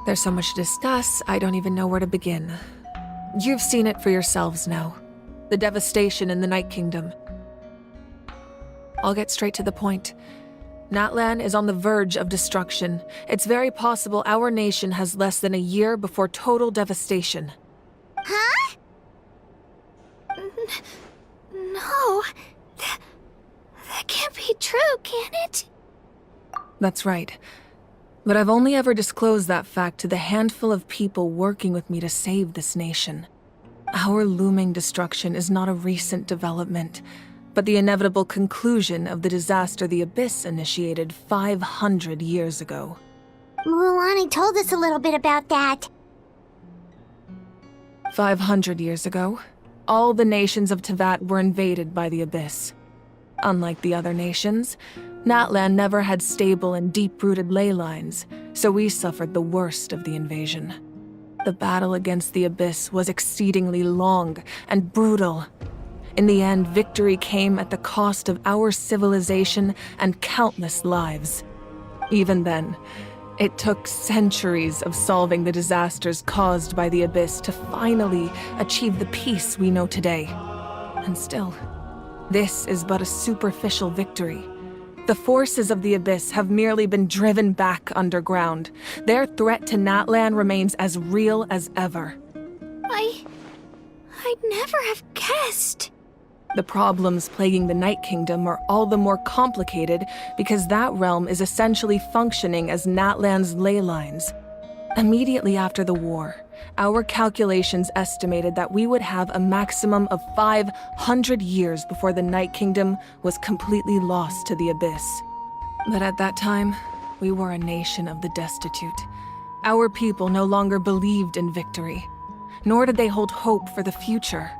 There's so much to discuss, I don't even know where to begin. You've seen it for yourselves now. The devastation in the Night Kingdom. I'll get straight to the point. Natlan is on the verge of destruction. It's very possible our nation has less than a year before total devastation.
Huh?
No. That can't be true, can it?
That's right. But I've only ever disclosed that fact to the handful of people working with me to save this nation. Our looming destruction is not a recent development, but the inevitable conclusion of the disaster the Abyss initiated 500 years ago.
Mualani told us a little bit about that.
500 years ago, all the nations of Tevat were invaded by the Abyss. Unlike the other nations, Natlan never had stable and deep-rooted ley lines, so we suffered the worst of the invasion. The battle against the Abyss was exceedingly long and brutal. In the end, victory came at the cost of our civilization and countless lives. Even then, it took centuries of solving the disasters caused by the Abyss to finally achieve the peace we know today. And still, this is but a superficial victory. The forces of the Abyss have merely been driven back underground. Their threat to Natlan remains as real as ever.
I'd never have guessed.
The problems plaguing the Night Kingdom are all the more complicated because that realm is essentially functioning as Natlan's ley lines. Immediately after the war, our calculations estimated that we would have a maximum of 500 years before the Night Kingdom was completely lost to the abyss. But at that time, we were a nation of the destitute. Our people no longer believed in victory, nor did they hold hope for the future.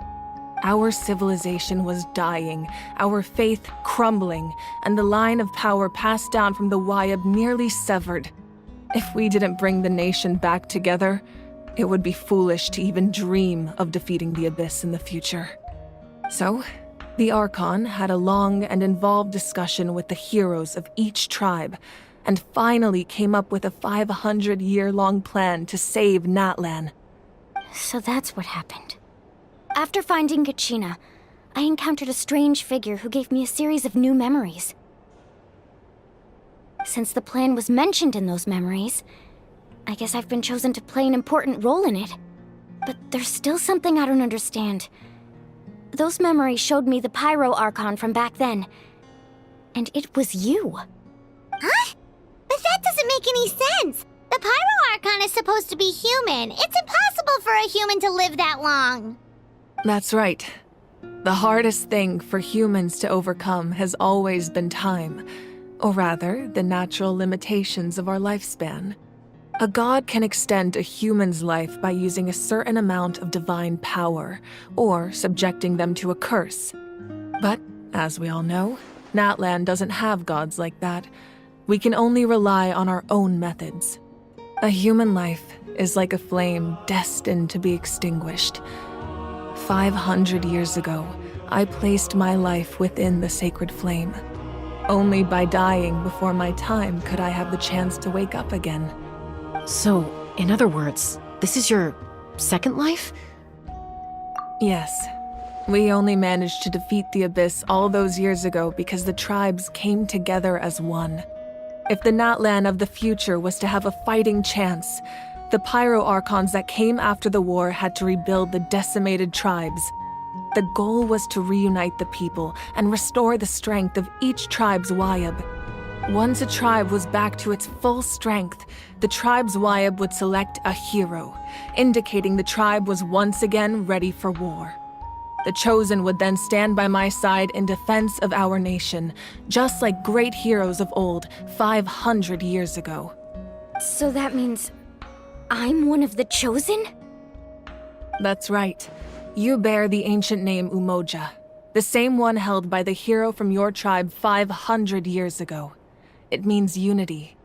Our civilization was dying, our faith crumbling, and the line of power passed down from the Wyab nearly severed. If we didn't bring the nation back together, it would be foolish to even dream of defeating the Abyss in the future. So, the Archon had a long and involved discussion with the heroes of each tribe, and finally came up with a 500-year-long plan to save Natlan.
So that's what happened. After finding Kachina, I encountered a strange figure who gave me a series of new memories. Since the plan was mentioned in those memories, I guess I've been chosen to play an important role in it. But there's still something I don't understand. Those memories showed me the Pyro Archon from back then. And it was you.
Huh? But that doesn't make any sense. The Pyro Archon is supposed to be human. It's impossible for a human to live that long.
That's right. The hardest thing for humans to overcome has always been time, or rather, the natural limitations of our lifespan. A god can extend a human's life by using a certain amount of divine power, or subjecting them to a curse. But, as we all know, Natlan doesn't have gods like that. We can only rely on our own methods. A human life is like a flame destined to be extinguished. 500 years ago, I placed my life within the sacred flame. Only by dying before my time could I have the chance to wake up again.
So, in other words, this is your second life?
Yes. We only managed to defeat the Abyss all those years ago because the tribes came together as one. If the Natlan of the future was to have a fighting chance, the Pyro Archons that came after the war had to rebuild the decimated tribes. The goal was to reunite the people and restore the strength of each tribe's Wyab. Once a tribe was back to its full strength, the tribe's Wyab would select a hero, indicating the tribe was once again ready for war. The Chosen would then stand by my side in defense of our nation, just like great heroes of old 500 years ago.
So that means I'm one of the Chosen?
That's right. You bear the ancient name Umoja, the same one held by the hero from your tribe 500 years ago. It means unity.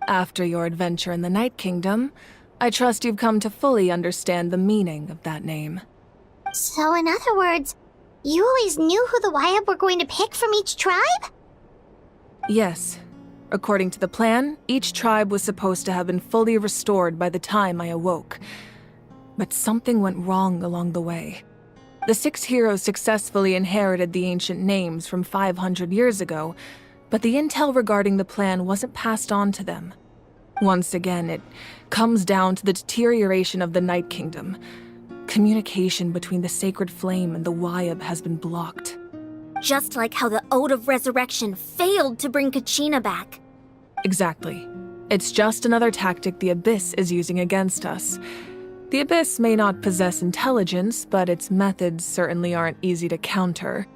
After your adventure in the Night Kingdom, I trust you've come to fully understand the meaning of that name.
So in other words, you always knew who the Wyab were going to pick from each tribe?
Yes. According to the plan, each tribe was supposed to have been fully restored by the time I awoke. But something went wrong along the way. The 6 heroes successfully inherited the ancient names from 500 years ago, but the intel regarding the plan wasn't passed on to them. Once again, it comes down to the deterioration of the Night Kingdom. Communication between the Sacred Flame and the Wyab has been blocked.
Just like how the Ode of Resurrection failed to bring Kachina back.
Exactly. It's just another tactic the Abyss is using against us. The Abyss may not possess intelligence, but its methods certainly aren't easy to counter.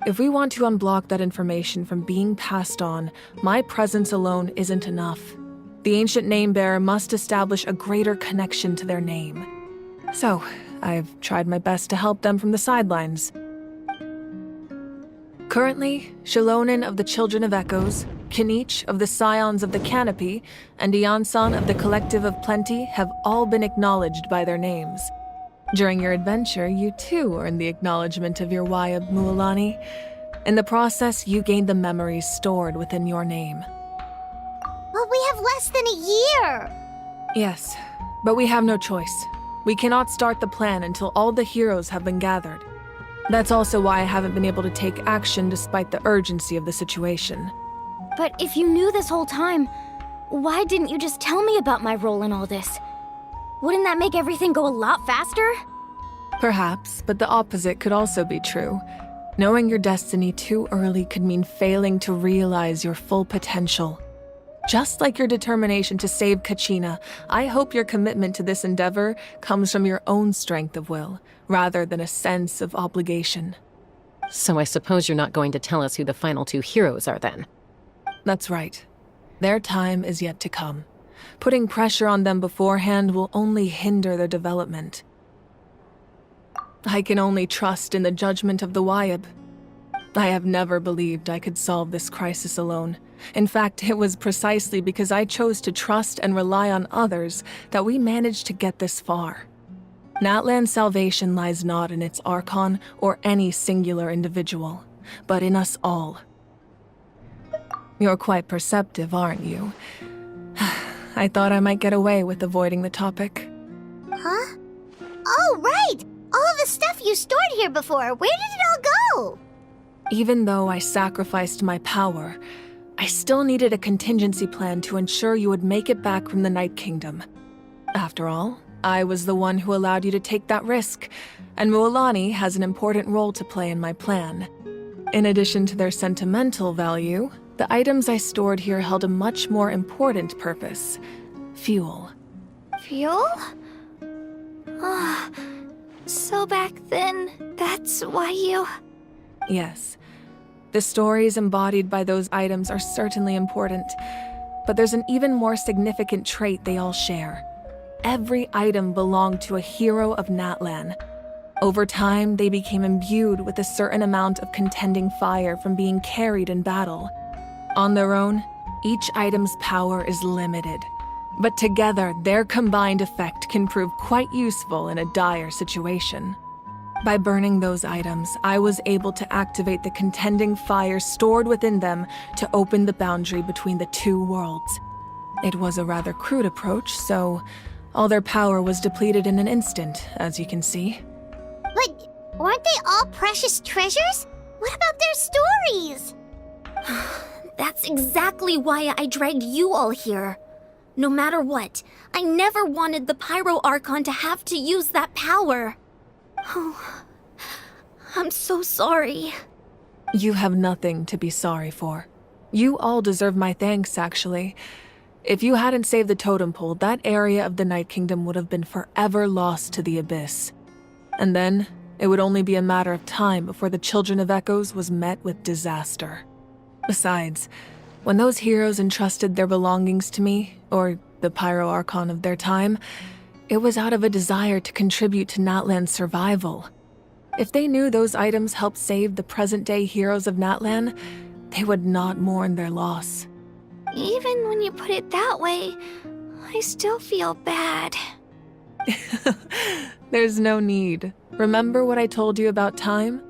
If we want to unblock that information from being passed on, my presence alone isn't enough. The ancient name-bearer must establish a greater connection to their name. So, I've tried my best to help them from the sidelines. Currently, Shilonen of the Children of Echoes, Kinich of the Scions of the Canopy, and Iansan of the Collective of Plenty have all been acknowledged by their names. During your adventure, you too earned the acknowledgement of your Wyab, Mualani. In the process, you gained the memories stored within your name.
But we have less than a year!
Yes, but we have no choice. We cannot start the plan until all the heroes have been gathered. That's also why I haven't been able to take action despite the urgency of the situation.
But if you knew this whole time, why didn't you just tell me about my role in all this? Wouldn't that make everything go a lot faster?
Perhaps, but the opposite could also be true. Knowing your destiny too early could mean failing to realize your full potential. Just like your determination to save Kachina, I hope your commitment to this endeavor comes from your own strength of will, rather than a sense of obligation.
So I suppose you're not going to tell us who the final two heroes are then?
That's right. Their time is yet to come. Putting pressure on them beforehand will only hinder their development. I can only trust in the judgment of the Wyab. I have never believed I could solve this crisis alone. In fact, it was precisely because I chose to trust and rely on others that we managed to get this far. Natlan's salvation lies not in its Archon or any singular individual, but in us all. You're quite perceptive, aren't you? I thought I might get away with avoiding the topic.
Huh? Oh, right! All of the stuff you stored here before, where did it all go?
Even though I sacrificed my power, I still needed a contingency plan to ensure you would make it back from the Night Kingdom. After all, I was the one who allowed you to take that risk, and Mualani has an important role to play in my plan. In addition to their sentimental value, the items I stored here held a much more important purpose: fuel.
Fuel? Ah, so back then, that's why you...
Yes. The stories embodied by those items are certainly important, but there's an even more significant trait they all share. Every item belonged to a hero of Natlan. Over time, they became imbued with a certain amount of contending fire from being carried in battle. On their own, each item's power is limited, but together, their combined effect can prove quite useful in a dire situation. By burning those items, I was able to activate the contending fire stored within them to open the boundary between the two worlds. It was a rather crude approach, so all their power was depleted in an instant, as you can see.
But weren't they all precious treasures? What about their stories?
That's exactly why I dragged you all here. No matter what, I never wanted the Pyro Archon to have to use that power. Oh, I'm so sorry.
You have nothing to be sorry for. You all deserve my thanks, actually. If you hadn't saved the totem pole, that area of the Night Kingdom would have been forever lost to the Abyss. And then, it would only be a matter of time before the Children of Echoes was met with disaster. Besides, when those heroes entrusted their belongings to me, or the Pyro Archon of their time, it was out of a desire to contribute to Natlan's survival. If they knew those items helped save the present-day heroes of Natlan, they would not mourn their loss.
Even when you put it that way, I still feel bad.
There's no need. Remember what I told you about time?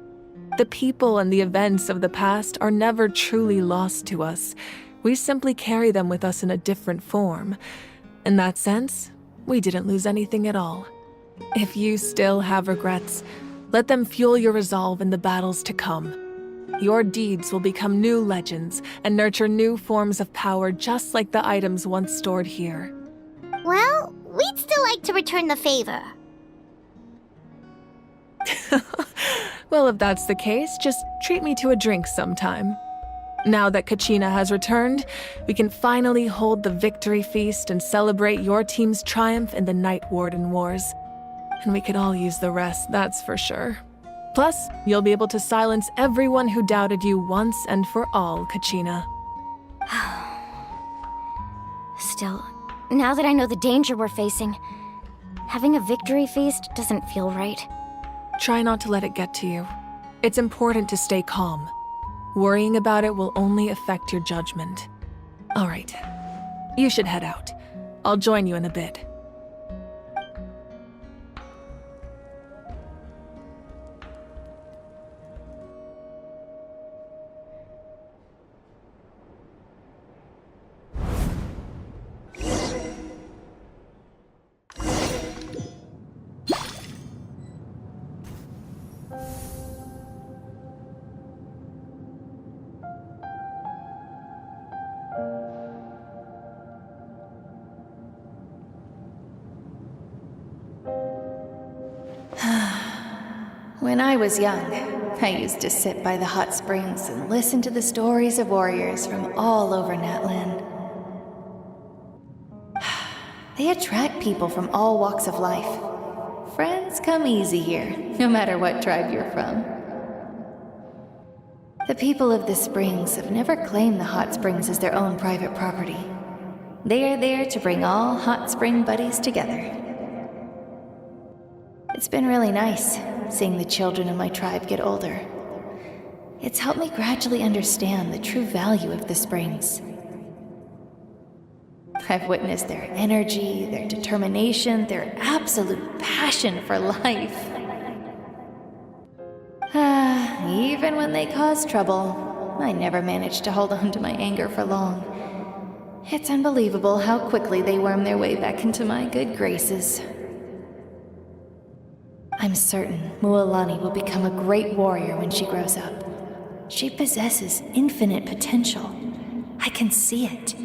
The people and the events of the past are never truly lost to us. We simply carry them with us in a different form. In that sense, we didn't lose anything at all. If you still have regrets, let them fuel your resolve in the battles to come. Your deeds will become new legends and nurture new forms of power just like the items once stored here.
Well, we'd still like to return the favor.
Well, if that's the case, just treat me to a drink sometime. Now that Kachina has returned, we can finally hold the victory feast and celebrate your team's triumph in the Night Warden Wars. And we could all use the rest, that's for sure. Plus, you'll be able to silence everyone who doubted you once and for all, Kachina.
Still, now that I know the danger we're facing, having a victory feast doesn't feel right.
Try not to let it get to you. It's important to stay calm. Worrying about it will only affect your judgment. All right, you should head out. I'll join you in a bit.
When I was young, I used to sit by the hot springs and listen to the stories of warriors from all over Natlan. They attract people from all walks of life. Friends come easy here, no matter what tribe you're from. The people of the springs have never claimed the hot springs as their own private property. They are there to bring all hot spring buddies together. It's been really nice, seeing the children of my tribe get older. It's helped me gradually understand the true value of the springs. I've witnessed their energy, their determination, their absolute passion for life. Even when they cause trouble, I never managed to hold on to my anger for long. It's unbelievable how quickly they worm their way back into my good graces. I'm certain Mualani will become a great warrior when she grows up. She possesses infinite potential. I can see it.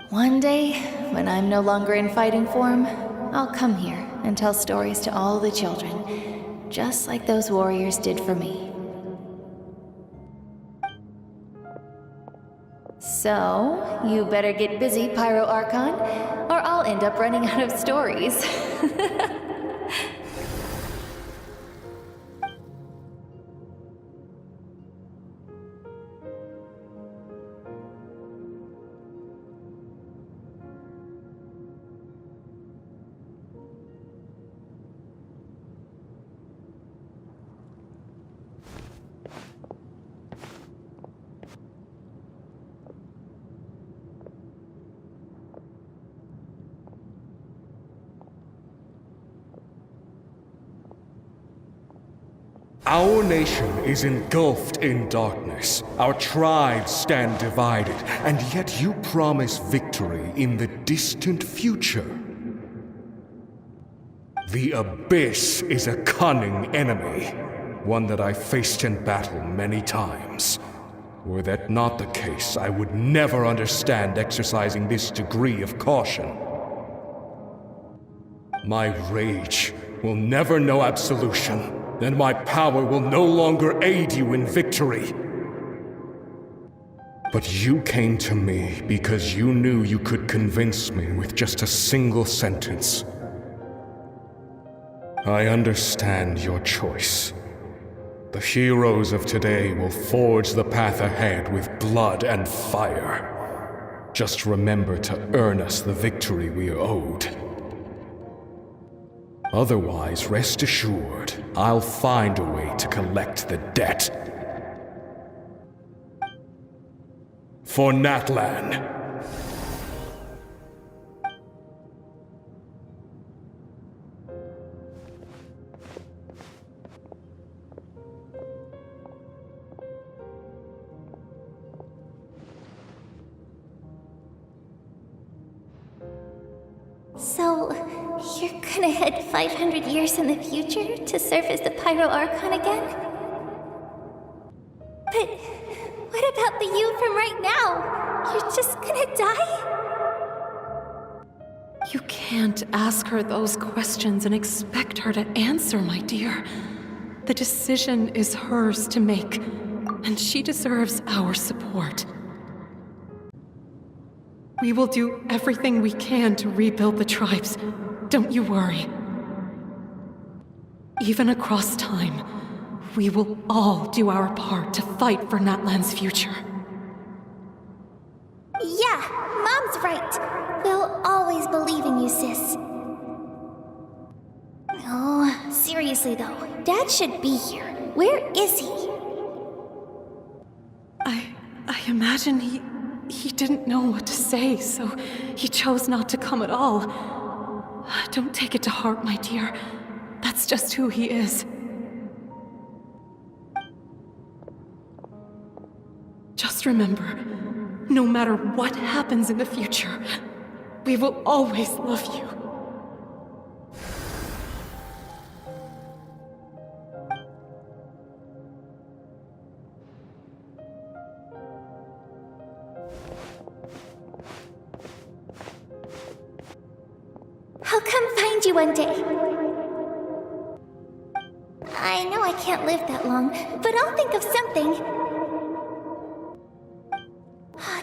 One day, when I'm no longer in fighting form, I'll come here and tell stories to all the children, just like those warriors did for me. So, you better get busy, Pyro Archon, or I'll end up running out of stories.
Our nation is engulfed in darkness. Our tribes stand divided, and yet you promise victory in the distant future. The Abyss is a cunning enemy, one that I faced in battle many times. Were that not the case, I would never understand exercising this degree of caution. My rage will never know absolution. Then my power will no longer aid you in victory. But you came to me because you knew you could convince me with just a single sentence. I understand your choice. The heroes of today will forge the path ahead with blood and fire. Just remember to earn us the victory we are owed. Otherwise, rest assured, I'll find a way to collect the debt. For Natlan.
So, you're gonna head 500 years in the future to serve as the Pyro Archon again? But what about the you from right now? You're just gonna die?
You can't ask her those questions and expect her to answer, my dear. The decision is hers to make, and she deserves our support. We will do everything we can to rebuild the tribes. Don't you worry. Even across time, we will all do our part to fight for Natlan's future.
Yeah, Mom's right. We'll always believe in you, sis. Oh, seriously though, Dad should be here. Where is he?
I imagine he didn't know what to say, so he chose not to come at all. Don't take it to heart, my dear. That's just who he is. Just remember, no matter what happens in the future, we will always love you.
I'll come find you one day. I know I can't live that long, but I'll think of something.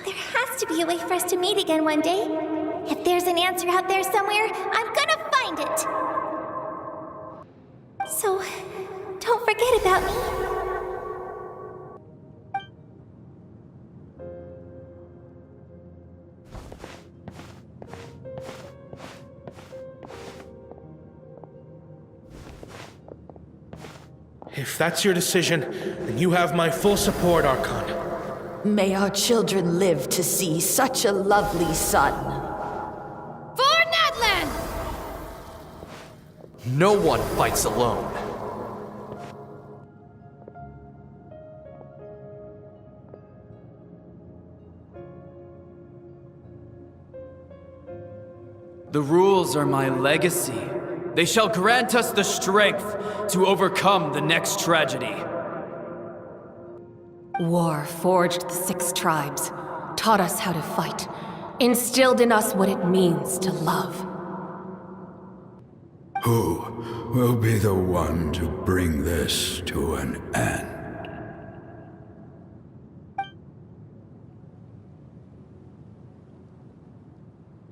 There has to be a way for us to meet again one day. If there's an answer out there somewhere, I'm gonna find it. So, don't forget about me.
If that's your decision, then you have my full support, Archon.
May our children live to see such a lovely son.
For Nadland!
No one fights alone.
The rules are my legacy. They shall grant us the strength to overcome the next tragedy.
War forged the 6 tribes, taught us how to fight, instilled in us what it means to love.
Who will be the one to bring this to an end?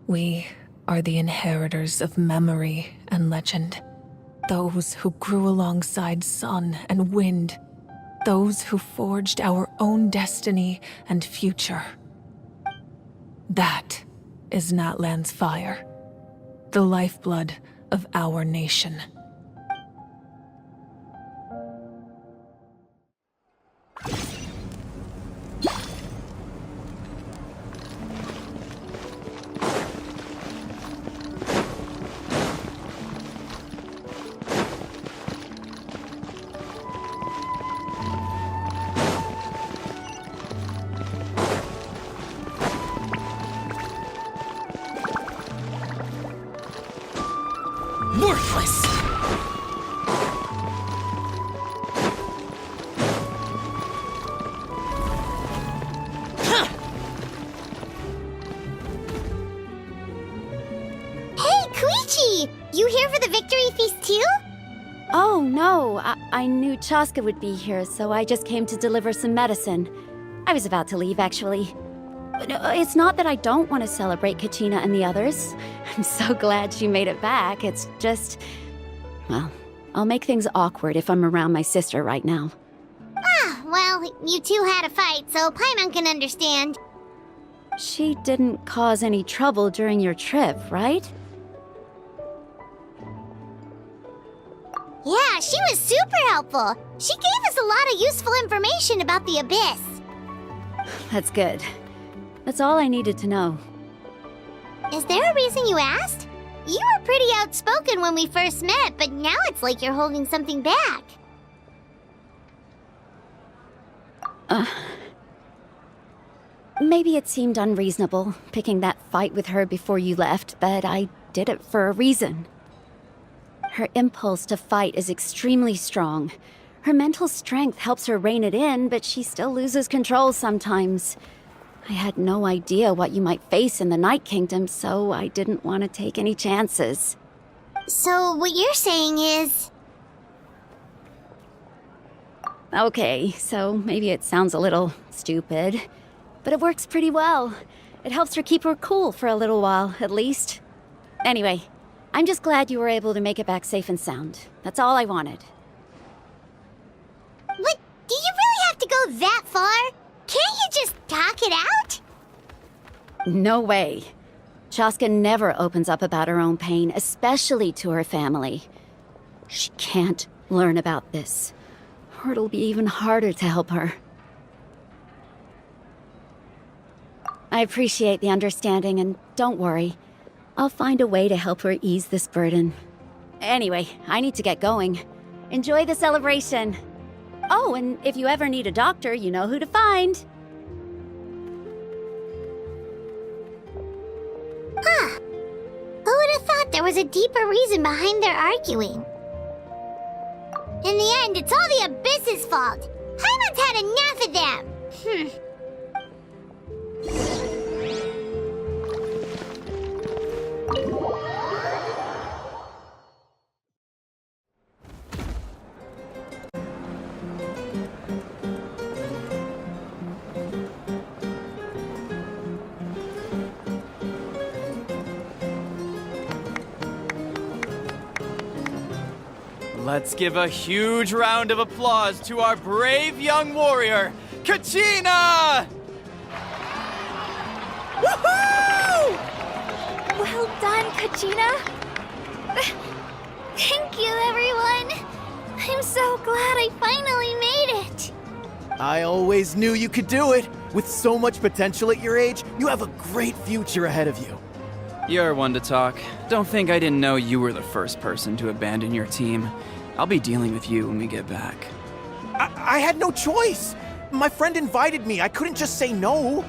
We are the inheritors of memory and legend. Those who grew alongside sun and wind. Those who forged our own destiny and future. That is Natlan's fire. The lifeblood of our nation.
Worthless!
Hey, Koichi! You here for the victory feast too?
Oh, no. I knew Chaska would be here, so I just came to deliver some medicine. I was about to leave, actually. It's not that I don't want to celebrate Kachina and the others. I'm so glad she made it back. It's just... well, I'll make things awkward if I'm around my sister right now.
Ah, well, you two had a fight, so Paimon can understand.
She didn't cause any trouble during your trip, right?
Yeah, she was super helpful. She gave us a lot of useful information about the Abyss.
That's good. That's all I needed to know.
Is there a reason you asked? You were pretty outspoken when we first met, but now it's like you're holding something back.
Maybe it seemed unreasonable, picking that fight with her before you left, but I did it for a reason. Her impulse to fight is extremely strong. Her mental strength helps her rein it in, but she still loses control sometimes. I had no idea what you might face in the Night Kingdom, so I didn't want to take any chances.
So what you're saying is...
Okay, so maybe it sounds a little stupid, but it works pretty well. It helps her keep her cool for a little while, at least. Anyway, I'm just glad you were able to make it back safe and sound. That's all I wanted.
What? Do you really have to go that far? Can't you just talk it out?
No way. Chaska never opens up about her own pain, especially to her family. She can't learn about this, or it'll be even harder to help her. I appreciate the understanding, and don't worry. I'll find a way to help her ease this burden. Anyway, I need to get going. Enjoy the celebration. Oh, and if you ever need a doctor, you know who to find.
Huh. Who would have thought there was a deeper reason behind their arguing? In the end, it's all the Abyss's fault. Paimon's had enough of them.
Let's give a huge round of applause to our brave young warrior, Kachina!
Woohoo! Well done, Kachina. Thank you, everyone. I'm so glad I finally made it.
I always knew you could do it. With so much potential at your age, you have a great future ahead of you.
You're one to talk. Don't think I didn't know you were the first person to abandon your team. I'll be dealing with you when we get back.
I had no choice. My friend invited me. I couldn't just say no.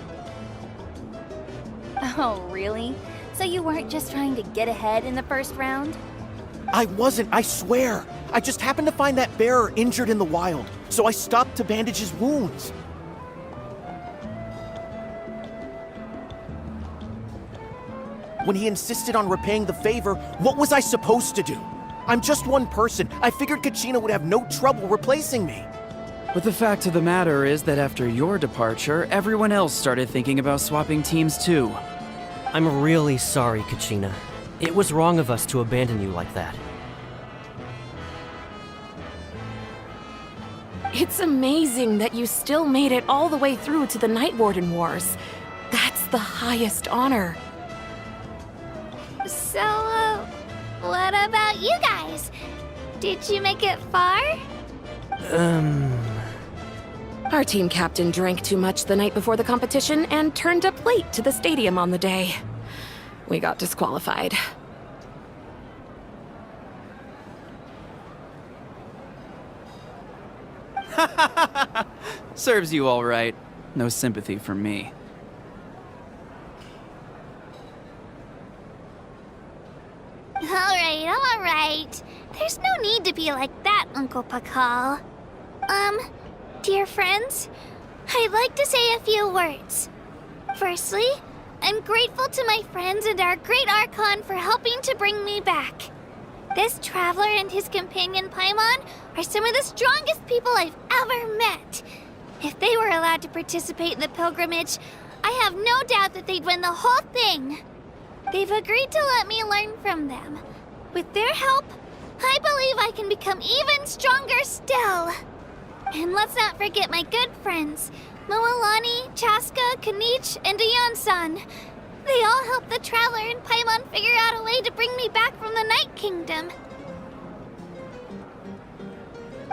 Oh, really? So you weren't just trying to get ahead in the first round?
I wasn't, I swear. I just happened to find that bearer injured in the wild, so I stopped to bandage his wounds. When he insisted on repaying the favor, what was I supposed to do? I'm just one person. I figured Kachina would have no trouble replacing me.
But the fact of the matter is that after your departure, everyone else started thinking about swapping teams too.
I'm really sorry, Kachina. It was wrong of us to abandon you like that.
It's amazing that you still made it all the way through to the Night Warden Wars. That's the highest honor.
So, what about you guys? Did you make it far?
Our team captain drank too much the night before the competition and turned up late to the stadium on the day. We got disqualified.
Serves you all right. No sympathy from me.
All right. There's no need to be like that, Uncle Pakal. Dear friends, I'd like to say a few words. Firstly, I'm grateful to my friends and our great Archon for helping to bring me back. This traveler and his companion Paimon are some of the strongest people I've ever met. If they were allowed to participate in the pilgrimage, I have no doubt that they'd win the whole thing. They've agreed to let me learn from them. With their help, I believe I can become even stronger still. And let's not forget my good friends, Moalani, Chaska, Kanich, and Ayan-san. They all helped the Traveler and Paimon figure out a way to bring me back from the Night Kingdom.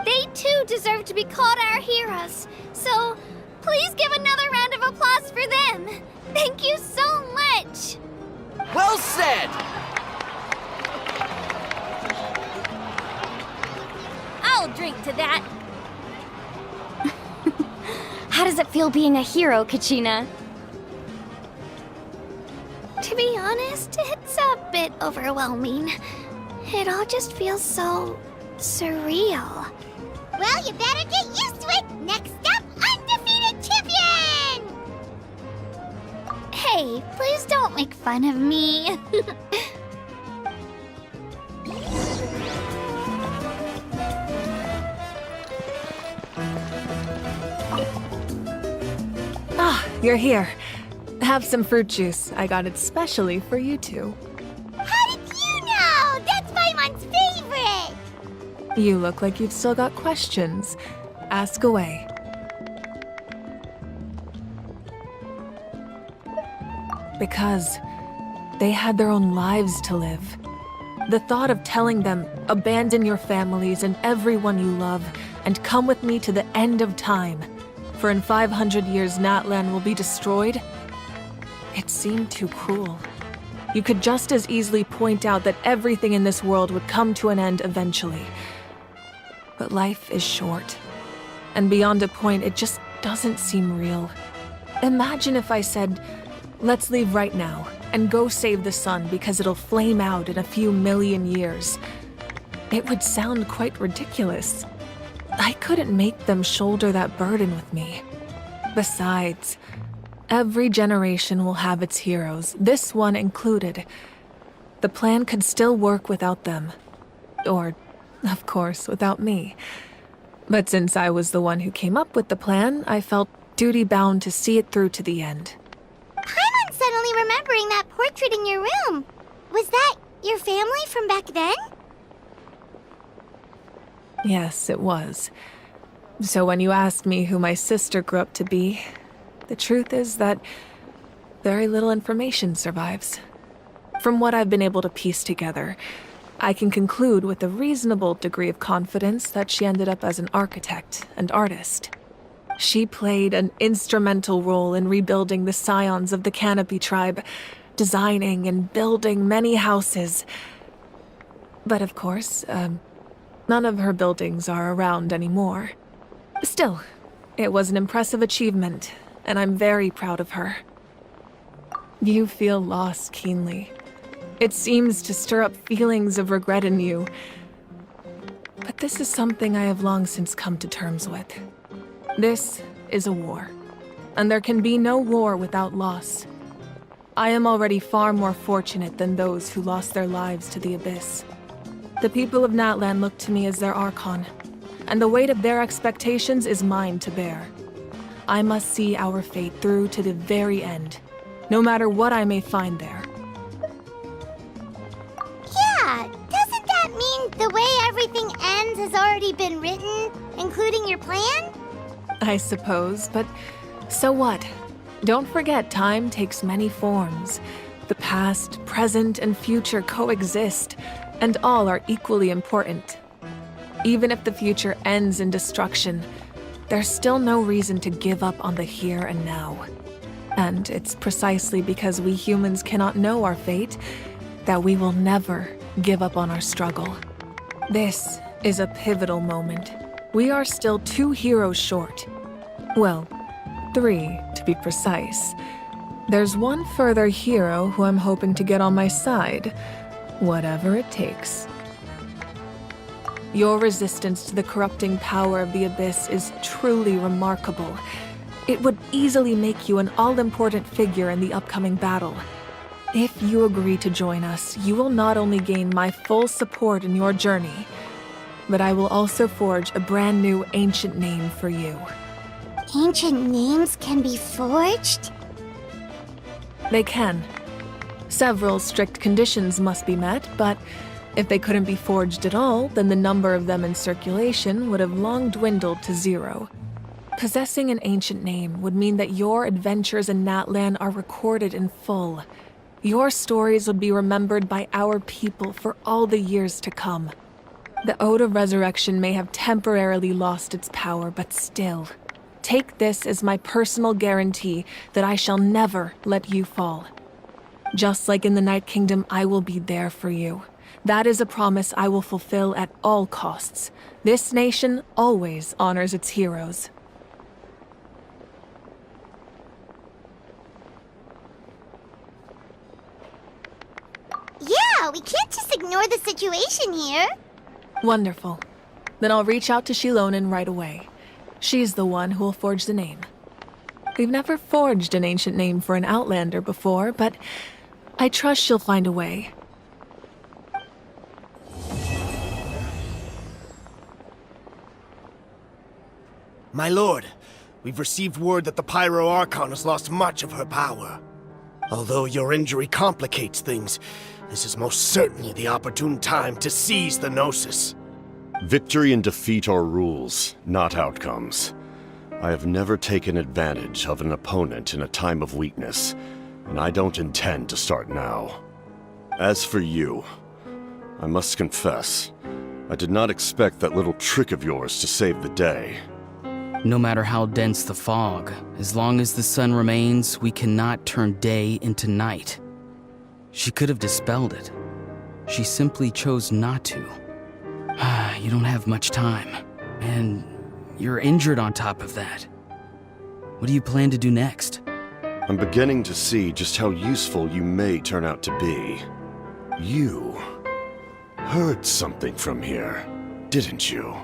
They too deserve to be called our heroes, so please give another round of applause for them. Thank you so much!
Well said!
I'll drink to that.
How does it feel being a hero, Kachina?
To be honest, it's a bit overwhelming. It all just feels so surreal. Well, you better get used to it! Next up, undefeated champion! Hey, please don't make fun of me.
Ah, you're here. Have some fruit juice. I got it specially for you two.
How did you know? That's Paimon's favorite!
You look like you've still got questions. Ask away. Because they had their own lives to live. The thought of telling them, abandon your families and everyone you love, and come with me to the end of time, for in 500 years Natlan will be destroyed, it seemed too cruel. You could just as easily point out that everything in this world would come to an end eventually. But life is short, and beyond a point, it just doesn't seem real. Imagine if I said, let's leave right now, and go save the sun because it'll flame out in a few million years. It would sound quite ridiculous. I couldn't make them shoulder that burden with me. Besides, every generation will have its heroes, this one included. The plan could still work without them. Or, of course, without me. But since I was the one who came up with the plan, I felt duty-bound to see it through to the end.
Paimon's suddenly remembering that portrait in your room. Was that your family from back then?
Yes, it was. So when you asked me who my sister grew up to be, the truth is that very little information survives. From what I've been able to piece together, I can conclude with a reasonable degree of confidence that she ended up as an architect and artist. She played an instrumental role in rebuilding the scions of the Canopy tribe, designing and building many houses. But of course, none of her buildings are around anymore. Still, it was an impressive achievement, and I'm very proud of her. You feel loss keenly. It seems to stir up feelings of regret in you. But this is something I have long since come to terms with. This is a war, and there can be no war without loss. I am already far more fortunate than those who lost their lives to the Abyss. The people of Natlan look to me as their Archon, and the weight of their expectations is mine to bear. I must see our fate through to the very end, no matter what I may find there.
Yeah, doesn't that mean the way everything ends has already been written, including your plan?
I suppose, but so what? Don't forget, time takes many forms. The past, present, and future coexist, and all are equally important. Even if the future ends in destruction, there's still no reason to give up on the here and now. And it's precisely because we humans cannot know our fate that we will never give up on our struggle. This is a pivotal moment. We are still 2 heroes short. Well, 3 to be precise. There's one further hero who I'm hoping to get on my side, whatever it takes. Your resistance to the corrupting power of the Abyss is truly remarkable. It would easily make you an all-important figure in the upcoming battle. If you agree to join us, you will not only gain my full support in your journey, but I will also forge a brand new ancient name for you.
Ancient names can be forged?
They can. Several strict conditions must be met, but if they couldn't be forged at all, then the number of them in circulation would have long dwindled to 0. Possessing an ancient name would mean that your adventures in Natlan are recorded in full. Your stories would be remembered by our people for all the years to come. The Ode of Resurrection may have temporarily lost its power, but still, take this as my personal guarantee that I shall never let you fall. Just like in the Night Kingdom, I will be there for you. That is a promise I will fulfill at all costs. This nation always honors its heroes.
Yeah, we can't just ignore the situation here.
Wonderful. Then I'll reach out to Shilonin right away. She's the one who will forge the name. We've never forged an ancient name for an Outlander before, but I trust she'll find a way.
My lord, we've received word that the Pyro Archon has lost much of her power. Although your injury complicates things, this is most certainly the opportune time to seize the Gnosis.
Victory and defeat are rules, not outcomes. I have never taken advantage of an opponent in a time of weakness, and I don't intend to start now. As for you, I must confess, I did not expect that little trick of yours to save the day.
No matter how dense the fog, as long as the sun remains, we cannot turn day into night. She could have dispelled it. She simply chose not to. You don't have much time, and you're injured on top of that. What do you plan to do next?
I'm beginning to see just how useful you may turn out to be. You heard something from here, didn't you?